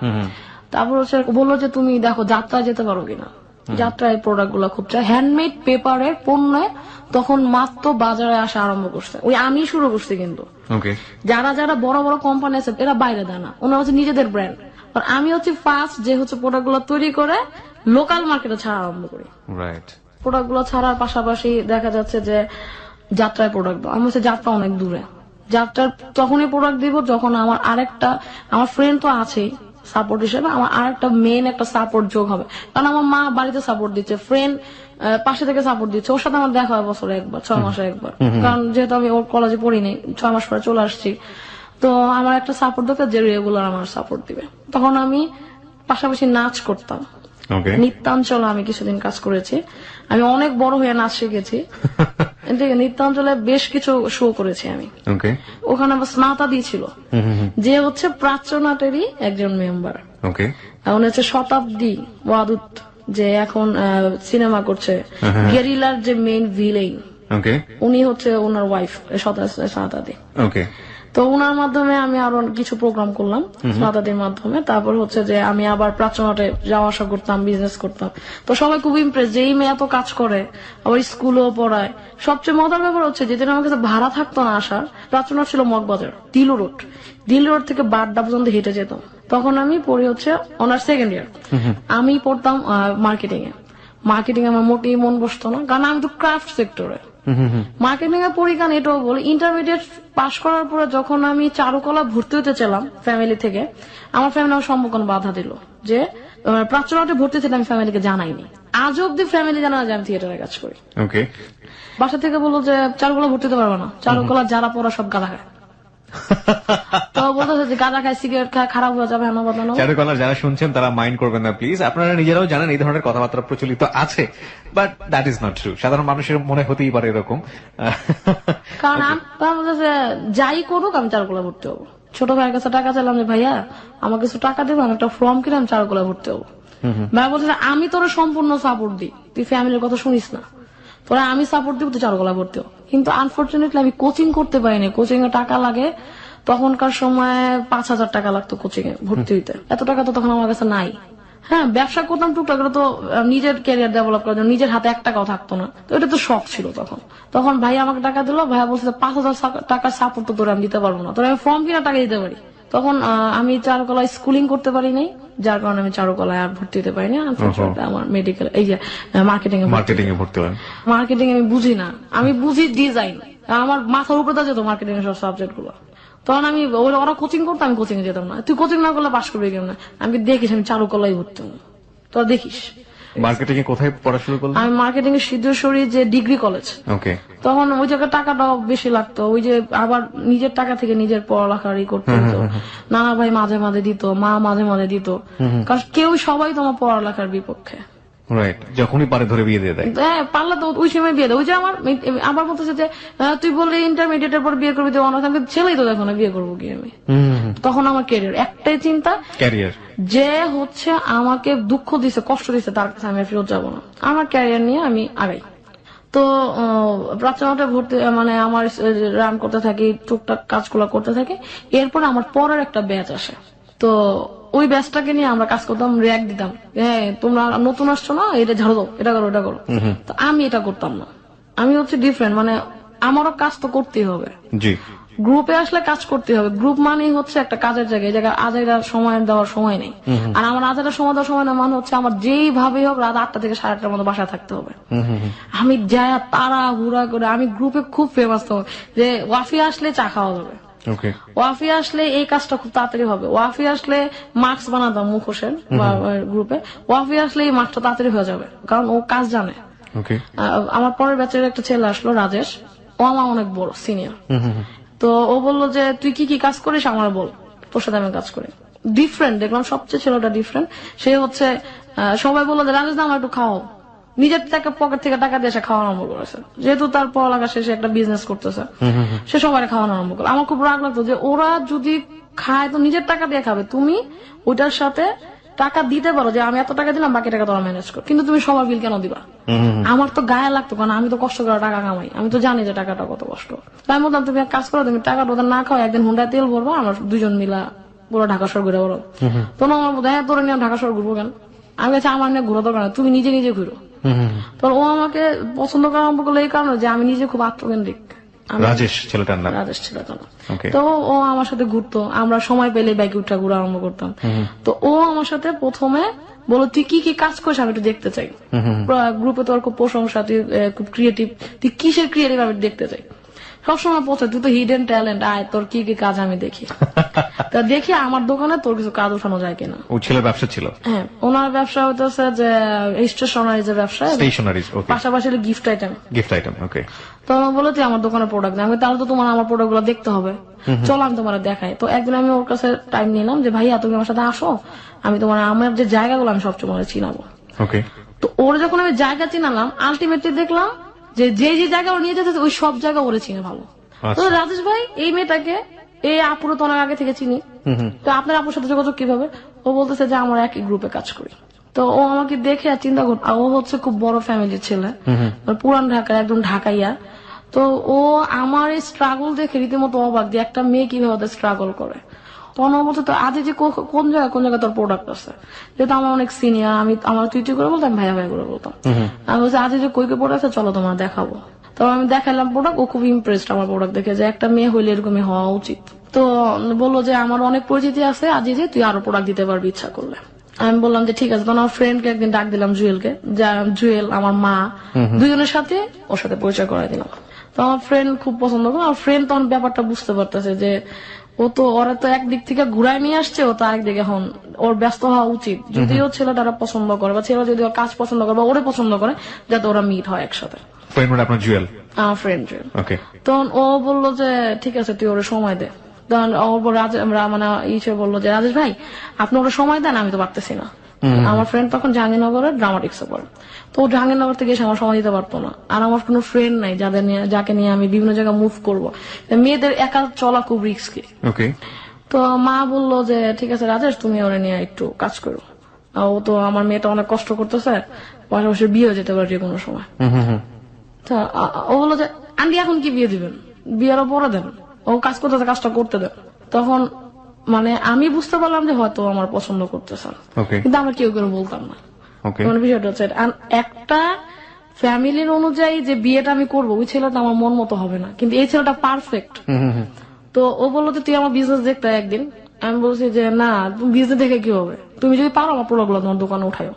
তারপর হচ্ছে বললো যে তুমি দেখো যাত্রায় যেতে পারো কিনা, যাত্রায় প্রোডাক্ট গুলা খুব চাই, হ্যান্ডমেড পেপারের পণ্য তখন মাত্র বাজারে আসা আরম্ভ করছে, ওই আমি শুরু করছি। কিন্তু যারা যারা বড় বড় কোম্পানি আছে এরা বাইরে দেয় না, ওনারা হচ্ছে নিজেদের ব্র্যান্ড। আর আমি হচ্ছে ফার্স্ট যে হচ্ছে প্রোডাক্ট গুলো তৈরি করে লোকাল মার্কেটে ছাড়া আরম্ভ করি। প্রোডাক্ট গুলো ছাড়ার পাশাপাশি দেখা যাচ্ছে যে যাত্রায় প্রোডাক্ট দাও, আমি হচ্ছে যাত্রা অনেক দূরে, যাত্রার তখনই প্রোডাক্ট দিব যখন আমার আরেকটা, আমার ফ্রেন্ড তো আছেই সাপোর্ট হিসেবে, আমার আরেকটা মেইন একটা সাপোর্ট যোগ হবে। কারণ আমার মা বাড়িতে সাপোর্ট দিচ্ছে, ফ্রেন্ড পাশে থেকে সাপোর্ট দিচ্ছে, ওর সাথে আমার দেখা হয় বছরে একবার, 6 মাসে একবার। কারণ যেহেতু আমি ওর কলেজে পড়িনি, 6 মাস পরে চলে আসছি, তো আমার একটা সাপোর্ট দরকার যে রেগুলার আমার সাপোর্ট দিবে। তখন আমি পাশাপাশি নাচ করতাম, নৃত্যাঞ্চলে আমি কিছুদিন কাজ করেছি, আমি অনেক বড় হয়ে নাচ শিখেছি। নৃত্যাঞ্চলে বেশ কিছু শো করেছি আমি। ওখানে আমার স্নাতা দিয়েছিল যে হচ্ছে প্রাচ্য নাটেরই একজন মেম্বার, উনি হচ্ছে শতাব্দী ওয়াদুত, যে এখন সিনেমা করছে, গেরিলার যে মেইন ভিলেন, উনি হচ্ছে ওনার ওয়াইফ স্নাতাদি। তো ওনার মাধ্যমে আমি আরো কিছু প্রোগ্রাম করলাম স্নাতাদির মাধ্যমে। তারপর হচ্ছে যে আমি আবার প্রাচ্যনাটে যাওয়া আসা করতাম, বিজনেস করতাম। তো সবাই খুব ইমপ্রেস যে এই মেয়ে এত কাজ করে, আবার স্কুলেও পড়ায়। সবচেয়ে মজার ব্যাপার হচ্ছে যেদিন আমার কাছে ভাড়া থাকতো না আসার, প্রাচ্যনাট ছিল মগবাজার, দিল রোড থেকে বাড্ডা পর্যন্ত হেঁটে যেতাম। তখন আমি পড়ি হচ্ছে অনার্স সেকেন্ড ইয়ার, আমি পড়তাম মার্কেটিং এ আমার মোটেই মন বসতো না, কারণ আমি তো ক্রাফট সেক্টরে। মার্কেটিং এ পড়ি কারণ এটাও বলি, ইন্টারমিডিয়েট পাশ করার পরে যখন আমি চারুকলা ভর্তি হতে চাইলাম ফ্যামিলি থেকে, আমার ফ্যামিলি আমার সম্পূর্ণ বাধা দিল যে প্রাচ্যনাটে ভর্তি ছিল, আমি ফ্যামিলিকে জানাইনি, আজ অব্দি ফ্যামিলি জানা যে আমি থিয়েটারে কাজ করি। বাসা থেকে বললো যে চারুকলা ভর্তি হতে পারবো না, চারুকলা যারা পড়া সব গাঁদা খায়। তো বলতেছে যে গাঁদা খায়, সিগারেট খায়, খারাপ হয়ে যাবে।
চারুকলার যারা শুনছেন তারা মাইন্ড করবেন না প্লিজ, আপনারা নিজেরাও জানেন এই ধরনের কথাবার্তা প্রচলিত আছে, but that is not true. সাধারণ মানুষের মনে হতেই পারে এরকম।
কারণ যাই করুক আমি চারুকলা ভর্তি হবো। ছোট ভাইয়ের কাছে টাকা চাইলাম যে ভাইয়া আমার কিছু টাকা দেবো, আমি একটা ফর্ম কিনে আমি চারুকলা ভর্তি হবো। ভাই বলছে আমি তোর সম্পূর্ণ সাপোর্ট দিই, তুই ফ্যামিলির কথা শুনিস না, তোরা আমি সাপোর্ট দিব, তুই চারুকলা ভর্তি হবো। কিন্তু আনফর্চুনেটলি আমি কোচিং করতে পারিনি, কোচিং এ টাকা লাগে, তখনকার সময় 5,000 টাকা লাগতো কোচিং এ ভর্তি হইতে, এত টাকা তো তখন আমার কাছে নাই। হ্যাঁ, ব্যবসা করতাম টুকটাক, তো নিজের ক্যারিয়ার ডেভেলপ করার জন্য নিজের হাতে 1 টাকাও থাকতো না, তো এটা তো শখ ছিল তখন ভাই আমাকে টাকা দিল, ভাইয়া বলছে 5,000 টাকার সাপোর্ট তো তোরা আমি দিতে পারবো না, তোরা আমি ফর্ম কিনা টাকা দিতে পারি। তখন আমি চারুকলায় স্কুলিং করতে পারি নাই, যার কারণে আমি চারুকলায় আর ভর্তি হতে পারিনি। আমার মেডিকেল এই যে মার্কেটিং এ ভর্তি হলাম। মার্কেটিং আমি বুঝি না, আমি বুঝি ডিজাইন, আমার মাথার উপরে যেত মার্কেটিং এর সব সাবজেক্ট গুলো। তখন আমি ওরা কোচিং করতো, আমি কোচিং এ যেতাম না। তুই কোচিং না করলে পাশ করবি কেমন? আমি দেখিস আমি চারুকলায় ভর্তি হবো, তোরা দেখিস।
মার্কেটিং এ কোথায় পড়া শুরু করলেন?
আমি মার্কেটিং এ সিদ্ধেশ্বরী যে ডিগ্রি কলেজ। তখন ওই জায়গায় টাকাটাও বেশি লাগতো, ওই যে আবার নিজের টাকা থেকে নিজের পড়ালেখারই করতে হতো। নানা ভাই মাঝে মাঝে দিত, মা মাঝে মাঝে দিত, কারণ সবাই তোমার পড়ালেখার বিপক্ষে।
যখনই পারে ধরে বিয়ে দিয়ে দেয়।
হ্যাঁ, পারলে তো ওই সময় বিয়ে দেয়। ওই যে আমার বলতেছে যে তুই বললি ইন্টারমিডিয়েটের পর বিয়ে করবি, ছেলেই তো দেখো না, বিয়ে করবো কি আমি? তখন আমার ক্যারিয়ার, একটাই চিন্তা, ক্যারিয়ার। যে হচ্ছে আমাকে দুঃখ দিছে, কষ্ট দিছে, তার কাছে আমি ফেরত যাবো না, আমার ক্যারিয়ার নিয়ে আমি আগাই। তো প্রাচ্যনাটে ভর্তি মানে আমার রান করতে থাকি, টুকটাক কাজগুলো করতে থাকি। এরপর আমার পরের একটা ব্যাচ আসে, তো ওই ব্যাচটাকে নিয়ে আমরা কাজ করতাম, র্যাক দিতাম, হ্যাঁ তোমরা নতুন আসছো না, এটা ঝাড়ো দাও, এটা করো, এটা করো। তো আমি এটা করতাম না, আমি হচ্ছে ডিফারেন্ট, মানে আমারও কাজ তো করতেই হবে। গ্রুপে আসলে কাজ করতে হবে, গ্রুপ মানেই হচ্ছে একটা কাজের জায়গায়, এই জায়গায় আজাইরা সময় দেওয়ার সময় নেই। আর আমার আজাইরা সময় দেওয়ার সময় না মানে হচ্ছে আমার যেই ভাবে হোক রাত 8টা থেকে 8:30টার মধ্যে বাসায় থাকতে হবে। আমি যাই তারা হুড়া করে, আমি গ্রুপে খুব ফেমাস তো যে ওয়াফি আসলে চা খাওয়া যাবে,
ওকে।
ওয়াফি আসলে এই কাজটা খুব তাড়াতাড়ি হবে, ওয়াফি আসলে মার্কস বানাতাম মুখোশের বা গ্রুপে, ওয়াফি আসলে এই মার্কসটা তাড়াতাড়ি হয়ে যাবে, কারণ ও কাজ জানে।
ওকে।
আমার পরের ব্যাচের একটা ছেলে আসলো, রাজেশ, ও আমার অনেক বড় সিনিয়র। তো ও বললো যে তুই কি কি কাজ করিস আমার বল, তোর সাথে আমি কাজ করি। ডিফারেন্ট দেখলাম, সবচেয়ে ছেলেটা ডিফারেন্ট। সে হচ্ছে সবাই বললো যে রাজেশ আমার একটু খাও, নিজের টাকা পকেট থেকে টাকা দিয়ে সে খাওয়া আরম্ভ করেছে, যেহেতু তার পড়ালেখা শেষে একটা বিজনেস করতেছে, সে সবাই খাওয়ানো আরম্ভ করে। আমার খুব রাগ লাগতো যে ওরা যদি খায় তো নিজের টাকা দিয়ে খাবে, তুমি ওইটার সাথে টাকা দিতে পারো যে আমি এত টাকা দিলাম বাকি টাকা তোরা ম্যানেজ কর, কিন্তু তুমি সবার বিল কেন দিবা? আমার তো গায়ে লাগতো, কারণ আমি তো কষ্ট করে টাকা কামাই, আমি তো জানি যে টাকাটা কত কষ্ট। তাই বলতাম তুমি এক কাজ করো, তুমি টাকাটা ওদের না খাও, একদিন হুন্ডায় তেল ভরবো, আমরা দুজন মিলা পুরো ঢাকা শহর ঘুরে বলো। তো আমার বোধ হয় তোরা নিয়ে ঢাকা শহর ঘুরবো কেন? আমি কাছে আমার নিয়ে ঘুরো দরকার না, তুমি নিজে নিজে ঘুরো। তো ও আমাকে পছন্দ করা আরম্ভ করলো এই কারণে যে আমি নিজে খুব আত্মকেন্দ্রিক।
রাজেশ ছেলেটার নাম?
রাজেশ ছেলেটা না।
Okay.
তো ও আমার সাথে ঘুরতো, আমরা সময় পেলে বাইকে উঠা ঘুরা আরম্ভ করতাম। তো ও আমার সাথে প্রথমে বলো তুই কি কি কাজ করিস আমি একটু দেখতে চাই, গ্রুপে তোর খুব প্রশংসা, তুই খুব ক্রিয়েটিভ, তুই কিসের ক্রিয়েটিভ আমি দেখতে চাই। সবসময় পৌঁছে তুই তো হিডেন ট্যালেন্ট, আয় তোর কি কি কাজ আমি দেখি। তা দেখি আমার দোকানে তোর কিছু কাজ উঠানো যায় কিনা।
ও ছেলের ব্যবসা ছিল?
হ্যাঁ, ওনার ব্যবসা হইতেছে যে স্টেশনারিজ এর ব্যবসা,
স্টেশনারিজ। ওকে।
পাশাপাশি gift item.
Gift item. Okay.
তো আমি বলে তুই আমার দোকানে প্রোডাক্ট দেয়, আমি তাহলে তো তোমার আমার প্রোডাক্ট গুলো দেখতে হবে, চলো আমি তোমার দেখাই। তো একদিন আমি ওর কাছে টাইম নিলাম যে ভাইয়া তুমি আমার সাথে আসো, আমি তোমার আমার যে জায়গাগুলো আমি সবচেয়ে মনে চিনাবো।
ওকে।
তো ওর যখন আমি জায়গা চিনালাম, আলটিমেটলি দেখলাম যে যে যে জায়গা ও নিয়ে যেতে ওই সব জায়গা ওরে চিনে ভালো। তো রাজেশ ভাই এই মেয়েটাকে এই আপুরো তো অনেক আগে থেকে চিনি, তো আপনার আপুর সাথে যোগাযোগ কিভাবে? ও বলতেছে যে আমরা একই গ্রুপে কাজ করি। তো ও আমাকে দেখে আর চিন্তা কর, ও হচ্ছে খুব বড় ফ্যামিলির ছেলে, পুরান ঢাকায় একদম ঢাকাইয়া। তো ও আমার এই স্ট্রাগল দেখে রীতিমতো অবাক যে একটা মেয়ে কিভাবে স্ট্রাগল করে। তখন ও বলছে তো আজ যে কোন জায়গায় তোর প্রোডাক্ট আছে, যেহেতু আমার অনেক সিনিয়র, আমি আমার তুই করে বলতাম, ভাইয়া ভাইয়া করে বলতাম। আমি বলছি আজ যে কই প্রোডাক্ট আছে চলো তোমার দেখাবো। তো আমি দেখালাম প্রোডাক্ট, ও খুব ইমপ্রেসড আমার প্রোডাক্ট দেখে যে একটা মেয়ে হইলে এরকমই হওয়া উচিত। তো বললো যে আমার অনেক পরিচিতি আছে, আজ যে তুই আরো প্রোডাক্ট দিতে পারবি ইচ্ছা করলে। আমি বললাম যে ঠিক আছে। তখন আমার ফ্রেন্ডকে একদিন ডাক দিলাম, জুয়েলকে, জুয়েল আমার মা, দুজনের সাথে ওর সাথে পরিচয় করাই দিলাম। তো আমার ফ্রেন্ড খুব পছন্দ করে, আমার ফ্রেন্ড তখন ব্যাপারটা বুঝতে পারতেছে যে ও তো ওরা তো একদিক থেকে ঘুরাই নিয়ে আসছে, ও তো আরেকদিকে এখন ওর ব্যস্ত হওয়া উচিত, যদিও ছেলেটারা পছন্দ করে বা ছেলেরা যদি ওর কাজ পছন্দ করে বা ওরে পছন্দ করে, যাতে ওরা মিট হয় একসাথে।
ফ্রেন্ড মানে আপনার জুয়েল?
আমার ফ্রেন্ড জুয়েল।
ওকে।
তখন ও বললো যে ঠিক আছে তুই ওরে সময় দে। তখন মানে ইসে বললো যে রাজেশ ভাই আপনি ওরা সময় দেন, আমি তো পারতেছি না। আমার ফ্রেন্ড তখন জাহাঙ্গীরনগরে ড্রামাটিক্সে পড়ে, তো জাহাঙ্গীরনগর থেকে এসে আমার সময় দিতে পারতো না, আর আমার কোনো ফ্রেন্ড নাই যাকে নিয়ে আমি বিভিন্ন জায়গায় মুভ করবো। মেয়েদের একা চলা খুব রিস্কি।
ওকে।
তো মা বললো যে ঠিক আছে রাজেশ তুমি ওরা নিয়ে একটু কাজ করো, ও তো আমার মেয়েটা অনেক কষ্ট করতেছে, পাশাপাশি বিয়ে হয়ে যেতে পারে যে কোনো সময়। ও বললো যে আন্টি এখন কি বিয়ে দিবেন, বিয়েরও পরে দেন, ও কাজ করতেছে কাজটা করতে দেন। তখন মানে আমি বুঝতে পারলাম যে হয়তো আমার পছন্দ করতেছেন, কিন্তু আমরা কেউ কেউ বলতাম না। মানে বিষয়টা হচ্ছে একটা ফ্যামিলির অনুযায়ী যে বিয়েটা আমি করবো ওই ছেলেটা আমার মন মতো হবে না, কিন্তু এই ছেলেটা পারফেক্ট। তো ও বললো যে তুই আমার বিজনেস দেখতে একদিন। আমি বলছি যে না তুমি বিজনেস দেখে কি হবে, তুমি যদি পারো আমার প্রোডাক্ট গুলো তোমার দোকানে উঠাও।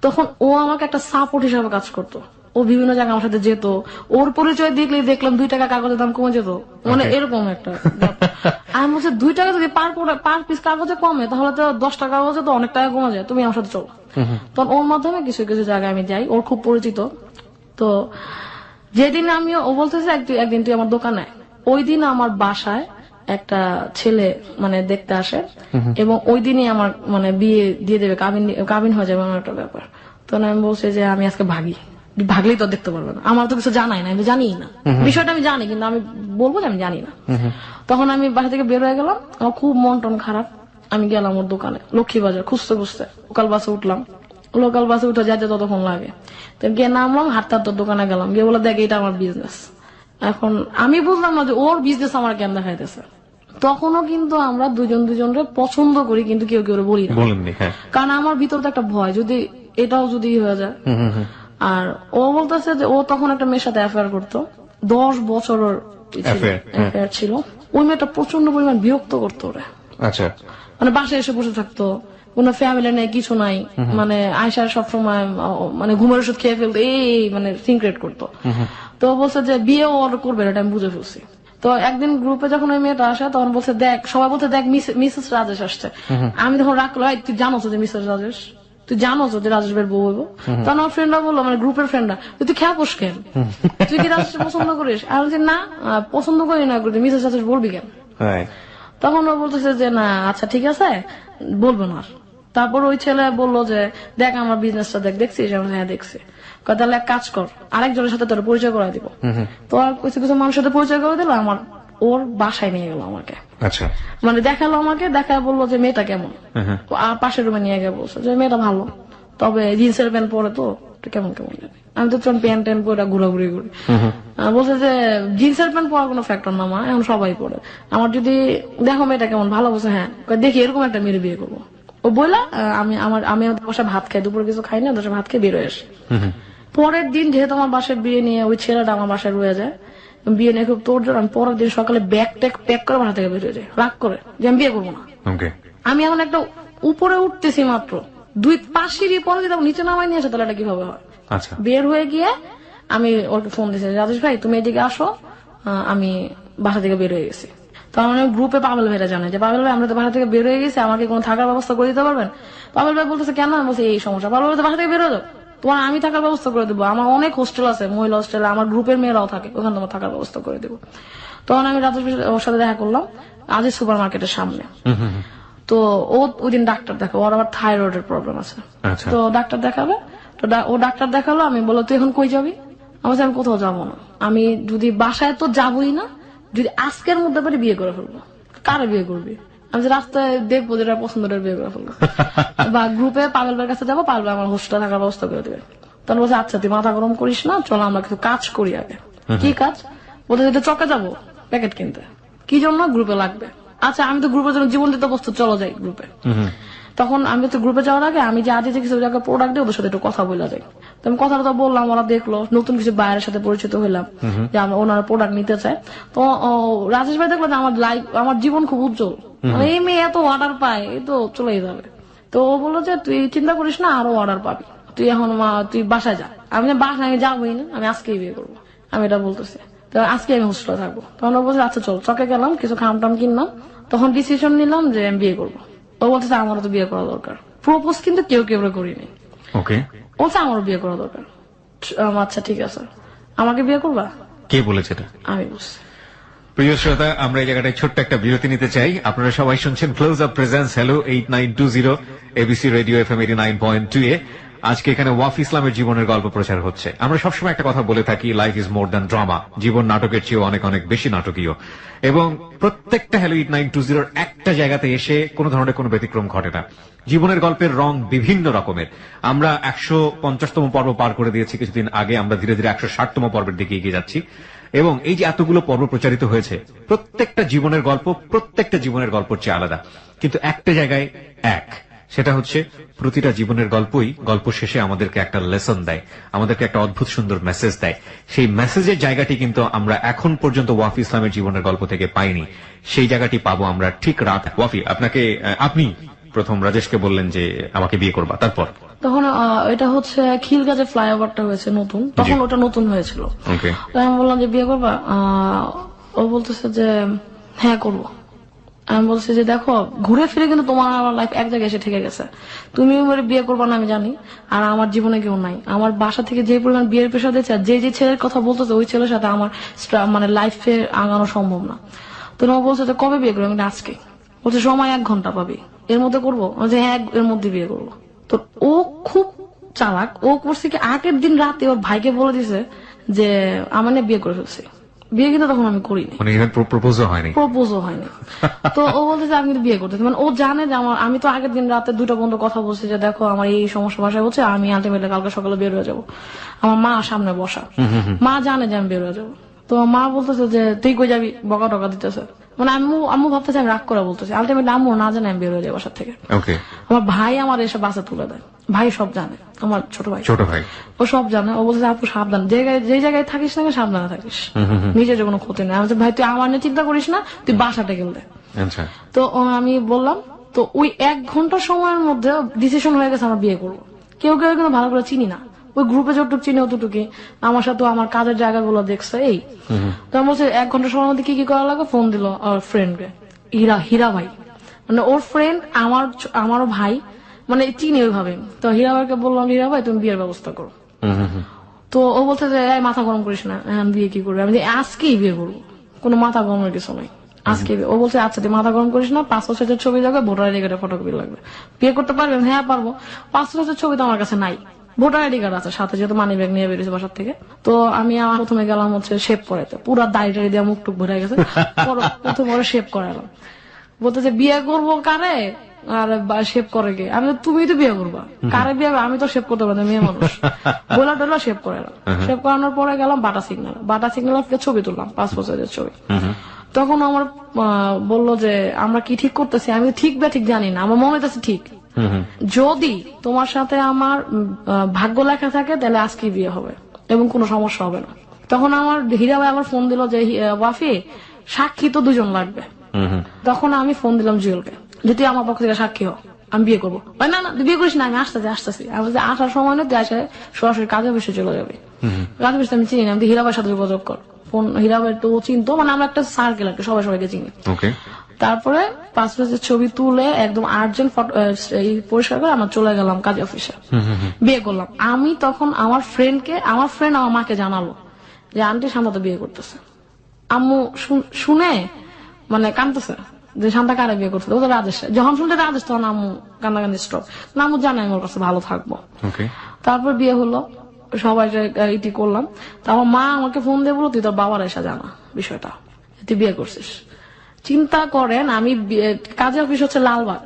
তখন ও আমাকে একটা সাপোর্ট হিসাবে কাজ করতো, ও বিভিন্ন জায়গায় আমার সাথে যেত, ওর পরিচয় দেখলাম 2 টাকা কাগজের দাম কমে যেত, মানে এরকম একটা। আমি বলছি 2 টাকা যদি পার পিস কাগজে কমে তাহলে তো 10 টাকা কাগজে তো অনেক টাকা কমে যায়, তুমি আমার সাথে চলো। তখন ওর মাধ্যমে কিছু কিছু জায়গায় আমি যাই, ওর খুব পরিচিত। তো যেদিন ও বলতেছে একদিন তুই আমার দোকানে, ওই দিন আমার বাসায় একটা ছেলে মানে দেখতে আসে, এবং ওই দিনই আমার মানে বিয়ে দিয়ে দেবে, কাবিন হয়ে যাবে এমন একটা ব্যাপার। তখন আমি বলছি যে আমি আজকে ভাগলেই তো দেখতে পারবে না, আমার তো কিছু জানাই না, আমি জানি না বিষয়টা, আমি জানি কিন্তু আমি বলবো যে আমি জানি না। তখন আমি বাসা থেকে বের হয়ে গেলাম, আমার খুব মন টন খারাপ। আমি গেলাম ওর দোকানে লক্ষ্মীবাজার খুঁজতে লোকাল বাসে উঠলাম, লোকাল বাসে উঠে যাতে ততক্ষণ লাগে, তো গিয়ে নামলাম, হাঁটতে হাঁটতে দোকানে গেলাম, গিয়ে বলে দেখ এটা আমার বিজনেস। এখন আমি বুঝলাম না যে ওর বিজনেস আমার কেন দেখাইতেছে। তখনও কিন্তু আমরা দুজনকে পছন্দ করি, কিন্তু কেউ কেউ বলি না, কারণ আমার ভিতর তো একটা ভয় যদি এটাও যদি হয়ে যায়। আর ও বলতেছে যে ও তখন একটা মেয়ের সাথে অ্যাফেয়ার করতো, 10 বছরের অ্যাফেয়ার ছিল। ওই মেয়েটা প্রচন্ড পরিমাণ বিরক্ত করতো ওরা। আচ্ছা, মানে বাসায় এসে বসে থাকতো, কোন ফ্যামিলি নেই, কিছু নাই, মানে আয়সার সবসময় মানে ঘুমের ওষুধ খেয়ে ফেলতো, এই মানে সিনক্রেট করতো। তো বলছে যে বিয়ে ওর করবে, এটা আমি বুঝে ফেলছি। তো একদিন গ্রুপে যখন ওই মেয়েটা আসে তখন বলছে দেখ, সবাই বলছে দেখ মিসেস রাজেশ আসছে। আমি তখন রাগ করলাম, তুই জানো তো যে মিসেস রাজেশ, তুই জানো তো যে রাজেশ ভাইয়ের বউ হইব? তখন আমার ফ্রেন্ডরা বললো, মানে গ্রুপের ফ্রেন্ডরা, তুই খেয়া পোষ কেন, তুই কি রাজেশ পছন্দ করিস? আমি বলছি না, পছন্দ করি না, মিসেস রাজেশ বলবি কেন? তখন ও বলতেছে যে না আচ্ছা ঠিক আছে বলবো না। তারপর ওই ছেলে বললো যে দেখ আমার বিজনেসটা দেখছিস? হ্যাঁ দেখছি। তাহলে এক কাজ কর, আরেকজনের সাথে তোর পরিচয় করাই দিব। তো আর কিছু কিছু মানুষের সাথে পরিচয় করে দিল, আমার ওর বাসায় নিয়ে গেল আমাকে।
আচ্ছা,
মানে দেখালো আমাকে, দেখা বললো যে মেয়েটা কেমন, আর পাশের রুমে নিয়ে গিয়ে বলছে যে মেয়েটা ভালো, তবে জিন্সের প্যান্ট পরে তো কেমন কেমন জানি। আমি তো প্যান্ট ট্যান্ট পরে ঘোরাঘুরি করি। বলছে যে জিন্সের প্যান্ট পরা কোনো ফ্যাক্টর না মা, এখন সবাই পরে, আমার যদি দেখো মেয়েটা কেমন ভালো। বলছে হ্যাঁ, দেখি এরকম একটা মেয়ের বিয়ে করবো। ও বললা আমি ওদের বাসায় ভাত খাই, দুপুরে কিছু খাই না, ওদের ভাত খেয়ে বেরোয় আসি। পরের দিন যেহেতু আমার বাসায় বিয়ে নিয়ে ওই ছেলেটা আমার বাসায় রয়ে যায়, বিয়ে নিয়ে খুব তোড়জোড়, আমি পরের দিন সকালে ব্যাগ ট্যাগ প্যাক করে বাসা থেকে বেরিয়ে যাই রাগ করে যে আমি বিয়ে করবো না। আমি এখন একটা উপরে উঠতেছি মাত্র 2-5 সিঁড়ি পরে যদি নিচে নামাই নিয়ে আসে তাহলে এটা কিভাবে হয়? বের হয়ে গিয়ে আমি ওকে ফোন দিয়েছি, রাজেশ ভাই তুমি এদিকে আসো, আমি বাসা থেকে বের হয়ে গেছি। তখন আমি গ্রুপে পাবেল ভাইরা জানে যে পাবেল ভাই আমরা তো বাসা থেকে বের হয়ে গেছি, আমাকে কোনো থাকার ব্যবস্থা করে দিতে পারবেন? পাবেল ভাই বলতেছে কেন? আমি বলছি এই সমস্যা। পাবেল ভাই তো বাসা থেকে বেরো যাও, তোমার আমি থাকার ব্যবস্থা করে দেবো, আমার অনেক হোস্টেল আছে, মহিলা হোস্টেল, আমার গ্রুপের মেয়েরাও থাকে, ওখানে তোমার থাকার ব্যবস্থা করে দেবো। তখন আমি রাজেশ ওর সাথে দেখা করলাম আজিজ সুপার মার্কেটের সামনে। তো ও ওই দিন ডাক্তার দেখাবো, ওর আবার থাইরয়েডের প্রবলেম আছে। তো ডাক্তার দেখাবে, তো ও ডাক্তার দেখালো। আমি বললো তুই এখন কই যাবি? আমি কোথাও যাবো না, আমি যদি বাসায় তো যাবোই না, যদি আজকের মধ্যে পারি বিয়ে করে ফেলবো। কারে বিয়ে করবি? আমি রাস্তায় দেখবো যেটা পছন্দের বিয়ে করে ফেলবো, বা গ্রুপে পাবেল ভাইয়ের কাছে যাবো, পাবেল ভাই আমার হোস্টেলে থাকার ব্যবস্থা করে দেবে। তখন বলছে আচ্ছা তুই মাথা গরম করিস না, চলো আমরা কিছু কাজ করি আগে। কি কাজ? বলতে যেটা চকে যাবো প্যাকেট কিনতে। কি জন্য? গ্রুপে লাগবে। আচ্ছা আমি তো গ্রুপের জন্য জীবন দিতে প্রস্তুত, চলো যাই গ্রুপে। তখন আমি তো গ্রুপে যাওয়ার আগে আমি যে আজ কিছু জায়গায় প্রোডাক্ট দিই ওদের সাথে একটু কথা বলা যায়। তো আমি কথাটা তো বললাম, ওরা দেখলো, নতুন কিছু বাইরের সাথে পরিচিত হইলাম যে ওনারা প্রোডাক্ট নিতে চায়। তো রাজেশ ভাই দেখলো যে আমার লাইফ, আমার জীবন খুব উজ্জ্বল, এই মেয়ে এত অর্ডার পায়, এই তো চলেই যাবে। তো ও বললো যে তুই চিন্তা করিস না, আরো অর্ডার পাবি, তুই এখন তুই বাসায় যা। আমি বাসায় আমি যাবোই না, আমি আজকেই বিয়ে করবো, আমি এটা বলতেছি। তো আজকে আমি হোস্টেলে থাকবো। তখন ও বলছে আচ্ছা চল। চকে গেলাম, কিছু খাম টাম কিনলাম, তখন ডিসিশন নিলাম যে আমি বিয়ে করবো। ও বলতেছে আমারও তো বিয়ে করা দরকার। প্রপোজ কিন্তু কেউ কেউ করিনি। বলছে আমারও বিয়ে করা দরকার। আচ্ছা ঠিক আছে, আমাকে বিয়ে করবা?
কে বলেছে?
আমি বলছি।
প্রিয় শ্রোতা, আমরা এই জায়গাটায় ছোট্ট একটা বিরতি নিতে চাই। আপনারা সবাই শুনছেন close up presence hello 8920 ABC radio FM 89.2 এ। আজকে এখানে ওয়াফ ইসলামের জীবনের গল্প প্রচার হচ্ছে। আমরা সবসময় একটা কথা বলে থাকি, life is more than drama. জীবন নাটকের চেয়ে অনেক অনেক বেশি নাটকীয়, এবং প্রত্যেকটা হ্যালো 8920 একটা জায়গাতে এসে কোনো ধরনের কোনো ব্যতিক্রম ঘটে না। জীবনের গল্পের রং বিভিন্ন রকমের। আমরা 150তম পর্ব পার করে দিয়েছি কিছুদিন আগে, আমরা ধীরে ধীরে 160তম পর্বের দিকে এগিয়ে যাচ্ছি। এবং এই যে এতগুলো পর্ব প্রচারিত হয়েছে, প্রত্যেকটা জীবনের গল্প প্রত্যেকটা জীবনের গল্পের চেয়ে আলাদা, কিন্তু একটা জায়গায় এক, সেটা হচ্ছে প্রতিটা জীবনের গল্পই গল্প শেষে আমাদেরকে একটা লেসন দেয়, আমাদেরকে একটা অদ্ভুত সুন্দর মেসেজ দেয়। সেই মেসেজের জায়গাটি কিন্তু আমরা এখন পর্যন্ত ওয়াফি ইসলামের জীবনের গল্প থেকে পাইনি। সেই জায়গাটি পাবো আমরা ঠিক রাত। ওয়াফি, আপনি প্রথম রাজেশকে বললেন যে আমাকে বিয়ে করবা, তারপর?
তখন এটা হচ্ছে খিলগাজে ফ্লাইওভারটা হয়েছে নতুন, তখন ওটা নতুন হয়েছিল। আমি বললাম যে বিয়ে করবা? ও বলতেছে যে হ্যাঁ করবো। আমি বলছি যে দেখো ঘুরে ফিরে কিন্তু তোমার আমার লাইফ এক জায়গায় এসে ঠেকে গেছে, তুমি বিয়ে করবা না আমি জানি, আর আমার জীবনে কেউ নাই। আমার বাসা থেকে যে পরিমাণ বিয়ের প্রেশার দিচ্ছে, আর যে ছেলের কথা বলতেছে ওই ছেলের সাথে আমার মানে লাইফে আগানো সম্ভব না। তো ও বলছে যে কবে বিয়ে করবো? আমি আজকে। বলছে সময় 1 ঘন্টা পাবি, এর মধ্যে করবো? হ্যাঁ এর মধ্যে বিয়ে করবো। তো ও খুব চালাক, ও করছে কি আগের দিন রাতে ওর ভাইকে বলে দিছে যে আমার বিয়ে করে ফেলছে। বিয়ে কিন্তু তখন আমি করিনি,
প্রপোজও হয়নি।
তো ও বলতেছে আমি কিন্তু বিয়ে করতেছি, মানে ও জানে যে আমি তো আগের দিন রাতে 2টা বন্ধু কথা বলছি যে দেখো আমার এই সমস্যা বাসায় হচ্ছে, আমি আলটিমেটলি কালকে সকালে বের হয়ে যাবো। আমার মা সামনে বসা, মা জানে যে আমি বের হয়ে যাবো। তো মা বলতেছে যে তুই কই যাবি, বকা টকা দিতেছে। মানে আম্মু ভাবতেছে আমি রাগ করে বলতেছি, আলটিমেটলি আম্মু না জানে আমি বের হয়ে যাবো বাসার থেকে। আমার ভাই আমার এসে বাসে তুলে দেয়, ভাই সব জানে, আমার ছোট ভাই ও সব জানে। ও বলছে আপু সাবধান, যে জায়গায় থাকিস না সাবধানে থাকিস, নিজের কোনো ক্ষতি নেই। আমি ভাই তুই আমার নিয়ে চিন্তা করিস না, তুই বাসাটা গেলে। তো আমি বললাম, তো ওই 1 ঘন্টা সময়ের মধ্যে ডিসিশন হয়ে গেছে আমার বিয়ে করবো। কেউ কিন্তু ভালো করে চিনি না, ওই গ্রুপে যতটুকু চিনি অতটুকুই, আমার সাথে আমার কাজের জায়গাগুলো দেখছে এই। তো আমি বলছি 1 ঘন্টা সময়ের মধ্যে কি কি করা লাগবে, ফোন দিল আমার ফ্রেন্ডকে, হীরা ভাই, মানে ওর ফ্রেন্ড আমারও ভাই, মানে চিনি ওইভাবে। তো হীরা ভাইকে বললাম, হীরা ভাই তুমি বিয়ের ব্যবস্থা করো। তো ও বলছে যে মাথা গরম করিস না, বিয়ে কি করবি? আমি আজকেই বিয়ে করবো, কোনো মাথা গরমের কিছু নাই, আজকে। ও বলছে আচ্ছা তুই মাথা গরম করিস না, 500 সাইজের ছবি লাগবে, ভোটার আইডি কার্ডের ফটোকপি লাগবে। বিয়ে করতে পারবেন? হ্যাঁ পারবো। 500 সাইজের ছবি তো আমার কাছে নাই, ভোটার আইডি কার্ড আছে সাথে, যেহেতু মানি ব্যাগ নিয়ে বেরিয়েছে বাসার থেকে। তো আমি প্রথমে গেলাম হচ্ছে শেপ করাইতে, পুরা দাড়ি টাড়ি দিয়ে মুখ টুক ভরে গেছে, প্রথম ওরা শেপ করাইলাম। বলতেছে বিয়ে করবো কারে আর শেপ করে কে? আমি তুমি তো বিয়ে করবা, কারে বিয়ে? আমি তো শেপ করতে পারতাম, মেয়ে মানুষ। বলা টলা শেপ করাইলাম। শেপ করানোর পরে গেলাম বাটা সিগন্যাল ছবি তুললাম, 500 সাইজের ছবি। তখন আমার বললো যে আমরা কি ঠিক করতেছি? আমি ঠিক বা ঠিক জানি না, আমার মনে হইতেছে ঠিক। যদি তোমার সাথে আমার ভাগ্য লেখা থাকে তাহলে আজকে বিয়ে হবে এবং কোনো সমস্যা হবে না। তখন আমার হীরা ভাই আবার ফোন দিল যে ওয়াফি সাক্ষী তো 2 জন লাগবে। তখন আমি ফোন দিলাম জুয়েলকে, যে তুই আমার পক্ষ থেকে সাক্ষী হও, আমি বিয়ে করবো। না না তুই বিয়ে করিস না, আমি আসতেছি। আমি আসার সময় না, তুই আসে সরাসরি কাজে অফিসে চলে যাবি। কাজে অফিসে আমি চিনি না, আমি হীরা ভাইয়ের সাথে যোগাযোগ কর। ফোন হীরা ভাই একটু চিনতো, মানে আমরা একটা সার্কেল, একটা সবাইকে চিনি। তারপরে 500 সাইজের ছবি তুলে একদম আর্জেন্ট পরিষ্কার করে আমরা চলে গেলাম কাজে অফিসে, বিয়ে করলাম। আমি তখন আমার ফ্রেন্ড আমার মাকে জানালো যে আন্টি শান্তা তো বিয়ে করতেছে। আম্মু শুনে মানে কান্দতেছে যে শান্তা কারে বিয়ে করছে, ও তো রাজেশ। যখন শুনতে রাজেশ তখন আম্মু কান্দাকান্দি স্টপ। আম্মু জানে আমি ওর কাছে ভালো থাকবো। তারপর বিয়ে হলো, সবাই ইটি করলাম। তো আমার মা আমাকে ফোন দিয়ে বললো তুই তোর বাবার এসে জানা বিষয়টা, তুই বিয়ে করছিস। চিন্তা করেন, আমি কাজে অফিস হচ্ছে লালবাগ,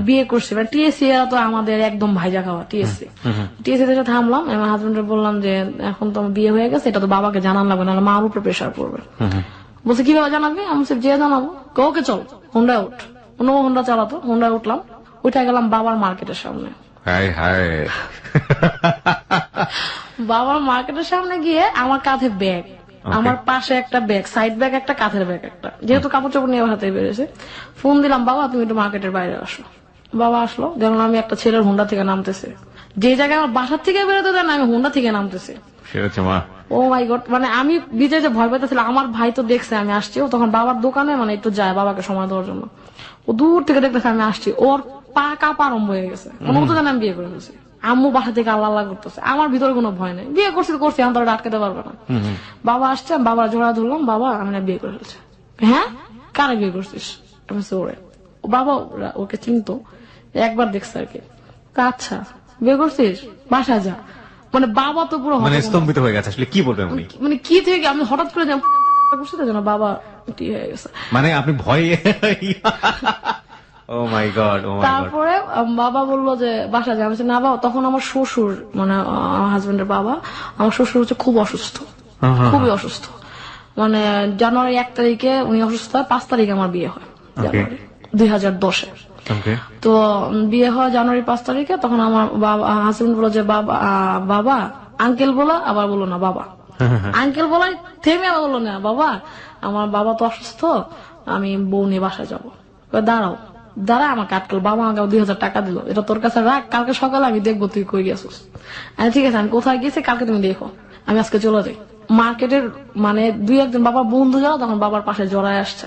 বিয়ে করছি, টিএসসি এরা তো আমাদের একদম ভাইজা খাওয়া। টিএসসি থেকে থামলাম, আমার হাজবেন্ডের বললাম যে এখন তো আমার বিয়ে হয়ে গেছে, এটা তো বাবাকে জানান লাগবে, নাহলে মার উপরে প্রেশার পড়বে। বলছে কিভাবে জানাবি? আমি যে জানাবো, ওকে চল হোন্ডা উঠ। অন্য হোন্ডা চালাতো, হোন্ডা উঠলাম, উঠে গেলাম বাবার মার্কেটের সামনে। বাবার মার্কেটের সামনে গিয়ে আমার কাঁধে ব্যাগ, আমার পাশে একটা ব্যাগ, সাইড ব্যাগ একটা, কাঁধের ব্যাগ একটা, যেহেতু কাপড় চোপড় নিয়ে হাতে বেরিয়েছে। ফোন দিলাম, বাবা তুমি একটু মার্কেটের বাইরে আসো। বাবা আসলো, যেমন আমি একটা ছেলের হোন্ডা থেকে নামতেছে, যে জায়গায় আমার বাসার থেকে বেরোতে দেন আমি হোন্ডা থেকে নামতেছি। ও মাই গড, মানে আমি বিজয় যে ভয় পাইতেছিলাম, আমার ভাই তো দেখছে আমি আসছি, ও তখন বাবার দোকানে মানে একটু যায় বাবাকে সময় দেওয়ার জন্য। ও দূর থেকে দেখতেছে আমি আসছি, ওর পা কাঁপা আরম্ভ হয়ে গেছে, মনে হতো যেন আমি বিয়ে করে ফেলছি। আম্মু বাসা থেকে আল্লাহ আল্লাহ করতেছে, আমার ভিতরে কোনো ভয় নেই, বিয়ে করছি আমি তোরা আটকাতে পারবে না। বাবা আসছে, বাবা জোড়া ধরলাম, বাবা আমি না বিয়ে করে ফেলছি। হ্যাঁ কারে বিয়ে করছিস? ওরে বাবা ওকে চিনতো, একবার দেখছে আর কি। আচ্ছা বিয়ে করছিস, বাসা যা। মানে বাবা তো পুরো
স্তম্ভিত হয়ে গেছে, আসলে কি বলবেন উনি?
মানে কি থেকে আমি হঠাৎ করে বাবা হয়ে গেছে, মানে
আপনি ভয়ে ও মাই গড।
তারপরে বাবা বললো যে বাসা যা। আমি না বাবা, তখন আমার শ্বশুর মানে আমার হাজবেন্ডের বাবা, আমার শ্বশুর হচ্ছে খুব অসুস্থ, খুবই অসুস্থ। মানে জানুয়ারি 1 তারিখে উনি অসুস্থ হয়, 5 তারিখে আমার বিয়ে হয়, জানুয়ারি 2010-এ। তো বিয়ে হয় জানুয়ারি 5 তারিখে। তখন আমার বাবা হাজবেন্ড বললো যে বাবা আঙ্কেল বলো, আবার বললো না বাবা আঙ্কেল বলাই থেমে, আবার বললো না বাবা, আমার বাবা তো অসুস্থ, আমি বউ নিয়ে বাসায় যাবো। দাঁড়া আমাকে আটকাল, বাবা আমাকে 2000 টাকা দিল, এটা তোর কাছে রাখ, কালকে সকালে আমি দেখবো তুই কই গেছিস। ঠিক আছে আমি কোথায় গেছি কালকে তুমি দেখো, আমি আজকে চলে যাই। মার্কেটের মানে 2-1 জন বাবার বন্ধু যাও, তখন বাবার পাশে জড়ায় আসছে,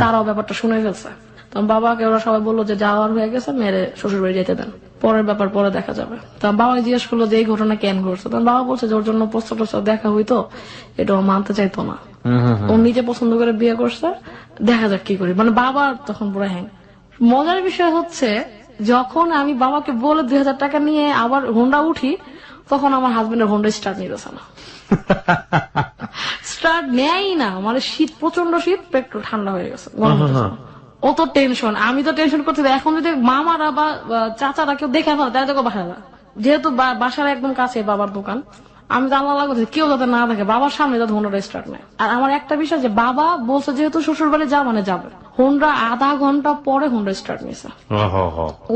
তারাও ব্যাপারটা শুনে ফেলছে। তখন বাবাকে ওরা সবাই বললো যে যাওয়ার হয়ে গেছে, মেরে শ্বশুর বাড়ি যেতে দেন, পরের ব্যাপার পরে দেখা যাবে। তখন বাবা জিজ্ঞেস করলো যে এই ঘটনা কেন ঘটছে, তখন বাবা বলছে যে ওর জন্য প্রস্তাব দেখা হইতো, এটা ও মানতে চাইতো না, ও নিজে পছন্দ করে বিয়ে করছে, দেখা যাক কি করি। মানে বাবা তখন পুরো হ্যাং। মজার বিষয় হচ্ছে যখন আমি বাবাকে বলে 2000 টাকা নিয়ে আবার হোন্ডা উঠি, তখন আমার হাজবেন্ডের হোন্ডা স্টার্ট নিতেছে না, স্টার্ট নেয়ই না। মানে শীত, প্রচন্ড শীত, পেট্রোল ঠান্ডা হয়ে গেছে, ও তো টেনশন, আমি তো টেনশন করছি। এখন যদি মামারা বা চাচারা কেউ দেখে ফেলে তাই তো বাসা যা, যেহেতু বাসার একদম কাছে বাবার দোকান, আমি তো আল্লাহ লাগছে কেউ যাতে না দেখে, বাবার সামনে যাতে হোন্ডাটা স্টার্ট নেয়। আর আমার একটা বিষয় যে বাবা বলছে যেহেতু শ্বশুর বাড়ি যা মানে যাবে, হোন্ডা আধা ঘন্টা পরে হোন্ডা স্টার্ট নিয়েছে।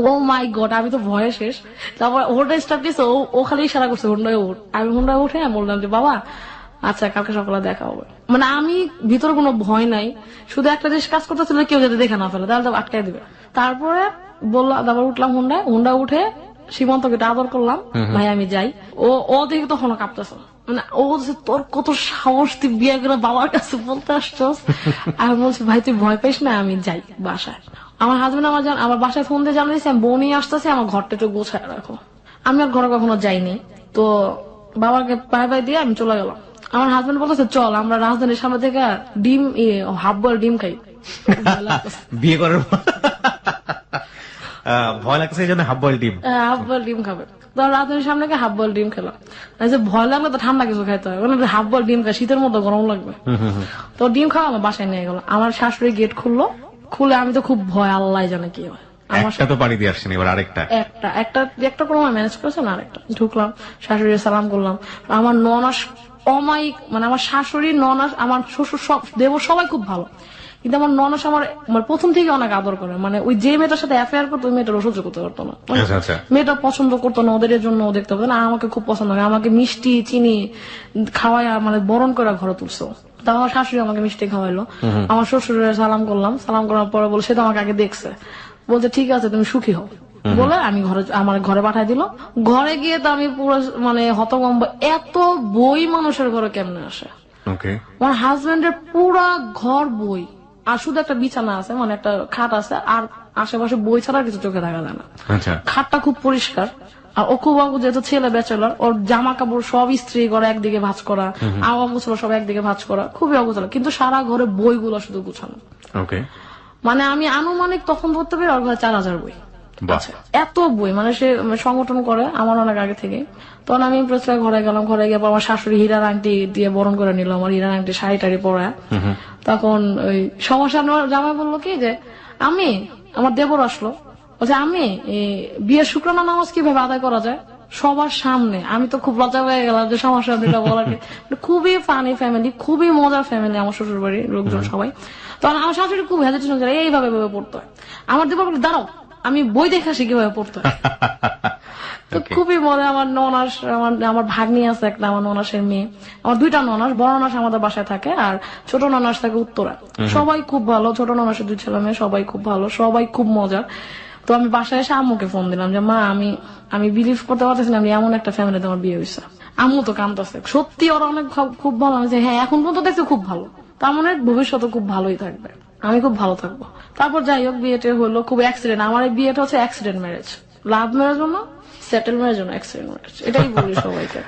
ও মাই গড, আমি তো ভয়ে শেষ। তারপর হোন্ডা স্টার্ট নিয়েছে, ও খালি ইশারা করছে হোন্ডায় উঠ। আমি হোন্ডায় উঠে বললাম যে বাবা আচ্ছা কালকে সকালে দেখা হবে। মানে আমি ভিতরে কোনো ভয় নাই, শুধু একটা জিনিস কাজ করতেছিল কেউ যাতে দেখে না ফেলে, তাহলে তো আটকাই দিবে। তারপরে বললাম, তারপর উঠলাম হোন্ডা উঠে সীমান্ত কেটে আদর করলাম, ভাই আমি যাই। ও দেখে তখনও কাঁপতেছে, মানে ও বলছে তোর কত সাহস, তুই বিয়ে করে বাবার কাছে বলতে আসছস। আমি বলছি ভাই তুই ভয় পাইস না, আমি যাই বাসায়। আমার হাজবেন্ড আমার বাসায় ফোন দিয়ে জানিয়েছে আমি বউ নিয়ে আসতেছি, আমার ঘরটা একটু গোছায় রাখো। আমি আর ঘরে কখনো যাইনি, তো বাবাকে পায়ে পায়ে দিয়ে আমি চলে গেলাম। আমার হাজবেন্ড বলতেছে চল আমরা রাজধানীর সামনে থেকে ডিম হাফ বয়েল ডিম খাই।
বিয়ে করার ভয় লাগছে এই জন্য হাফ বয়েল ডিম।
হাফ বয়েল ডিম খাবে, তো রাজধানীর সামনে গিয়ে হাফ বয়েল ডিম খেলাম। ভয় লাগলে তো ঠান্ডা কিছু খাইতে হয়, হাফ বয়েল ডিম খাই, শীতের মতো গরম লাগবে। তো ডিম খাওয়া আমার বাসায় নিয়ে গেল। আমার শাশুড়ি গেট খুললো, খুলে আমি তো খুব ভয়, আল্লাহ জানে কি হয়।
একটা তো পানি দিয়ে আসছেন, এবার আরেকটা
একটা কোনো ম্যানেজ করেছে না, আরেকটা ঢুকলাম, শাশুড়ি সালাম করলাম। আমার ননাস অমায়িক, মানে আমার শাশুড়ি ননাস আমার শ্বশুর সব দেবর সবাই খুব ভালো, কিন্তু আমার ননাস আমার প্রথম থেকে অনেক আদর করে। মানে ওই যে মেয়েটার সাথে অ্যাফেয়ার করতো ওই মেয়েটার সহ্য করতে পারতো না, মেয়েটা পছন্দ করতো না, ওদের জন্য ও দেখতে পারতো না। আমাকে খুব পছন্দ করে, আমাকে মিষ্টি চিনি খাওয়াই মানে বরণ করে ঘরে তুলছো। তা আমার শাশুড়ি আমাকে মিষ্টি খাওয়াইলো। আমার শ্বশুরের সালাম করলাম, সালাম করার পরে বলে সে তো আমাকে আগে দেখছে, বলছে ঠিক আছে তুমি সুখী হও বলে আমি আমার ঘরে পাঠাই দিল। ঘরে গিয়ে তো আমি পুরো মানে হতভম্ব, এত বই মানুষের ঘরে কেমনে আসে। আমার হাজবেন্ডের পুরা ঘর বই, আর শুধু একটা বিছানা আছে, মানে একটা খাট আছে, আর আশেপাশে বই ছাড়া কিছু চোখে দেখা যায় না। খাটটা খুব পরিষ্কার, আর ও খুব যেহেতু ছেলে ব্যাচেলর, ওর জামা কাপড় সব ইস্ত্রি করে একদিকে ভাঁজ করা, অগোছালো সব একদিকে ভাঁজ করা, খুবই অগোছালো, কিন্তু সারা ঘরে বইগুলো শুধু গুছানো। মানে আমি আনুমানিক তখন ধরতে পারি ওর ঘরে 4000 বই। এত বই, মানে সে সংগঠন করে আমার অনেক আগে থেকে। তখন আমি ইমপ্রেস হয়ে ঘরে গেলাম, ঘরে গিয়ে আমার শাশুড়ি হীরার আংটি দিয়ে বরণ করে নিল, আমার হীরার আংটি শাড়ি টাড়ি পরা। তখন ওই সমস্যা জামাই বললো কি যে আমি, আমার দেবর আসলো, বলছে আমি বিয়ের শুক্রানা নামাজ কিভাবে আদায় করা যায় সবার সামনে। আমি তো খুব লজ্জা পেয়ে গেলাম যে সমস্যা যেটা বলার। খুবই ফানি ফ্যামিলি, খুবই মজার ফ্যামিলি আমার শ্বশুর বাড়ির লোকজন সবাই। তখন আমার শাশুড়ি খুব হেজিটেশন করে এইভাবে পড়তে হয়। আমার দেবর বলে দাঁড়াও আমি বই দেখে আসি কিভাবে পড়তে হয়। তো খুবই মজা। আমার ননাস, আমার ভাগ্নি আছে একটা, আমার ননাসের মেয়ে, আমার 2টা ননাস, বড় ননাস আমাদের বাসায় থাকে আর ছোট ননাস থাকে উত্তরা। সবাই খুব ভালো, ছোট ননাসের 2 ছেলে মেয়ে, সবাই খুব ভালো, সবাই খুব মজার। তো আমি বাসায় এসে আম্মুকে ফোন দিলাম যে মা আমি বিলিভ করতে পারতেছিলাম এমন একটা ফ্যামিলিতে আমার বিয়ে হয়েছে। আম্মু তো কাঁদতেছে, সত্যি ওরা অনেক খুব ভালো। আমি হ্যাঁ এখন পর্যন্ত দেখছি খুব ভালো, তার মানে ভবিষ্যতে খুব ভালোই থাকবে, আমি খুব ভালো থাকবো। তারপর যাই হোক বিয়েটা হলো খুব অ্যাক্সিডেন্ট। আমার এই বিয়েটা হচ্ছে অ্যাক্সিডেন্ট ম্যারেজ, লাভ ম্যারেজ না, সেটেলমেন্টের জন্য অ্যাক্সিডেন্ট ম্যারেজ, এটাই বলি সবাইকে।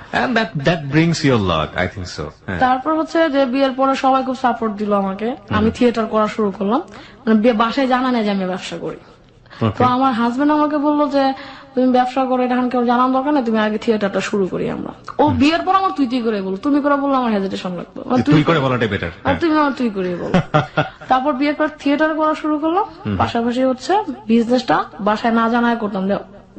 তারপর হচ্ছে যে বিয়ের পরে সবাই খুব সাপোর্ট দিল আমাকে, আমি থিয়েটার করা শুরু করলাম। মানে বাসায় জানা নেই যে আমি ব্যবসা করি। তো আমার হাজবেন্ড আমাকে বললো যে তুমি ব্যবসা করো, এটা এখন কেউ জানার দরকার নেই, তুমি আগে থিয়েটারটা শুরু করি আমরা। ও বিয়ের পর আমার তুই করে বলো, তুমি করে বললো আমার হেজিটেশন লাগতো, তুমি আমার তুই করে বলো। তারপর বিয়ের পর থিয়েটার করা শুরু করলাম, পাশাপাশি হচ্ছে বিজনেসটা বাসায় না জানায় করতাম,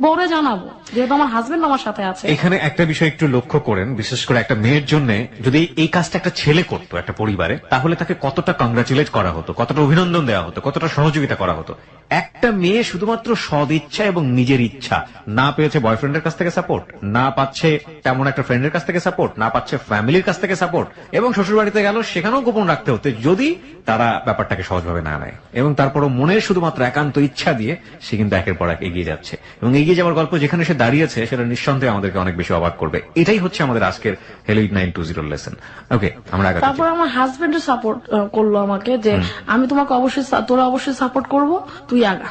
পরে জানাবো যেহেতু আমার হাজবেন্ড আমার সাথে আছে।
এখানে একটা বিষয় একটু লক্ষ্য করেন, বিশেষ করে একটা মেয়ের জন্য যদি এই কাজটা একটা ছেলে করতো একটা পরিবারে, তাহলে তাকে কতটা কংগ্রাচুলেট করা হতো, কতটা অভিনন্দন দেওয়া হতো, কতটা সহযোগিতা করা হতো। একটা মেয়ে শুধুমাত্র সদ ইচ্ছা এবং নিজের ইচ্ছা, না পেয়েছে বয়ফ্রেন্ডের কাছ থেকে সাপোর্ট, না পাচ্ছে তেমন একটা ফ্রেন্ডের কাছ থেকে সাপোর্ট, না পাচ্ছে ফ্যামিলির কাছ থেকে সাপোর্ট, এবং শ্বশুর বাড়িতে গেল সেখানেও গোপন রাখতে হতো যদি তারা ব্যাপারটাকে সহজভাবে না নেয়। এবং তারপরও মনের শুধুমাত্র একান্ত ইচ্ছা দিয়ে সে কিন্তু একের পর এক এগিয়ে যাচ্ছে, এবং এগিয়ে যাওয়ার গল্প যেখানে সে দাঁড়িয়েছে সেটা নিঃসন্দেহে আমাদেরকে অনেক বেশি অবাক করবে। এটাই হচ্ছে আমাদের আজকের হেলো 920 লেসন। ওকে, আমরা আগে
তারপর আমার হাজবেন্ড সাপোর্ট করলো আমাকে যে আমি তোমাকে অবশ্যই, তোরা অবশ্যই সাপোর্ট করবো, তুই আগা।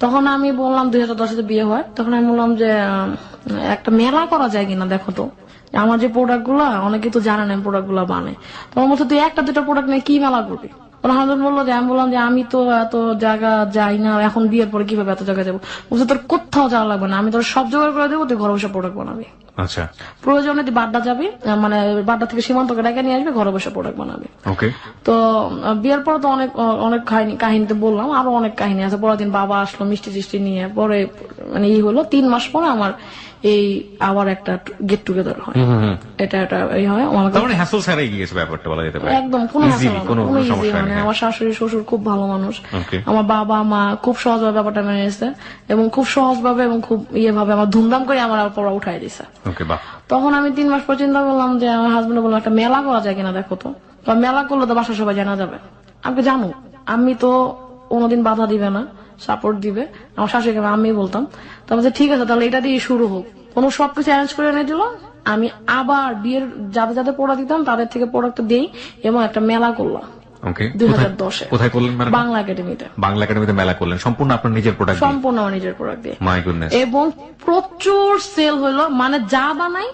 তখন আমি বললাম 2010 বিয়ে হয়, তখন আমি বললাম যে একটা মেলা করা যায় কিনা দেখো তো, আমার যে প্রোডাক্ট গুলা অনেকে তো জানে না প্রোডাক্ট গুলা বানায়। তখন বলছে তুই 1-2টা প্রোডাক্ট নিয়ে কি মেলা করবি। হাজবেন্ড বললো যে আমি বললাম যে আমি তো এত জায়গা যাই না, এখন বিয়ের পরে কিভাবে এত জায়গায় যাবো। বলছে তোর কোথাও যাওয়া লাগবে না, আমি তোর সব জোগাড় করে দেবো, তুই ঘরে বসে প্রোডাক্ট বানাবি।
আচ্ছা,
প্রয়োজনে তুই বাড্ডা যাবি, মানে বাড্ডা থেকে সীমান্তকে ডেকে নিয়ে আসবি, ঘরে বসে প্রোডাক্ট বানাবি। তো বিয়ের পরে তো অনেক কাহিনীতে বললাম, আরো অনেক কাহিনী আছে। পরের দিন বাবা আসলো মিষ্টি টিষ্টি নিয়ে, পরে মানে হলো 3 মাস পরে আমার এই আবার একটা গেট টুগেদার হয়। এটা এই হয় একদম কোনো সমস্যা নেই। আমার শাশুড়ি শ্বশুর খুব ভালো মানুষ, আমার বাবা মা খুব সহজভাবে ব্যাপারটা মেনে নিয়েছে, এবং খুব সহজভাবে এবং খুব ভাবে আমার ধুমধাম করে আমার পড়া উঠাই দিছে। তখন আমি 3 মাস পর চিন্তা করলাম যে আমার হাজবেন্ড বললাম একটা মেলা করা যায় কিনা দেখো তো। মেলা করলে তো বাসা সবাই জানা যাবে, আমাকে জানো আমি তো কোনোদিন বাধা দিবে না, সাপোর্ট দিবে। আমার শাশুড়িকে আমি বলতাম, তো আমি বলছি, ঠিক আছে তাহলে এটা দিয়ে শুরু হোক। কোনো সবকিছু অ্যারেঞ্জ করে এনে দিল, আমি আবার বিয়ের যাদের যাদের প্রোডাক্ট দিতাম তাদের থেকে প্রোডাক্ট দিই এবং একটা মেলা করলাম
ওকে
2010-এ।
কোথায় করলেন মানে?
বাংলা একাডেমিতে।
বাংলা একাডেমিতে মেলা করলেন সম্পূর্ণ আপনার নিজের প্রোডাক্ট?
সম্পূর্ণ আমার নিজের প্রোডাক্ট দিয়ে।
My goodness.
এবং প্রচুর সেল হইলো, মানে যা বানাই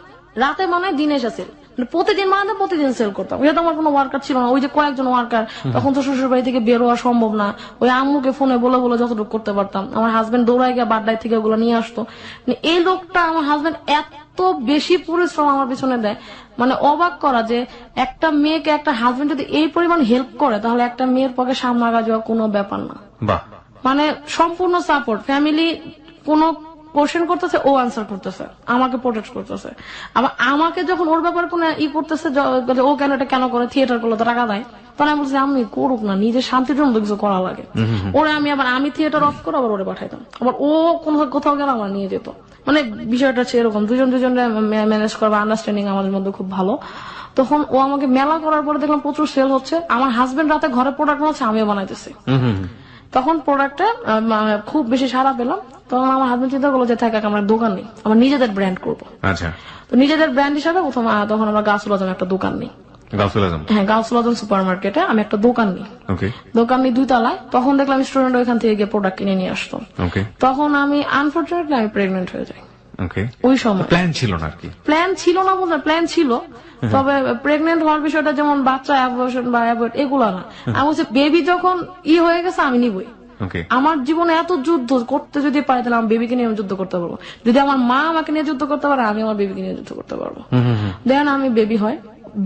রাতে বানাই দিনে এসে সেল, প্রতিদিন বানাতে প্রতিদিন সেল করতাম। এটা তো আমার কোনো ওয়ার্কার ছিল না, ওই যে কয়েকজন ওয়ার্কার, তখন তো শ্বশুর বাড়ি থেকে বের হওয়া সম্ভব না। ওই আম্মুকে ফোনে বলে বলে যতটুকু করতে পারতাম। আমার হাজবেন্ড দৌড়ায় গিয়ে বাড্ডায় থেকে ওগুলো নিয়ে আসতো। এই লোকটা আমার হাজবেন্ড এত বেশি পরিশ্রম আমার পিছনে দেয়, মানে অবাক করা যে একটা মেয়েকে একটা হাজবেন্ড যদি এই পরিমাণ হেল্প করে তাহলে একটা মেয়ের পক্ষে সামনে আগা যাওয়া কোনো ব্যাপার না।
বাহ।
মানে সম্পূর্ণ সাপোর্ট, ফ্যামিলি কোন কোশ্চেন করতেছে ও আনসার করতেছে, আমাকে প্রোটেক্ট করতেছে। আবার আমাকে যখন ওর ব্যাপারে কোনো করতেছে, ও কেন এটা কেন করে, থিয়েটার করলে তো টাকা দেয়, তখন আমি বলছি আমি করুক না, নিজের শান্তির জন্য কিছু করা লাগে। ওরে আমি থিয়েটার অফ করে আবার ওরে পাঠাইতাম, আবার ও কোথাও গেলে আমার নিয়ে যেত। মানে বিষয়টা হচ্ছে এরকম, দুজন ম্যানেজ করবা, আন্ডারস্ট্যান্ডিং আমাদের মধ্যে খুব ভালো। তখন ও আমাকে মেলা করার পরে দেখলাম প্রচুর সেল হচ্ছে। আমার হাজবেন্ড রাতে ঘরে প্রোডাক্ট বানাচ্ছে, আমিও বানাইতেছি। তখন প্রোডাক্টে খুব বেশি সাড়া পেলাম। তখন আমার হাজবেন্ড চিন্তা করলো যে থাকা আমার দোকান নেই, আমার নিজেদের ব্র্যান্ড করবো।
আচ্ছা।
তো নিজেদের ব্র্যান্ড হিসাবে তখন আমরা গাউসুল আজম একটা দোকান নেই। হ্যাঁ, গাউসুল আজম সুপার মার্কেটে আমি একটা দোকান নিই। দোকান নিই 2 তলায়। তখন দেখলাম স্টুডেন্ট ওইখান থেকে গিয়ে প্রোডাক্ট কিনে নিয়ে আসতো। তখন আমি আনফরচুনেটলি আমি প্রেগনেন্ট হয়ে যাই। ওই সময়
প্ল্যান ছিল না আর কি?
প্ল্যান ছিল না বলতে, প্ল্যান ছিল, তবে প্রেগনেন্ট হওয়ার বিষয়টা যেমন বাচ্চা অ্যাবর্শন বা অ্যাবর্ট এগুলো না। আমি বলছি বেবি যখন হয়ে গেছে আমি নিবই। আমার জীবনে এত যুদ্ধ করতে যদি পারি তাহলে আমার বেবিকে নিয়ে যুদ্ধ করতে পারবো। যদি আমার মা আমাকে নিয়ে যুদ্ধ করতে পারে, আমি আমার বেবিকে নিয়ে যুদ্ধ করতে পারবো। দেখেন আমি বেবি হয়,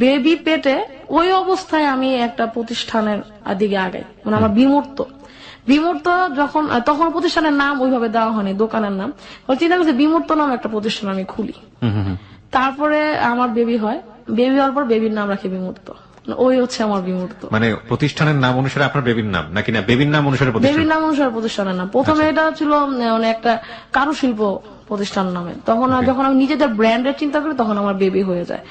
বেবি পেটে ওই অবস্থায় আমি একটা প্রতিষ্ঠানের দিকে আগাই, মানে আমার বিমূর্ত যখন, তখন প্রতিষ্ঠানের নাম ওইভাবে দেওয়া হয়নি, দোকানের নাম। চিন্তা করছি বিমূর্ত নাম একটা প্রতিষ্ঠান আমি খুলি। তারপরে আমার বেবি হয়, বেবি হওয়ার পর বেবির নাম রাখি বিমূর্ত। ওই হচ্ছে আমার বিমূর্ত।
মানে প্রতিষ্ঠানের নাম অনুসারে আপনার বেবির নাম নাকি না বেবির নাম অনুসারে?
বেবির নাম অনুসারে প্রতিষ্ঠানের নাম। প্রথমে এটা ছিল মানে একটা কারুশিল্প প্রতিষ্ঠান নামে। তখন যখন আমি নিজেদের ব্র্যান্ডের চিন্তা করি তখন আমার বেবি হয়ে যায়।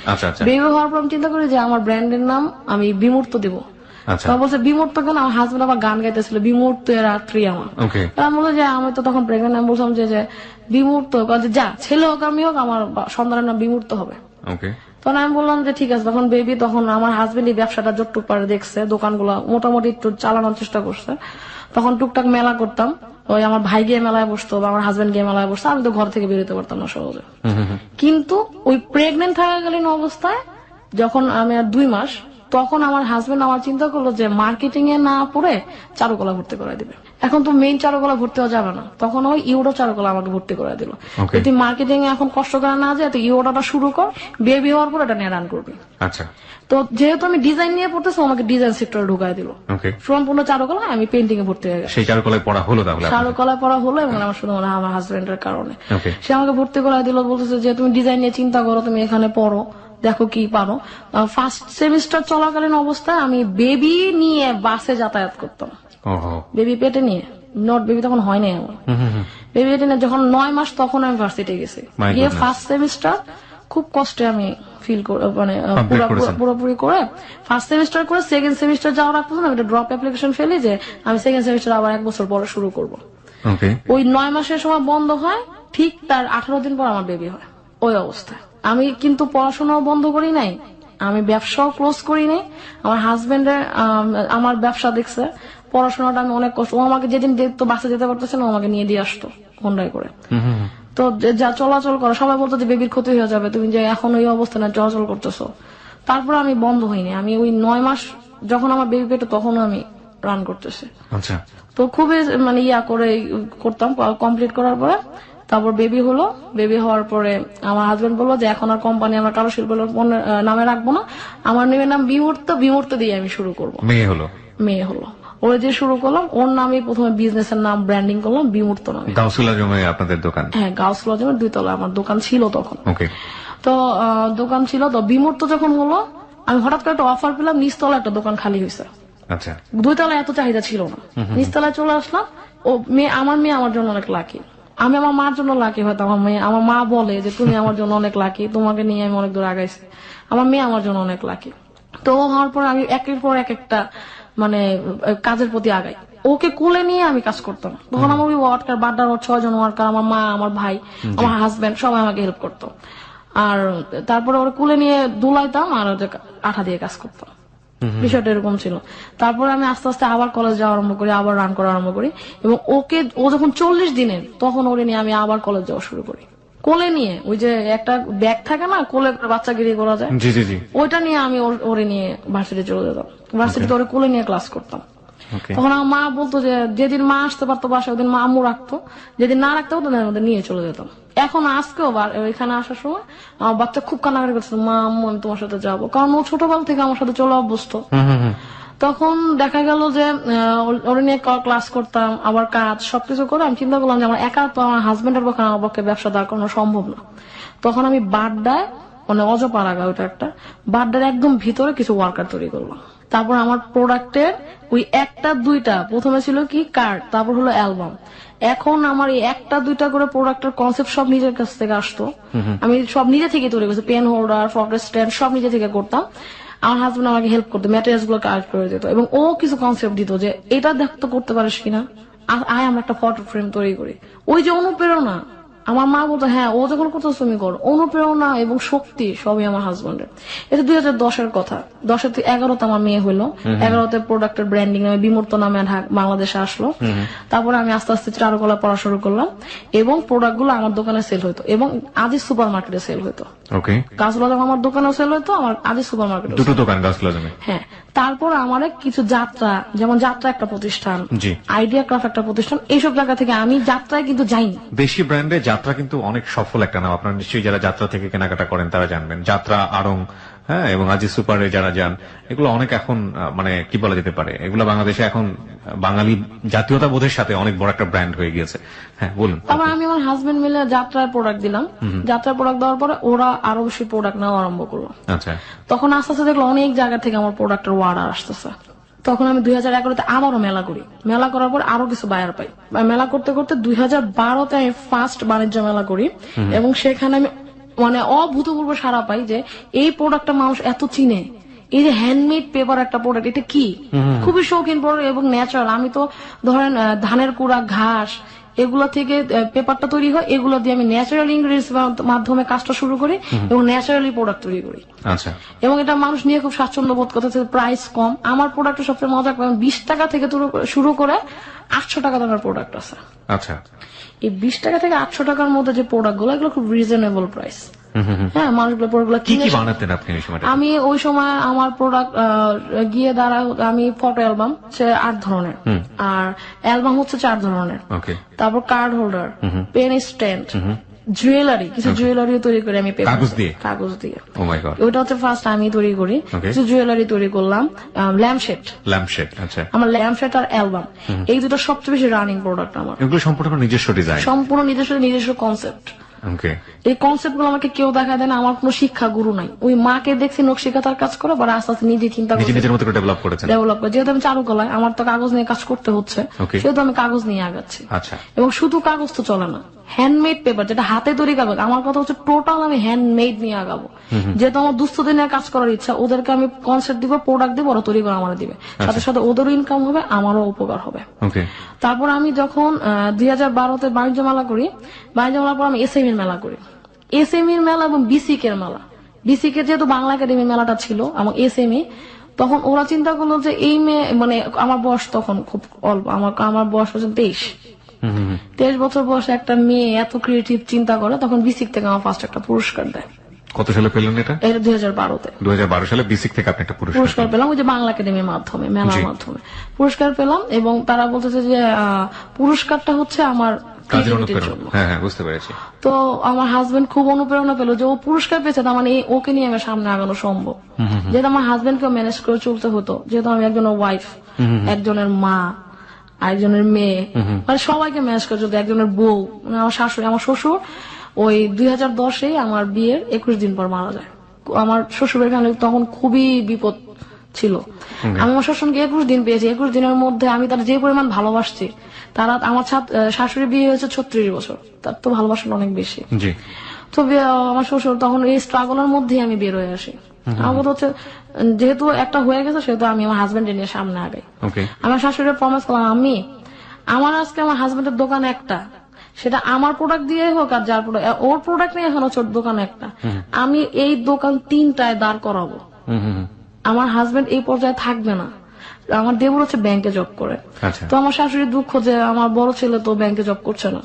বেবি হওয়ার পর আমি চিন্তা করি যে আমার ব্র্যান্ডের নাম আমি বিমূর্ত দিব। বলছে বিমূর্ত কেন? আমার হাজবেন্ড আবার গান গাইতেছিল বিমূর্ত রাত্রি আমার। আমি বললাম যে আমি তো তখন প্রেগনেন্ট, আমি বলছিলাম যে বিমূর্ত, যা ছেলে হোক আমি হোক আমার সন্তানের নাম বিমূর্ত হবে। তখন আমি বললাম যে ঠিক আছে। তখন বেবি, তখন আমার হাজবেন্ডই ব্যবসাটা যতটুক পারে দেখছে, দোকানগুলো মোটামুটি একটু চালানোর চেষ্টা করছে। তখন টুকটাক মেলা করতাম, ওই আমার ভাই গিয়ে মেলায় বসতো বা আমার হাজবেন্ড গিয়ে মেলায় বসতো, আমি তো ঘর থেকে বেরোতে পারতাম না সহজে। কিন্তু ওই প্রেগনেন্ট থাকাকালীন অবস্থায় যখন আমি আর 2 মাস, তখন আমার হাজবেন্ড আমার চিন্তা করলো যে মার্কেটিং এ না পড়ে চারুকলা ভর্তি করে দিবে। এখন তো মেইন চারুকলা ভর্তি হওয়া যাবে না, তখন ওই ইউরো চারুকলা আমাকে ভর্তি করে দিল। তুই মার্কেটিং এ এখন কষ্ট করে না যায়, তুই ইউরোটা শুরু কর, বেবি হওয়ার পর এটা নিয়ে রান করবি। আচ্ছা। তো যেহেতু আমি ডিজাইন নিয়ে পড়তেছি, আমাকে ডিজাইন সেক্টরে ঢুকাই দিল। সম্পূর্ণ চারুকলা, আমি পেন্টিং এ ভর্তি হয়ে গেছি।
সেই চারুকলায় পড়া হলো তাহলে?
চারুকলায় পড়া হলো, এবং আমার শুধু আমার হাজবেন্ডের কারণে সে আমাকে ভর্তি করে দিল। বলতেছে যে তুমি ডিজাইন নিয়ে চিন্তা করো, তুমি এখানে পড়ো, দেখো কি পারো। ফার্স্ট সেমিস্টার চলাকালীন অবস্থায় আমি বেবি নিয়ে বাসে যাতায়াত করতাম, বেবি পেটে নিয়ে। নট বেবি তখন হয় নাই আমার, বেবি পেটে নিয়ে যখন 9 মাস তখন আমি ভার্সিটি গেছি। গিয়ে ফার্স্ট সেমিস্টার খুব কষ্টে আমি ফিল মানে পুরোপুরি করে ফার্স্ট সেমিস্টার করে সেকেন্ড সেমিস্টার যাওয়ার আগ পর্যন্ত আমি একটা ড্রপ অ্যাপ্লিকেশন ফেলি যে আমি সেকেন্ড সেমিস্টার আবার 1 বছর পরে শুরু করবো। ওই 9 মাসের সময় বন্ধ হয়, ঠিক তার 18 দিন পর আমার বেবি হয়। ওই অবস্থায় আমি কিন্তু পড়াশোনাও বন্ধ করি নাই, আমি ব্যবসাও ক্লোজ করি নাই। আমার হাজবেন্ডের আমার ব্যবসা দেখছে, পড়াশোনাটা আমি অনেক কষ্ট, ও আমাকে যেদিন দেখতো বাসে যেতে পারতেছে না, ও আমাকে নিয়ে দিয়ে আসতো হোন্ডায় করে। তো যা চলাচল করা, সবাই বলতো যে বেবির ক্ষতি হয়ে যাবে, তুমি যে এখন ওই অবস্থা না চলাচল করতেছো। তারপর আমি বন্ধ হইনি, আমি ওই 9 মাস যখন আমার বেবি পেটে তখন আমি রান করতেছি। তো খুবই মানে করে করতাম। কমপ্লিট করার পরে তারপর বেবি হলো। বেবি হওয়ার পরে আমার হাজবেন্ড বললো যে এখন আর কোম্পানি আমরা কারো শিল্প নামে রাখবো না, আমার মেয়ের নাম বিমূর্ত দিয়ে আমি শুরু করবো। মেয়ে হলো ওরা যে শুরু করলাম, ওর নামে প্রথমে বিজনেসের নাম ব্র্যান্ডিং করলাম বিমূর্ত নামে।
গাউসুল আজমে আপনাদের দোকান? হ্যাঁ,
গাউসুল আজমের 2 তলায় আমার দোকান ছিল তখন। তো দোকান ছিল, তো বিমূর্ত যখন হলো আমি হঠাৎ করে একটা অফার পেলাম, নিচতলা একটা দোকান খালি হয়েছে। 2 তলায় এত চাহিদা ছিল না, নিচতলায় চলে আসলাম। ও আমার মেয়ে আমার জন্য অনেক লাকি, আমি আমার মার জন্য লাকি। হয়তো আমার মা বলে যে তুমি আমার জন্য অনেক লাকি, তোমাকে নিয়ে আমি অনেক দূর আগাইছি। আমার মেয়ে আমার জন্য অনেক লাকি। তো হওয়ার পর আমি একের পর একটা মানে কাজের প্রতি আগাই। ওকে কোলে নিয়ে আমি কাজ করতাম। তখন আমার ওই ওয়ার্কার বাড্ডার 6 জন ওয়ার্কার, আমার মা, আমার ভাই, আমার হাজবেন্ড সবাই আমাকে হেল্প করতো। আর তারপরে ওরা কোলে নিয়ে দুলাইতাম আর আঠা দিয়ে কাজ করতাম। বিষয়টা এরকম ছিল। তারপরে আমি আস্তে আস্তে আবার কলেজ যাওয়া আরম্ভ করি, আবার রান করা আরম্ভ করি, এবং ও যখন 40 দিনের, তখন ওরে নিয়ে আমি আবার কলেজ যাওয়া শুরু করি কোলে নিয়ে। ওই যে একটা ব্যাগ থাকে না কোলে বাচ্চাগিরি করা যায়,
জি জি জি,
ওইটা নিয়ে আমি ওরে নিয়ে ভার্সিটি চলে যেতাম। ভার্সিটিতে ওরে কোলে নিয়ে ক্লাস করতাম।
ওকে।
তখন আমার মা বলতো যে যেদিন মা আসতে পারতো বাসায় ওদিন মা আম্মু রাখতো, যেদিন না রাখতো ওদের মধ্যে নিয়ে চলে যেতাম। এখন আজকেও এখানে আসার সময় আমার বাচ্চা খুব কান্নাকাটি করছে, মা আম্মু আমি তোমার সাথে যাবো, কারণ ও ছোটবেলা থেকে আমার সাথে চলে অভ্যস্ত। তখন দেখা গেল যে ওরা নিয়ে ক্লাস করতাম, আবার কাজ সবকিছু করে আমি চিন্তা করলাম যে আমার একা তো আমার হাজবেন্ডের পক্ষে আমার পক্ষে ব্যবসা দাঁড় করানো সম্ভব না। তখন আমি বাড্ডায়, মানে অজপাড়াগা ওইটা একটা, বাড্ডার একদম ভিতরে কিছু ওয়ার্কার তৈরি করলাম। তারপর আমার প্রোডাক্টের ওই একটা দুইটা, প্রথমে ছিল কি কার্ড, তারপর হলো অ্যালবাম। এখন আমার এই একটা দুইটা করে প্রোডাক্টের কনসেপ্ট সব নিজের কাছ থেকে আসতো। আমি সব নিজে থেকে তৈরি করছি, পেন হোল্ডার, ফটো স্ট্যান্ড সব নিজে থেকে করতাম। আমার হাজবেন্ড আমাকে হেল্প করতো, ম্যাটেরিয়ালস গুলো কাজ করে দিত, এবং ও কিছু কনসেপ্ট দিত যে এটা দেখতে করতে পারিস কিনা, আয় আমরা একটা ফটো ফ্রেম তৈরি করি। ওই যে অনুপ্রেরণা, আমার মা বলতো হ্যাঁ ও যখন করতো তুমি করো, অনুপ্রেরণা এবং শক্তি সবই আমার হাজবেন্ডের। এটা 2010-এর কথা। 10 থেকে 11-তে আমার মেয়ে হলো, 11-তে প্রোডাক্টের ব্র্যান্ডিং নামে বিমূর্ত নামে বাংলাদেশে আসলো। তারপরে আমি আস্তে আস্তে চারুকলা পড়া শুরু করলাম, এবং প্রোডাক্ট গুলো আমার দোকানে সেল হইতো, এবং আজিজ সুপার মার্কেটে সেল হইতো।
ওকে।
গাছবাজার আমার দোকানেও সেল হইতো, আমার আজিজ সুপার মার্কেটে।
দুটো দোকান গাছলাজমে।
হ্যাঁ। তারপর আমার কিছু যাত্রা, যেমন যাত্রা একটা প্রতিষ্ঠান,
জি।
আইডিয়া ক্রাফট একটা প্রতিষ্ঠান, এইসব জায়গা থেকে আমি যাত্রায় কিন্তু যাইনি।
দেশি ব্র্যান্ডে যাত্রা কিন্তু অনেক সফল একটা নাম। আপনারা নিশ্চয়ই যারা যাত্রা থেকে কেনাকাটা করেন তারা জানবেন। যাত্রা, আড়ং, হ্যাঁ, এবং আজিজ সুপারে যারা যান, এগুলো অনেক এখন মানে কি বলা যেতে পারে, এগুলো বাংলাদেশে এখন বাঙালি জাতীয়তা বোধের সাথে অনেক বড় একটা ব্র্যান্ড হয়ে গিয়েছে। হ্যাঁ বলুন।
তারপর আমি আমার হাজবেন্ড মিলে যাত্রার প্রোডাক্ট দিলাম। যাত্রার প্রোডাক্ট দেওয়ার পরে ওরা আরো বেশি প্রোডাক্ট নেওয়া আরম্ভ করলো।
আচ্ছা।
তখন আস্তে আস্তে দেখলো অনেক জায়গা থেকে আমার প্রোডাক্টের অর্ডার আসতেছে। তখন আমি 2011-তে আবারও মেলা করি। মেলা করার পর আরো কিছু বায়ার পাই। মেলা করতে করতে 2012-তে আমি ফার্স্ট বাণিজ্য মেলা করি, এবং সেখানে আমি মানে অভূতপূর্ব সাড়া পাই যে এই প্রোডাক্টটা মানুষ এত চিনে। এই যে হ্যান্ডমেড পেপার একটা প্রোডাক্ট, এটা কি খুবই শৌখিন প্রোডাক্ট এবং ন্যাচারাল। আমি তো ধরেন ধানের কুড়া, ঘাস, এগুলো থেকে পেপারটা তৈরি হয়, এগুলো দিয়ে আমি ন্যাচারাল ইনগ্রিডিয়েন্টস মাধ্যমে কাজটা শুরু করি এবং ন্যাচারালি প্রোডাক্ট তৈরি করি।
আচ্ছা।
এবং এটা মানুষ নিয়ে খুব স্বাচ্ছন্দ্য বোধ করতেছে, প্রাইস কম। আমার প্রোডাক্টের সবচেয়ে মজা, 20 টাকা থেকে শুরু করে 800 টাকা দামের প্রোডাক্ট আছে।
আচ্ছা।
এই 20 টাকা থেকে 800 টাকার মধ্যে যে প্রোডাক্ট গুলো, এগুলো খুব রিজনেবল প্রাইস। হ্যাঁ, মানুষগুলো প্রোডাক্টগুলো
কি কি বানাতেন আপনি ওই সময়?
আমি ওই সময় আমার প্রোডাক্ট গিয়ে দাঁড়ায়, আমি ফটো অ্যালবাম 8 ধরনের, আর অ্যালবাম হচ্ছে 4 ধরনের।
ওকে।
তারপর card holder, pen stand, jewellery, কিছু জুয়েলারি তৈরি করি আমি কাগজ দিয়ে।
Oh my god.
ওইটা হচ্ছে ফার্স্ট আমি তৈরি করি। কিছু জুয়েলারি তৈরি করলাম, ল্যাম্পশেড। আচ্ছা। আমার ল্যাম্পশেড আর অ্যালবাম, এই দুটো সবচেয়ে বেশি রানিং প্রোডাক্ট আমার।
এগুলো সম্পূর্ণ নিজস্ব ডিজাইন,
সম্পূর্ণ নিজস্ব কনসেপ্ট।
ওকে।
এই কনসেপ্ট গুলো আমাকে কেউ দেখায় দেয় না, আমার কোনো শিক্ষা গুরু নাই। ওই মাকে দেখছি নকশিকাতার কাজ করে, বা আস্তে আস্তে নিজে চিন্তা করে
নিজের মতো করে ডেভেলপ করেছেন।
যেহেতু আমি চারুকলায়, আমার তো কাগজ নিয়ে কাজ করতে হচ্ছে, সেহেতু আমি কাগজ নিয়ে আগাচ্ছি।
আচ্ছা।
এবং শুধু কাগজ তো চলে না, হ্যান্ডমেড পেপার, যেটা হাতে তৈরি কাগজ। আমার কথা হচ্ছে টোটাল আমি হ্যান্ডমেড নিয়ে আগাবো। যেহেতু আমার দুস্থদের নিয়ে কাজ করার ইচ্ছা, ওদেরকে আমি কনসেপ্ট দিব, প্রোডাক্ট দিব, ওরা তৈরি করে আমার দিবে, সাথে সাথে ওদেরও ইনকাম হবে, আমারও উপকার হবে। তারপর আমি যখন 2012-তে বাণিজ্য মেলা করি, বাণিজ্য মেলার পর আমি এসএমইর মেলা করি। এসএমইর মেলা এবং বিসিকের মেলা। বিসিকে যেহেতু বাংলা একাডেমির মেলাটা ছিল এবং এসএমই, তখন ওরা চিন্তা করলো যে এই মেয়ে, মানে আমার বয়স তখন খুব অল্প, আমার বয়স হচ্ছে 23 বছর বয়সে একটা মেয়ে এত ক্রিয়েটিভ চিন্তা করে, তখন বিসিক থেকে আমার ফার্স্ট একটা পুরস্কার দেয়।
কত সালে পেলেন এটা?
2012-তে।
2012 সালে বিসিক থেকে আপনি একটা পুরস্কার
পেলাম, ওই যে বাংলা একাডেমির মাধ্যমে, মেলার মাধ্যমে পুরস্কার পেলাম। এবং তারা বলতেছে যে পুরস্কারটা হচ্ছে আমার
কাজের অনুপ্রেরণা। হ্যাঁ, বুঝতে পেরেছি।
তো আমার হাজবেন্ড খুব অনুপ্রেরণা পেল যে ও পুরস্কার পেয়েছে, তার মানে ওকে নিয়ে আমার সামনে আগানো সম্ভব। যেহেতু আমার হাজবেন্ডকে ম্যানেজ করে চলতে হতো, যেহেতু আমি একজনের ওয়াইফ, একজনের মা, আরেকজনের মেয়ে, মানে সবাইকে ম্যানেজ করে চলতো, একজনের বউ, মানে আমার শাশুড়ি, আমার শ্বশুর ওই 2010-এ আমার বিয়ের 21 দিন পর মারা যায়। আমার শ্বশুরের ফ্যামিলি তখন খুবই বিপদ ছিল। আমি আমার শ্বশুরকে 21 দিন পেয়েছি। 21 দিনের মধ্যে আমি তার যে পরিমাণ ভালোবাসছি, তারা আমার শাশুড়ি বিয়ে হয়েছে 36 বছর, তার তো ভালোবাসাটা অনেক বেশি। তো আমার শ্বশুর তখন এই স্ট্রাগলের মধ্যেই আমি বের হয়ে আসি। আমার কথা হচ্ছে যেহেতু একটা হয়ে গেছে সেহেতু আমি আমার হাজবেন্ডের নিয়ে সামনে আগাই।
ওকে,
আমার শাশুড়ি প্রমিস করলাম আমি আমার আজকে আমার হাজবেন্ডের দোকান একটা, সেটা আমার প্রোডাক্ট দিয়ে হোক আর যার প্রোডাক্ট ওর প্রোডাক্ট নিয়ে এখন হচ্ছে ওর দোকান একটা, আমি এই দোকান 3টায় দাঁড় করাবো। আমার হাজবেন্ড এই পর্যায়ে থাকবে না। আমার দেবর হচ্ছে ব্যাংকে জব করে।
আচ্ছা,
তো আমার শাশুড়ির দুঃখ যে আমার বড় ছেলে তো ব্যাংকে জব করছে না।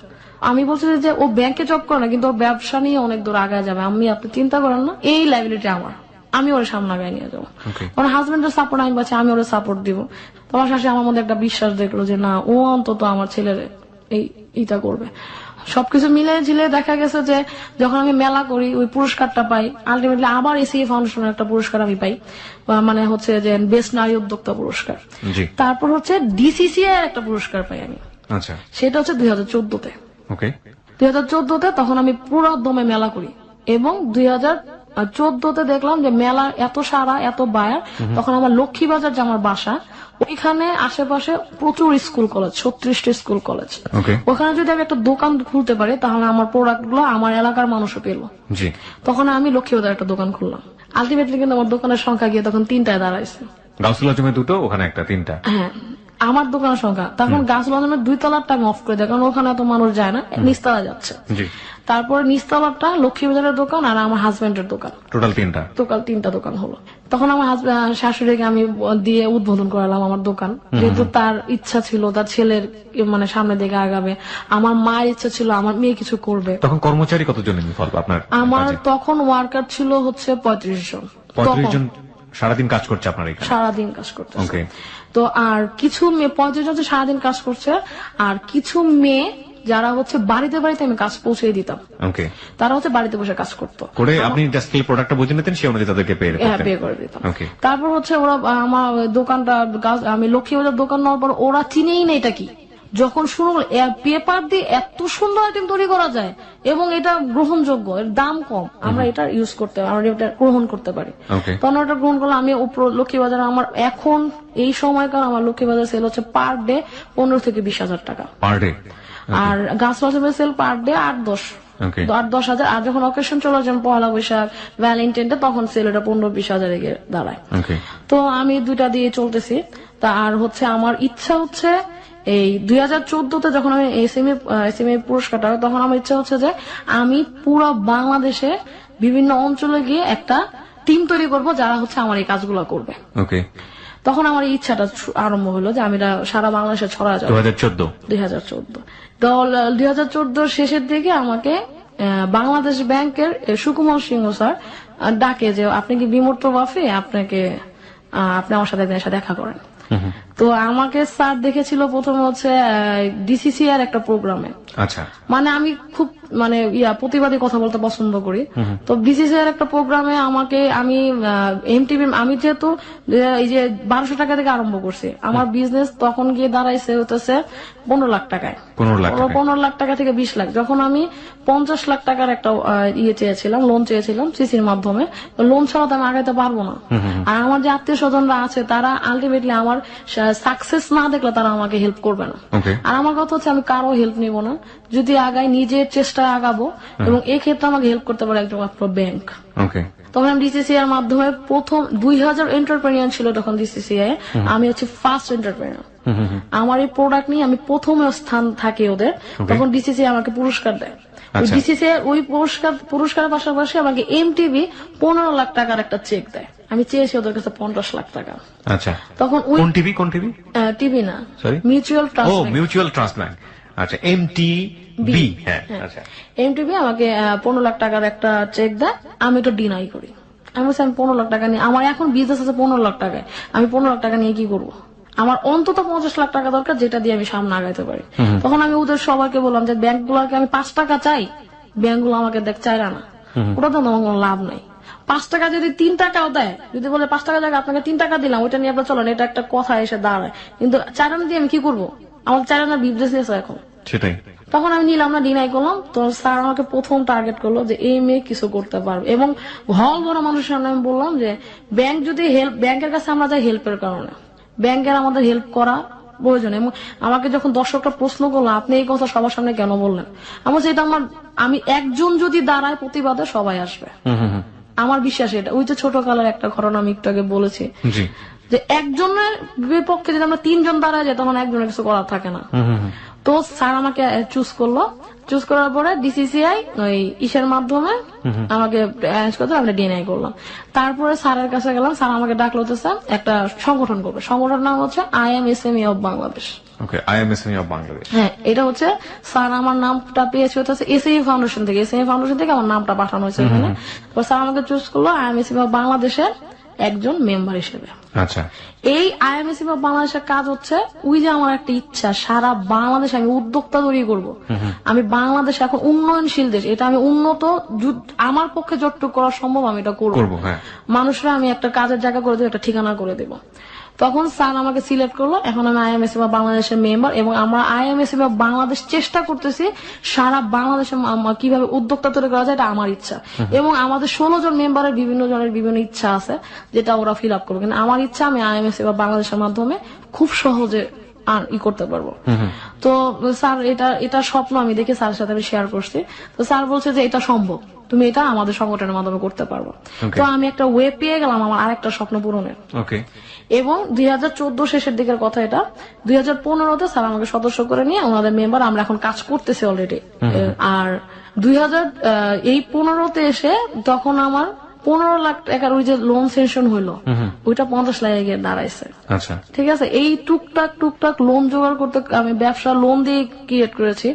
আমি বলছি যে ও ব্যাংকে জব করে না কিন্তু ওর ব্যবসা নিয়ে অনেক দূর আগায় যাবে, আপনি চিন্তা করেন না, এই লাইবিলিটি আমার, আমি ওর সামনে আগায় নিয়ে যাবো।
ওকে,
আমার হাজবেন্ডের সাপোর্ট আমি পাচ্ছি, আমি ওর সাপোর্ট দিব। তোমার শাশুড়ি আমার মধ্যে একটা বিশ্বাস দেখলো যে না ও অন্তত আমার ছেলের এইটা করবে। সবকিছু মিলে ঝিলে দেখা গেছে যে যখন আমি মেলা করি ওই পুরস্কারটা পাই, আলটিমেটলি আবার এসিএ ফাউন্ডেশনের একটা পুরস্কার আমি পাই, মানে হচ্ছে যে বেস্ট নারী উদ্যোক্তা পুরস্কার।
জি,
তারপর হচ্ছে ডিসিসিআই একটা পুরস্কার পাই আমি,
আচ্ছা,
সেটা হচ্ছে 2014-তে।
ওকে,
2014-তে তখন আমি পুরো দমে মেলা করি এবং 2014-তে দেখলাম যে মেলা এত সারা এত বায়ার। তখন আমার লক্ষ্মীবাজার যে আমার বাসা ওইখানে আশেপাশে প্রচুর স্কুল কলেজ, 36টা স্কুল কলেজ।
ওকে,
ওখানে যদি আমি একটা দোকান খুলতে পারি তাহলে আমার প্রোডাক্ট গুলো আমার এলাকার মানুষও পেল।
জি,
তখন আমি লক্ষ্মীবাজার একটা দোকান খুললাম। আলটিমেটলি কিন্তু আমার দোকানের সংখ্যা গিয়ে তখন 3টায় দাঁড়াইছে।
গাউসুল আজমে 2টো, ওখানে একটা, 3টা।
হ্যাঁ, আমার দোকানের সংখ্যা তখন গাছুল আজমের 2 তলারটা আমি অফ করে দিই, কারণ ওখানে এত মানুষ যায় না, নিচতলা যাচ্ছে।
জি,
তারপরে নিচতলাটা লক্ষ্মীবাজারের দোকান আর আমার হাজবেন্ডের দোকান,
টোটাল 3টা।
টোটাল 3টা দোকান হলো। তখন আমার শাশুড়িকে আমি দিয়ে উদ্বোধন করালাম আমার দোকান, যেহেতু তার ইচ্ছা ছিল তার ছেলের মানে সামনের দিকে আগাবে, আমার মায়ের ইচ্ছা ছিল আমার মেয়ে কিছু করবে।
তখন কর্মচারী কতজন ইনভলভ আপনার?
আমার তখন ওয়ার্কার ছিল হচ্ছে 35 জন।
35 জন সারাদিন কাজ করছে আপনার এখানে?
সারাদিন কাজ করছে।
ওকে,
তো আর কিছু মেয়ে 35 জন সারাদিন কাজ করছে, আর কিছু মেয়ে যারা হচ্ছে বাড়িতে বাড়িতে আমি কাজ পৌঁছে দিতাম,
ওকে,
তারা হচ্ছে বাড়িতে বসে কাজ করতো
করে আপনি জাস্ট প্রোডাক্টটা বুঝে নিতেন, সে অনুযায়ী তাদেরকে পে
হ্যাঁ
করতেন?
পে করে দিতাম।
ওকে,
তারপর হচ্ছে ওরা আমার দোকানটা আমি লক্ষ্মীবাজার দোকান নেওয়ার পর ওরা চিনেই না এটা কি। যখন শুরু পেপার দিয়ে এত সুন্দর আইটেম তৈরি করা যায় এবং এটা গ্রহণযোগ্য, এর দাম কম, আমরা এটা ইউজ করতে পারি, আমরা এটা গ্রহণ করতে পারি।
ওকে,
তখন ওটা গ্রহণ করলে আমি লক্ষ্মীবাজার আমার এখন এই সময়কার আমার লক্ষ্মীবাজার সেল হচ্ছে পার ডে 15 থেকে 20,000 টাকা
পার ডে।
আর গাছবাজারের সেল পার ডে 8-10
ওকে,
8-10 হাজার। আর যখন অকেশন চলে যান পয়লা বৈশাখ ভ্যালেন্টাইন ডে তখন সেল এটা 15-20 হাজারে গিয়ে দাঁড়ায়।
ওকে,
তো আমি 2টা দিয়ে চলতেছি। তা আর হচ্ছে আমার ইচ্ছা হচ্ছে এই 2014-তে যখন আমি এসএমই পুরস্কারটা হয়, তখন আমার ইচ্ছা হচ্ছে যে আমি পুরো বাংলাদেশে বিভিন্ন অঞ্চলে গিয়ে একটা টিম তৈরি করব যারা হচ্ছে আমার এই কাজগুলো করবে।
ওকে,
তখন আমার এই ইচ্ছাটা আরম্ভ হলো যে আমি এটা সারা বাংলাদেশে ছড়া যাবো।
2014?
2014 তো 2014 শেষের দিকে আমাকে বাংলাদেশ ব্যাংকের সুকুমার সিংহ স্যার ডাকে যে আপনি কি বিমূর্ত বাফে, আপনি আমার সাথে একদিন এসে দেখা করেন। তো আমাকে স্যার দেখেছিল প্রথমে হচ্ছে ডিসিসিআর একটা প্রোগ্রামে।
আচ্ছা,
মানে আমি খুব মানে প্রতিবাদী কথা বলতে পছন্দ করি। তো ডিসিসিআর একটা প্রোগ্রামে আমাকে আমি এমটিভি আমি যেহেতু এই যে 1200 টাকা থেকে আরম্ভ করছি, আমার বিজনেস তখন গিয়ে দাঁড়াইছে হতেছে 15 লাখ টাকায়। 15 লাখ টাকা থেকে 20 লাখ। যখন আমি 50 লাখ টাকার একটা চেয়েছিলাম, লোন চেয়েছিলাম সিসির মাধ্যমে, লোন ছাড়া তো আমি আগাইতে পারবো না। আর আমার যে আত্মীয় স্বজনরা আছে তারা আলটিমেটলি আমার সাকসেস না দেখলে তারা আমাকে হেল্প করবে না। আর আমার কথা হচ্ছে আমি কারো হেল্প নিব না, যদি আগাই নিজের চেষ্টায় আগাবো, এবং এই ক্ষেত্রে আমাকে হেল্প করতে পারে একজন মাত্র ব্যাংক। তখন আমি ডিসিসিআই এর মাধ্যমে প্রথম 2000 এন্টারপ্রেনিয়ার ছিল তখন ডিসিসিআই, আমি হচ্ছে ফার্স্ট এন্টারপ্রেনিয়ার। আমার এই প্রোডাক্ট নিয়ে আমি প্রথম স্থান থাকি ওদের, তখন ডিসিসিআই আমাকে পুরস্কার দেয়। ডিসিসিআই ওই পুরস্কারের পাশাপাশি আমাকে এমটিভি 15 লাখ টাকার একটা চেক দেয়। আমি চেয়েছি ওদের কাছে 50 লাখ টাকা।
আচ্ছা,
তখন
কোন টিভি?
টিভি না,
সরি,
মিউচুয়াল ট্রাস্ট।
ও, মিউচুয়াল ট্রাস্ট ব্যাংক। আচ্ছা, এমটিবি। হ্যাঁ, আচ্ছা,
এমটিবি আমাকে 15 লাখ টাকার একটা চেক দেয়। আমি তো ডিনাই করি। আমি বলছি আমি 15 লাখ টাকা নিয়ে, আমার এখন বিজনেস আছে 15 লাখ টাকায়, আমি 15 লাখ টাকা নিয়ে কি করবো? আমার অন্তত 50 লাখ টাকা দরকার, যেটা দিয়ে আমি সামনে আগাইতে পারি। তখন আমি ওদের সবাইকে বললাম যে ব্যাংকগুলোকে আমি 5 টাকা চাই, ব্যাংকগুলো আমাকে চাইরা না, ওটা তো আমার কোনো লাভ নাই। 5 টাকা যদি 3 টাকাও দেয়, যদি বলে 5 টাকা জায়গায় আপনাকে 3 টাকা দিলাম, ওইটা নিয়ে আপনার চলেন, এটা একটা কথা এসে দাঁড়ায়। কিন্তু চাইরানা দিয়ে আমি কি করবো? আমার চাইরানার বিজনেস আছে এখন।
সেটাই।
তখন আমি নিলাম না, ডিনাই করলাম। তো স্যার আমাকে প্রথম টার্গেট করলো যে এই মেয়ে কিছু করতে পারবে, এবং হল বড় মানুষের সামনে আমি বললাম যে ব্যাংক যদি ব্যাংকের কাছে আমরা যাই হেল্পের কারণে, ব্যাংকের আমাদের হেল্প করা প্রয়োজন। এবং আমাকে যখন দর্শকরা প্রশ্ন করলো আপনি এই কথা সবার সামনে কেন বললেন, আমি সেটা আমি একজন যদি দাঁড়ায় প্রতিবাদে সবাই আসবে। আমার বিশ্বাস এটা। ওই যে ছোট কালের একটা ঘটনা আমি একটু আগে বলেছি,
জি,
যে একজনের বিপক্ষে যদি আমরা 3 জন দাঁড়ায় যায় তখন একজনের কিছু করার থাকে না। তো স্যার আমাকে চুজ করলো, চুজ করার পরে ডিসিসিআই ওই ইসের মাধ্যমে আমাকে অ্যারেঞ্জ করতে, আমরা ডিএনআই করলাম। তারপরে স্যারের কাছে গেলাম, স্যার আমাকে ডাকলো যে স্যার একটা সংগঠন করবে, সংগঠনের নাম হচ্ছে IMSME of Bangladesh.
Okay, IMSME of Bangladesh.
হ্যাঁ, এটা হচ্ছে স্যার আমার নামটা পেয়েছে হচ্ছে এসএমই ফাউন্ডেশন থেকে, এসএমই ফাউন্ডেশন থেকে আমার নামটা পাঠানো হয়েছে এখানে। তো স্যার আমাকে চুজ করলো IMSME অফ বাংলাদেশের একজন মেম্বার হিসেবে।
আচ্ছা,
এই IMSME অফ বাংলাদেশের কাজ হচ্ছে ওই যে আমার একটা ইচ্ছা, সারা বাংলাদেশে আমি উদ্যোক্তা তৈরি করব। আমি বাংলাদেশ এখন উন্নয়নশীল দেশ, এটা আমি উন্নত আমার পক্ষে যতটুকু করা সম্ভব আমি এটা করবো।
হ্যাঁ,
মানুষরা আমি একটা কাজের জায়গা করে দেবো, একটা ঠিকানা করে দেবো। তখন স্যার আমাকে সিলেক্ট করলো, এখন আমি IMSME অফ বাংলাদেশের মেম্বার, এবং আমরা IMSME অফ বাংলাদেশ চেষ্টা করতেছি সারা বাংলাদেশে কিভাবে উদ্যোক্তা তৈরি করা যায়, এটা আমার ইচ্ছা। এবং আমাদের 16 জন মেম্বারের বিভিন্ন জনের বিভিন্ন ইচ্ছা আছে, যেটা ওরা ফিল আপ করবে, কিন্তু আমার ইচ্ছা আমি IMSME অফ বাংলাদেশের মাধ্যমে খুব সহজে করতে পারবো। তো স্যার এটা স্বপ্ন আমি দেখে স্যারের সাথে আমি শেয়ার করছি। তো স্যার বলছে যে এটা সম্ভব, তুমি এটা আমাদের সংগঠনের মাধ্যমে করতে পারবো। তো আমি একটা ওয়ে পেয়ে গেলাম আমার আরেকটা স্বপ্ন পূরণের।
ওকে,
এবং 2014 শেষের দিকের কথা এটা, 2015-তে স্যার আমাকে সদস্য করে নিয়ে ওনাদের মেম্বার, আমরা এখন কাজ করতেছি অলরেডি। আর 2015-তে এসে তখন আমার 15 লাখ টাকার ওই যে লোন সেশন হইলো, ওইটা 50 লাখে গিয়ে দাঁড়াইছে।
আচ্ছা,
ঠিক আছে, এই টুকটাক লোন জোগাড় করতে আমি ব্যবসা লোন দিয়ে ক্রিয়েট করেছি।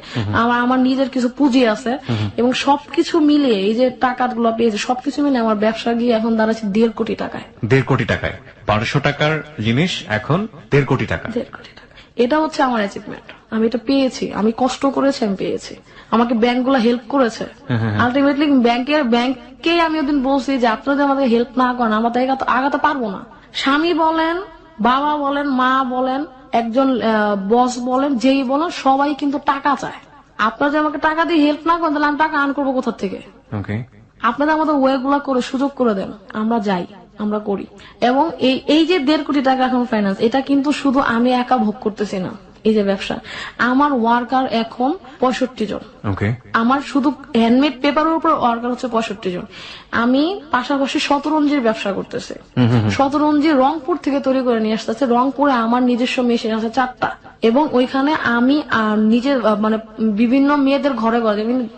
আমার নিজের কিছু পুঁজি আছে, এবং সবকিছু মিলিয়ে এই যে টাকাগুলো পেয়েছি সবকিছু মিলিয়ে আমার ব্যবসা গিয়ে এখন দাঁড়াচ্ছে 1.5 কোটি টাকায়।
1.5 কোটি টাকায় 1200 টাকার জিনিস এখন 1.5 কোটি টাকা।
1.5 কোটি টাকা, এটা হচ্ছে আমার অ্যাচিভমেন্ট। আমি এটা পেয়েছি, আমি কষ্ট করেছি, আমি পেয়েছি। আমাকে ব্যাংকগুলো হেল্প করেছে। আলটিমেটলি ব্যাংকে আমি ওদিন বলছি যে আপনারা যদি আমাদের হেল্প না করেন আমরা তাই আগাতে পারবো না। স্বামী বলেন, বাবা বলেন, মা বলেন, একজন বস বলেন, যেই বলেন, সবাই কিন্তু টাকা চায়। আপনারা যদি আমাকে টাকা দিয়ে হেল্প না করেন তাহলে আমি টাকা আর্ন করবো কোথা থেকে?
ওকে,
আপনারা আমাদের ওয়ে গুলা করে সুযোগ করে দেন, আমরা যাই, আমরা করি। এবং এই যে 1.5 কোটি টাকা এখন ফাইন্যান্স, এটা কিন্তু শুধু আমি একা ভোগ করতেছি না। এই যে ব্যবসা, আমার ওয়ার্কার এখন 65 জন।
ওকে,
আমার শুধু হ্যান্ডমেড পেপারের উপর ওয়ার্কার হচ্ছে 65 জন। আমি পাশাপাশি শতরঞ্জির ব্যবসা করতেছি। শতরঞ্জি রংপুর থেকে তৈরি করে নিয়ে আসতেছে। রংপুরে আমার নিজস্ব মেশিন আছে 4টা, এবং ওইখানে আমি নিজের মানে বিভিন্ন মেয়েদের ঘরে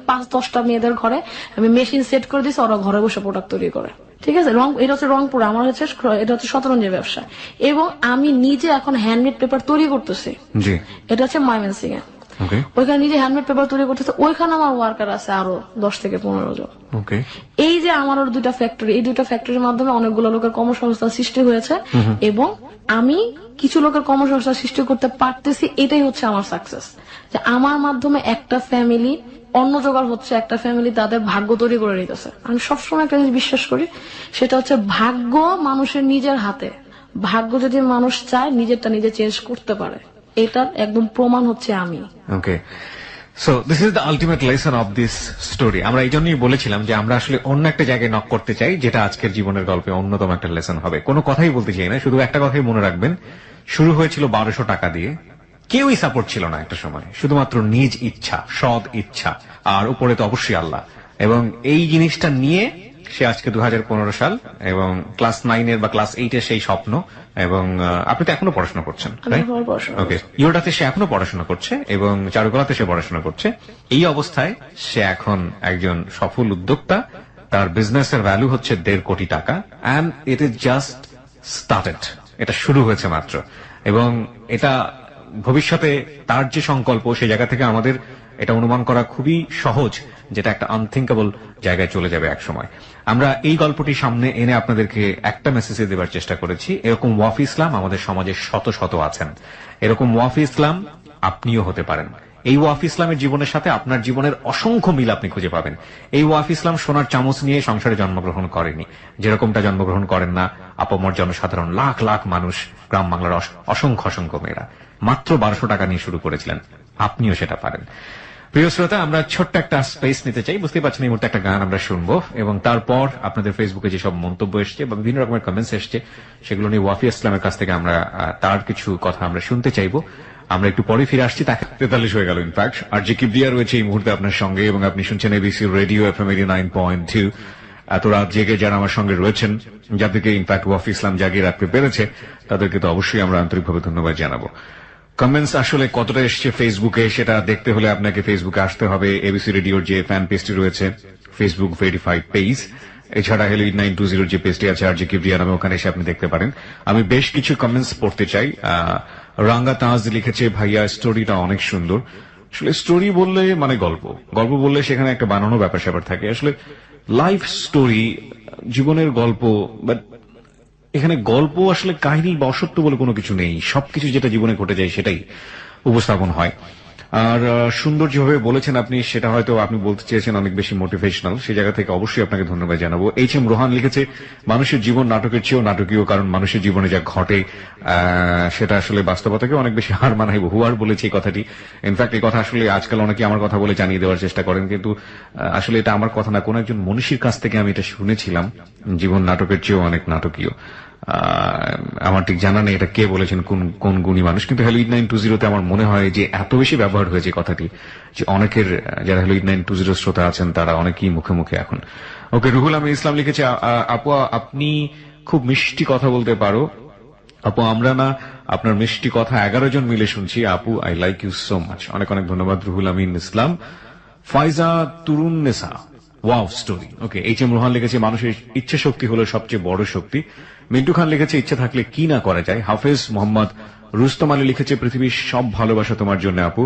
5-10টা মেয়েদের ঘরে আমি মেশিন সেট করে দিচ্ছি, ওরা ঘরে বসে প্রোডাক্ট তৈরি করে। ঠিক আছে, এটা হচ্ছে রংপুর, আমার হচ্ছে এটা হচ্ছে শতরঞ্জির ব্যবসা। এবং আমি নিজে এখন হ্যান্ডমেড পেপার তৈরি করতেছি,
জি,
এটা হচ্ছে ময়মনসিংহে।
ওকে,
ওইখানে নিজে হ্যান্ডমেড পেপার তৈরি করতেছে, ওইখানে আমার ওয়ার্কার আছে আরো 10 থেকে 15 জন।
ওকে,
এই যে আমার 2টা ফ্যাক্টরি, এই 2টা ফ্যাক্টরির মাধ্যমে অনেকগুলো লোকের কর্মসংস্থান সৃষ্টি হয়েছে, এবং আমি কিছু লোকের কর্মসংস্থান সৃষ্টি করতে পারতেছি। এটাই হচ্ছে আমার সাকসেস, যে আমার মাধ্যমে একটা ফ্যামিলি অন্য জোগাড় হচ্ছে, একটা ফ্যামিলি তাদের ভাগ্য তৈরি করে নিতেছে। আমি সবসময় একটা জিনিস বিশ্বাস করি, সেটা হচ্ছে ভাগ্য মানুষের নিজের হাতে। ভাগ্য যদি মানুষ চায় নিজেরটা নিজে চেঞ্জ করতে পারে, এটার একদম প্রমাণ হচ্ছে আমি।
Okay. So this is the ultimate lesson of this story. আমরা এই জন্যই বলেছিলাম যে আমরা আসলে অন্য একটা জায়গায় নক করতে চাই, যেটা আজকের জীবনের গল্পে অন্যতম একটা লেসন হবে। কোনো কথাই বলতে চাই না, শুধু একটা কথাই মনে রাখবেন, শুরু হয়েছিল 1200 টাকা দিয়ে, কেউই সাপোর্ট ছিল না একটা সময়, শুধুমাত্র নিজ ইচ্ছা, সৎ ইচ্ছা, আর উপরে তো অবশ্যই আল্লাহ। এবং এই জিনিসটা নিয়ে সে আজকে 2015 সাল, এবং ক্লাস 9 বা ক্লাস 8 সেই স্বপ্ন। এবং আপনি তো এখনো পড়াশোনা করছেন, ওকে, ইয়োটাতে সে এখনো পড়াশোনা করছে, এবং চারুকলাতে সে পড়াশোনা করছে। এই অবস্থায় সে এখন একজন সফল উদ্যোক্তা। তার বিজনেসের ভ্যালু হচ্ছে 1.5 কোটি টাকা, and it is just started. এটা শুরু হয়েছে মাত্র, এবং এটা ভবিষ্যতে তার যে সংকল্প, সেই জায়গা থেকে আমাদের এটা অনুমান করা খুবই সহজ, যেটা একটা আনথিঙ্কেবল জায়গায় চলে যাবে এক সময়। আমরা এই গল্পটি সামনে এনে আপনাদেরকে একটা মেসেজ দেওয়ার চেষ্টা করেছি, এরকম ওয়াফি ইসলাম আমাদের সমাজে শত শত আছেন। এরকম ওয়াফি ইসলাম আপনিও হতে পারেন। এই ওয়াফি ইসলামের জীবনের সাথে আপনার জীবনের অসংখ্য মিল আপনি খুঁজে পাবেন। এই ওয়াফি ইসলাম সোনার চামচ নিয়ে সংসারে জন্মগ্রহণ করেনি, যেরকমটা জন্মগ্রহণ করেন না আপামর জনসাধারণ, লাখ লাখ মানুষ, গ্রাম বাংলার অসংখ্য অসংখ্য মেয়েরা। মাত্র 1200 টাকা নিয়ে শুরু করেছিলেন, আপনিও সেটা পারেন। প্রিয় শ্রোতা, আমরা ছোট্ট একটা স্পেস নিতে চাই। বুঝতে পারছেন এই মুহূর্তে একটা গান আমরা শুনবো, এবং তারপর আপনাদের ফেসবুকে যেসব মন্তব্য এসছে বা বিভিন্ন রকমের কমেন্টস এসছে, সেগুলো নিয়ে ওয়াফি ইসলামের কাছ থেকে আমরা তার কিছু কথা আমরা শুনতে চাইবো। আমরা একটু পরে ফিরে আসছি। 43 হয়ে গেল ইনফ্যাক্ট। আর যে কিবরিয়া রয়েছে এই মুহূর্তে আপনার সঙ্গে, এবং আপনি শুনছেন এবিসি রেডিও FM 89.2। এত রাত জেগে যারা আমার সঙ্গে রয়েছেন, যাদেরকে ইনফ্যাক্ট ওয়াফ ইসলাম জাগিয়ে রাখতে পেরেছে, তাদেরকে তো অবশ্যই আমরা আন্তরিকভাবে ধন্যবাদ জানাবো। কমেন্টস আসলে কতটা এসছে ফেসবুকে সেটা দেখতে হলে আপনাকে ফেসবুকে আসতে হবে। এবিসি রেডিওর যে ফ্যান পেজটি রয়েছে, ফেসবুক ভেরিফাইড পেজ, এছাড়া হেলিড 920 যে পেজটি আছে আর জি কিবরিয়া নামে, ওখানে এসে আপনি দেখতে পারেন। আমি বেশ কিছু কমেন্টস পড়তে চাই। রাঙ্গা তাজ লিখেছে, ভাইয়া স্টোরিটা অনেক সুন্দর। আসলে স্টোরি বললে মানে গল্প, গল্প বললে সেখানে একটা বানানো ব্যাপার স্যাপার থাকে। আসলে লাইফ স্টোরি, জীবনের গল্প, বাট এখানে গল্প আসলে কাহিনী বা অসত্য বলে কোনো কিছু নেই। সবকিছু যেটা জীবনে ঘটে যায় সেটাই উপস্থাপন হয়। আর সুন্দর যেভাবে বলেছেন আপনি, সেটা হয়তো আপনি বলতে চেয়েছেন অনেক বেশি মোটিভেশনাল। সেই জায়গা থেকে অবশ্যই আপনাকে ধন্যবাদ জানাবো। এইচ এম রোহান লিখেছে, মানুষের জীবন নাটকের চেয়েও নাটকীয়, কারণ মানুষের জীবনে যা ঘটে সেটা আসলে বাস্তবতাকে অনেক বেশি হার মানায়। বহুবার বলেছি এই কথাটি। ইনফ্যাক্ট এই কথা আসলে আজকাল অনেকে আমার কথা বলে জানিয়ে দেওয়ার চেষ্টা করেন, কিন্তু আসলে এটা আমার কথা না, কোন একজন মনীষীর কাছ থেকে আমি এটা শুনেছিলাম, জীবন নাটকের চেয়েও অনেক নাটকীয়। আমার ঠিক জানা নেই এটা কে বলেছেন, কোন গুণী মানুষ, কিন্তু হেলিড 920 আমার মনে হয় যে এত বেশি ব্যবহার হয়েছে কথাটি যে অনেকের, যারা হেলিড 920 শ্রোতা আছেন তারা অনেকেই মুখে মুখে এখন। ওকে, রুহুল আমিন ইসলাম লিখেছে, আপু আপনি খুব মিষ্টি কথা বলতে পারো। আপু আমরা না আপনার মিষ্টি কথা 11 জন মিলে শুনছি। আপু I like you so much. অনেক অনেক ধন্যবাদ Ruhul Amin Islam. Faiza Turunnesa, wow story. Okay, H M Rohan লিখেছে, মানুষের ইচ্ছা শক্তি হলো সবচেয়ে বড় শক্তি। মিন্টু খান লিখেছে, ইচ্ছা থাকলে কি না করা যায়। হাফেজ মোহাম্মদ রুস্তম আলী লিখেছে, পৃথিবীর সব ভালোবাসা তোমার জন্য আপু।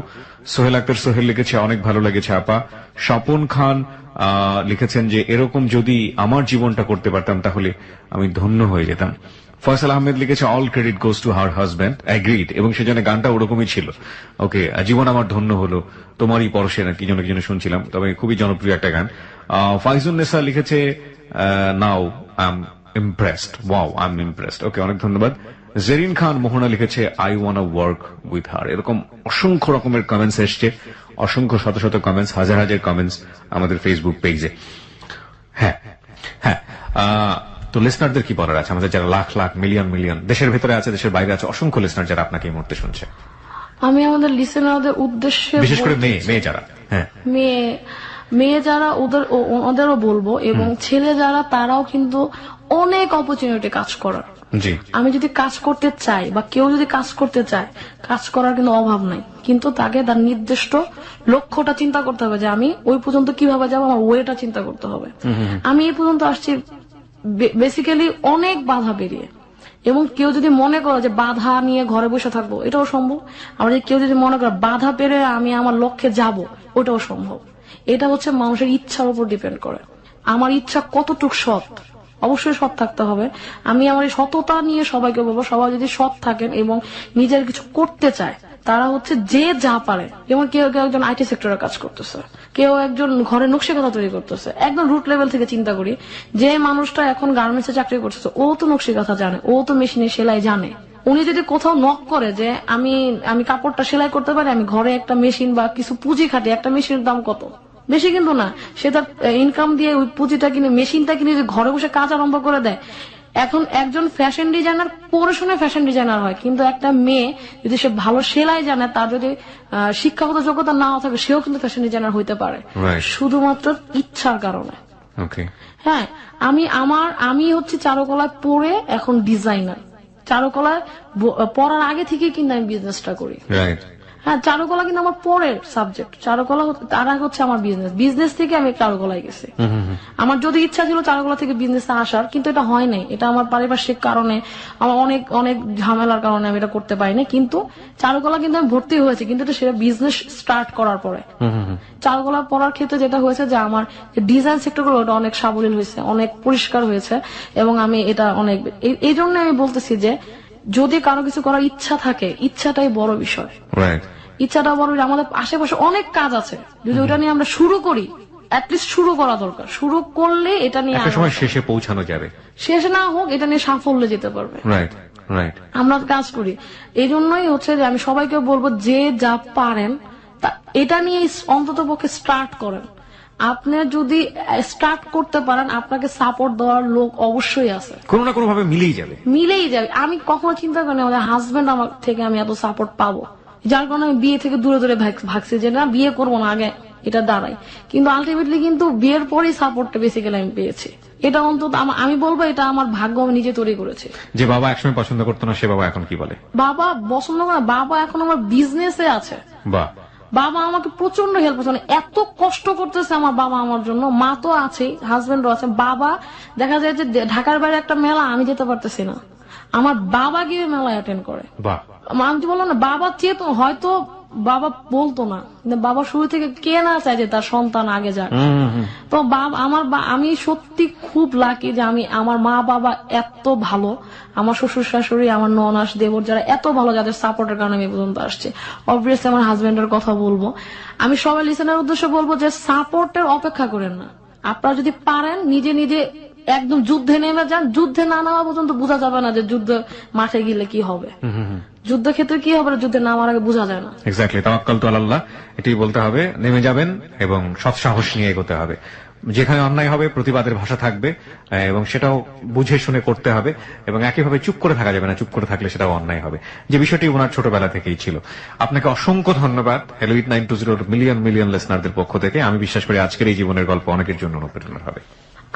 সোহেল আক্তার সোহেল লিখেছে, অনেক ভালো লেগেছে আপা। স্বপন খান লিখেছেন যে এরকম যদি আমার জীবনটা করতে পারতাম তাহলে আমি ধন্য হয়ে যেতাম। ফয়সাল আহমেদ লিখেছে, all credit goes to her husband, agreed, এবং সেজন্য গানটা ওরকমই ছিল। ওকে, জীবন আমার ধন্য হলো তোমারই পরশে না কি যেন শুনছিলাম, তবে খুবই জনপ্রিয় একটা গান। ফাইজুন নেসা লিখেছে, now I am impressed, wow I am impressed. Okay, অনেক ধন্যবাদ। জেরিন খান মোহনা লিখেছে, I wanna work with her. এরকম অসংখ্য রকমের কমেন্টস এসছে, অসংখ্য শত শত কমেন্টস, হাজার হাজার কমেন্টস আমাদের ফেসবুক পেজে। হ্যাঁ হ্যাঁ, তো লিসনারদের কি বলার আছে, আমাদের যারা লাখ লাখ মিলিয়ন মিলিয়ন দেশের ভেতরে আছে, দেশের বাইরে আছে, অসংখ্য লিসনার যারা আপনাকে এই মুহূর্তে শুনছে।
আমি আমাদের লিসেনারদের উদ্দেশ্যে,
বিশেষ করে মেয়ে যারা, হ্যাঁ
মেয়ে যারা, ওদেরও বলবো, এবং ছেলে যারা, তারাও কিন্তু অনেক অপরচুনিটি কাজ করার।
জি,
আমি যদি কাজ করতে চাই বা কেউ যদি কাজ করতে চায়, কাজ করার কিন্তু অভাব নাই, কিন্তু তাকে তার নির্দিষ্ট লক্ষ্যটা চিন্তা করতে হবে যে আমি ওই পর্যন্ত কিভাবে যাবো, আমার ওয়েটা চিন্তা করতে হবে। আমি এই পর্যন্ত আসছি বেসিক্যালি অনেক বাধা পেরিয়ে, এবং কেউ যদি মনে করে যে বাধা নিয়ে ঘরে বসে থাকবো, এটাও সম্ভব। আবার কেউ যদি মনে করে বাধা পেরে আমি আমার লক্ষ্যে যাব, ওটাও সম্ভব। এটা হচ্ছে মানুষের ইচ্ছার উপর ডিপেন্ড করে। আমার ইচ্ছা কতটুক সৎ, অবশ্যই সৎ থাকতে হবে। আমি আমার এই সততা নিয়ে সবাইকে বলবো, সবাই যদি সৎ থাকেন এবং নিজের কিছু করতে চায়, তারা হচ্ছে যে যা পারে। যেমন কেউ একজন আইটি সেক্টরে কাজ করতেছে, কেউ একজন ঘরে নকশি কাঁথা তৈরি করতেছে। একদম রুট লেভেল থেকে চিন্তা করি, যে মানুষটা এখন গার্মেন্টসে চাকরি করতেছে, ও তো নকশি কাঁথা জানে, ও তো মেশিনে সেলাই জানে। উনি যদি কোথাও নক করে যে আমি কাপড়টা সেলাই করতে পারি, আমি ঘরে একটা মেশিন বা কিছু পুঁজি খাটি, একটা মেশিনের দাম কত, বেশি কিন্তু না, সে তার ইনকাম দিয়ে ওই পুঁজিটা কিনে, মেশিনটা কিনে যদি ঘরে বসে কাজ আরম্ভ করে দেয়। এখন একজন ফ্যাশন ডিজাইনার পড়াশোনা ফ্যাশন ডিজাইনার হয়, কিন্তু একটা মেয়ে যদি সে ভালো সেলাই জানে, তার যদি শিক্ষাগত যোগ্যতা নাও থাকে, সেও কিন্তু ফ্যাশন ডিজাইনার হইতে পারে, শুধুমাত্র ইচ্ছার কারণে। হ্যাঁ, আমি হচ্ছে চারুকলায় পড়ে এখন ডিজাইনার। চারুকলায় পড়ার আগে থেকে কিন্তু আমি বিজনেসটা করি। হ্যাঁ, চারুকলা কিন্তু আমার পরের সাবজেক্ট। চারুকলা তার আগে হচ্ছে আমার বিজনেস থেকে আমি চারুকলায় গেছি। আমার যদি ইচ্ছা ছিল চারুকলা থেকে বিজনেসে আসার, কিন্তু এটা হয় নাই। এটা আমার পারিপার্শ্বিক কারণে, আমার অনেক অনেক ঝামেলার কারণে আমি এটা করতে পারিনি। কিন্তু চারুকলা কিন্তু আমি ভর্তি হয়েছি, কিন্তু এটা সেটা বিজনেস স্টার্ট করার পরে। চারুকলা পড়ার ক্ষেত্রে যেটা হয়েছে যে আমার ডিজাইন সেক্টরগুলো ওটা অনেক সাবলীল হয়েছে, অনেক পরিষ্কার হয়েছে, এবং আমি এটা অনেক, এই জন্য আমি বলতেছি যে যদি কারো কিছু করার ইচ্ছা থাকে, ইচ্ছাটাই বড় বিষয়। ইচ্ছাটা বড়। আমাদের আশেপাশে অনেক কাজ আছে, যদি ওটা নিয়ে আমরা শুরু করি, অ্যাটলিস্ট শুরু করা দরকার। শুরু করলে এটা নিয়ে
একটা সময় শেষে পৌঁছানো যাবে,
শেষে না হোক এটা নিয়ে সাফল্যে যেতে পারবে। আমরা কাজ করি, এই জন্যই হচ্ছে যে আমি সবাইকে বলবো, যে যা পারেন এটা নিয়ে অন্তত পক্ষে স্টার্ট করেন। আপনি যদি স্টার্ট করতে পারেন, আপনাকে সাপোর্ট দেওয়ার লোক অবশ্যই আছে,
কোনো না কোনো ভাবে মিলেই যাবে। আমি
কখনো চিন্তা করিনি আমাদের হাজবেন্ড আমার থেকে আমি এত সাপোর্ট পাবো, যার কারণে আমি বিয়ে থেকে দূরে দূরে ভাগছি, যে না বিয়ে করবো না, আগে এটা দাঁড়াই। কিন্তু আলটিমেটলি কিন্তু বিয়ের পরেই সাপোর্টটা বেসিক্যালি আমি পেয়েছি। এটা অন্তত আমি বলবো এটা আমার ভাগ্য আমি নিজে তৈরি করেছি।
যে বাবা একসময় পছন্দ করতো না, সে বাবা এখন কি বলে?
বাবা পছন্দ করে, বাবা এখন আমার বিজনেসে আছে।
বাহ।
বাবা আমাকে প্রচন্ড হেল্প করছে, এত কষ্ট করতেছে আমার বাবা আমার জন্য। মা তো আছে, হাজবেন্ডও আছে। বাবা দেখা যায় যে ঢাকার বাইরে একটা মেলা আমি যেতে পারতেছি না, আমার বাবা গিয়ে মেলা অ্যাটেন্ড করে।
বাহ।
আমি তো বললাম না, বাবা চেত হয়তো বাবা বলতো না, কিন্তু বাবা শুরু থেকে কে না চায় যে তার সন্তান আগে যাক। তো আমি সত্যি খুব লাকি যে আমার মা বাবা এত ভালো, আমার শ্বশুর শাশুড়ি, আমার ননাস দেবর যারা এত ভালো, যাদের সাপোর্টের কারণে আমি পর্যন্ত আসছি। অবভিয়াসলি আমার হাজবেন্ডের কথা বলবো। আমি সবাই লিসেনের উদ্দেশ্যে বলবো যে সাপোর্টের অপেক্ষা করেন না, আপনারা যদি পারেন নিজে নিজে একদম যুদ্ধে নেমে যান। যুদ্ধে না নামা পর্যন্ত বোঝা যাবে না যে যুদ্ধ মাঠে গেলে কি হবে, যুদ্ধক্ষেত্রে কি হবে, যুদ্ধে নামার আগে বোঝা যায় না।
এক্স্যাক্টলি, তাওয়াক্কাল তু আলাল্লাহ, এটাই বলতে হবে। নেমে যাবেন এবং সৎ সাহস নিয়ে এগোতে হবে। যেখানে অন্যায় হবে প্রতিবাদের ভাষা থাকবে, এবং সেটাও বুঝে শুনে করতে হবে। এবং একইভাবে চুপ করে থাকা যাবে না, চুপ করে থাকলে সেটাও অন্যায় হবে, যে বিষয়টি ওনার ছোটবেলা থেকেই ছিল। আপনাকে অসংখ্য ধন্যবাদ হ্যালো 8920 মিলিয়ন মিলিয়ন লিসনারদের পক্ষ থেকে। আমি বিশ্বাস করি আজকের এই জীবনের গল্প অনেকের জন্য অনুপ্রেরণা হবে।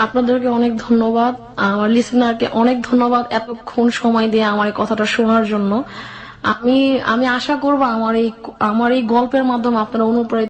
আপনাদেরকে অনেক ধন্যবাদ, আমার লিসেনারকে অনেক ধন্যবাদ এতক্ষণ সময় দিয়ে আমার এই কথাটা শোনার জন্য। আমি আশা করবো আমার এই গল্পের মাধ্যমে আপনারা অনুপ্রাণিত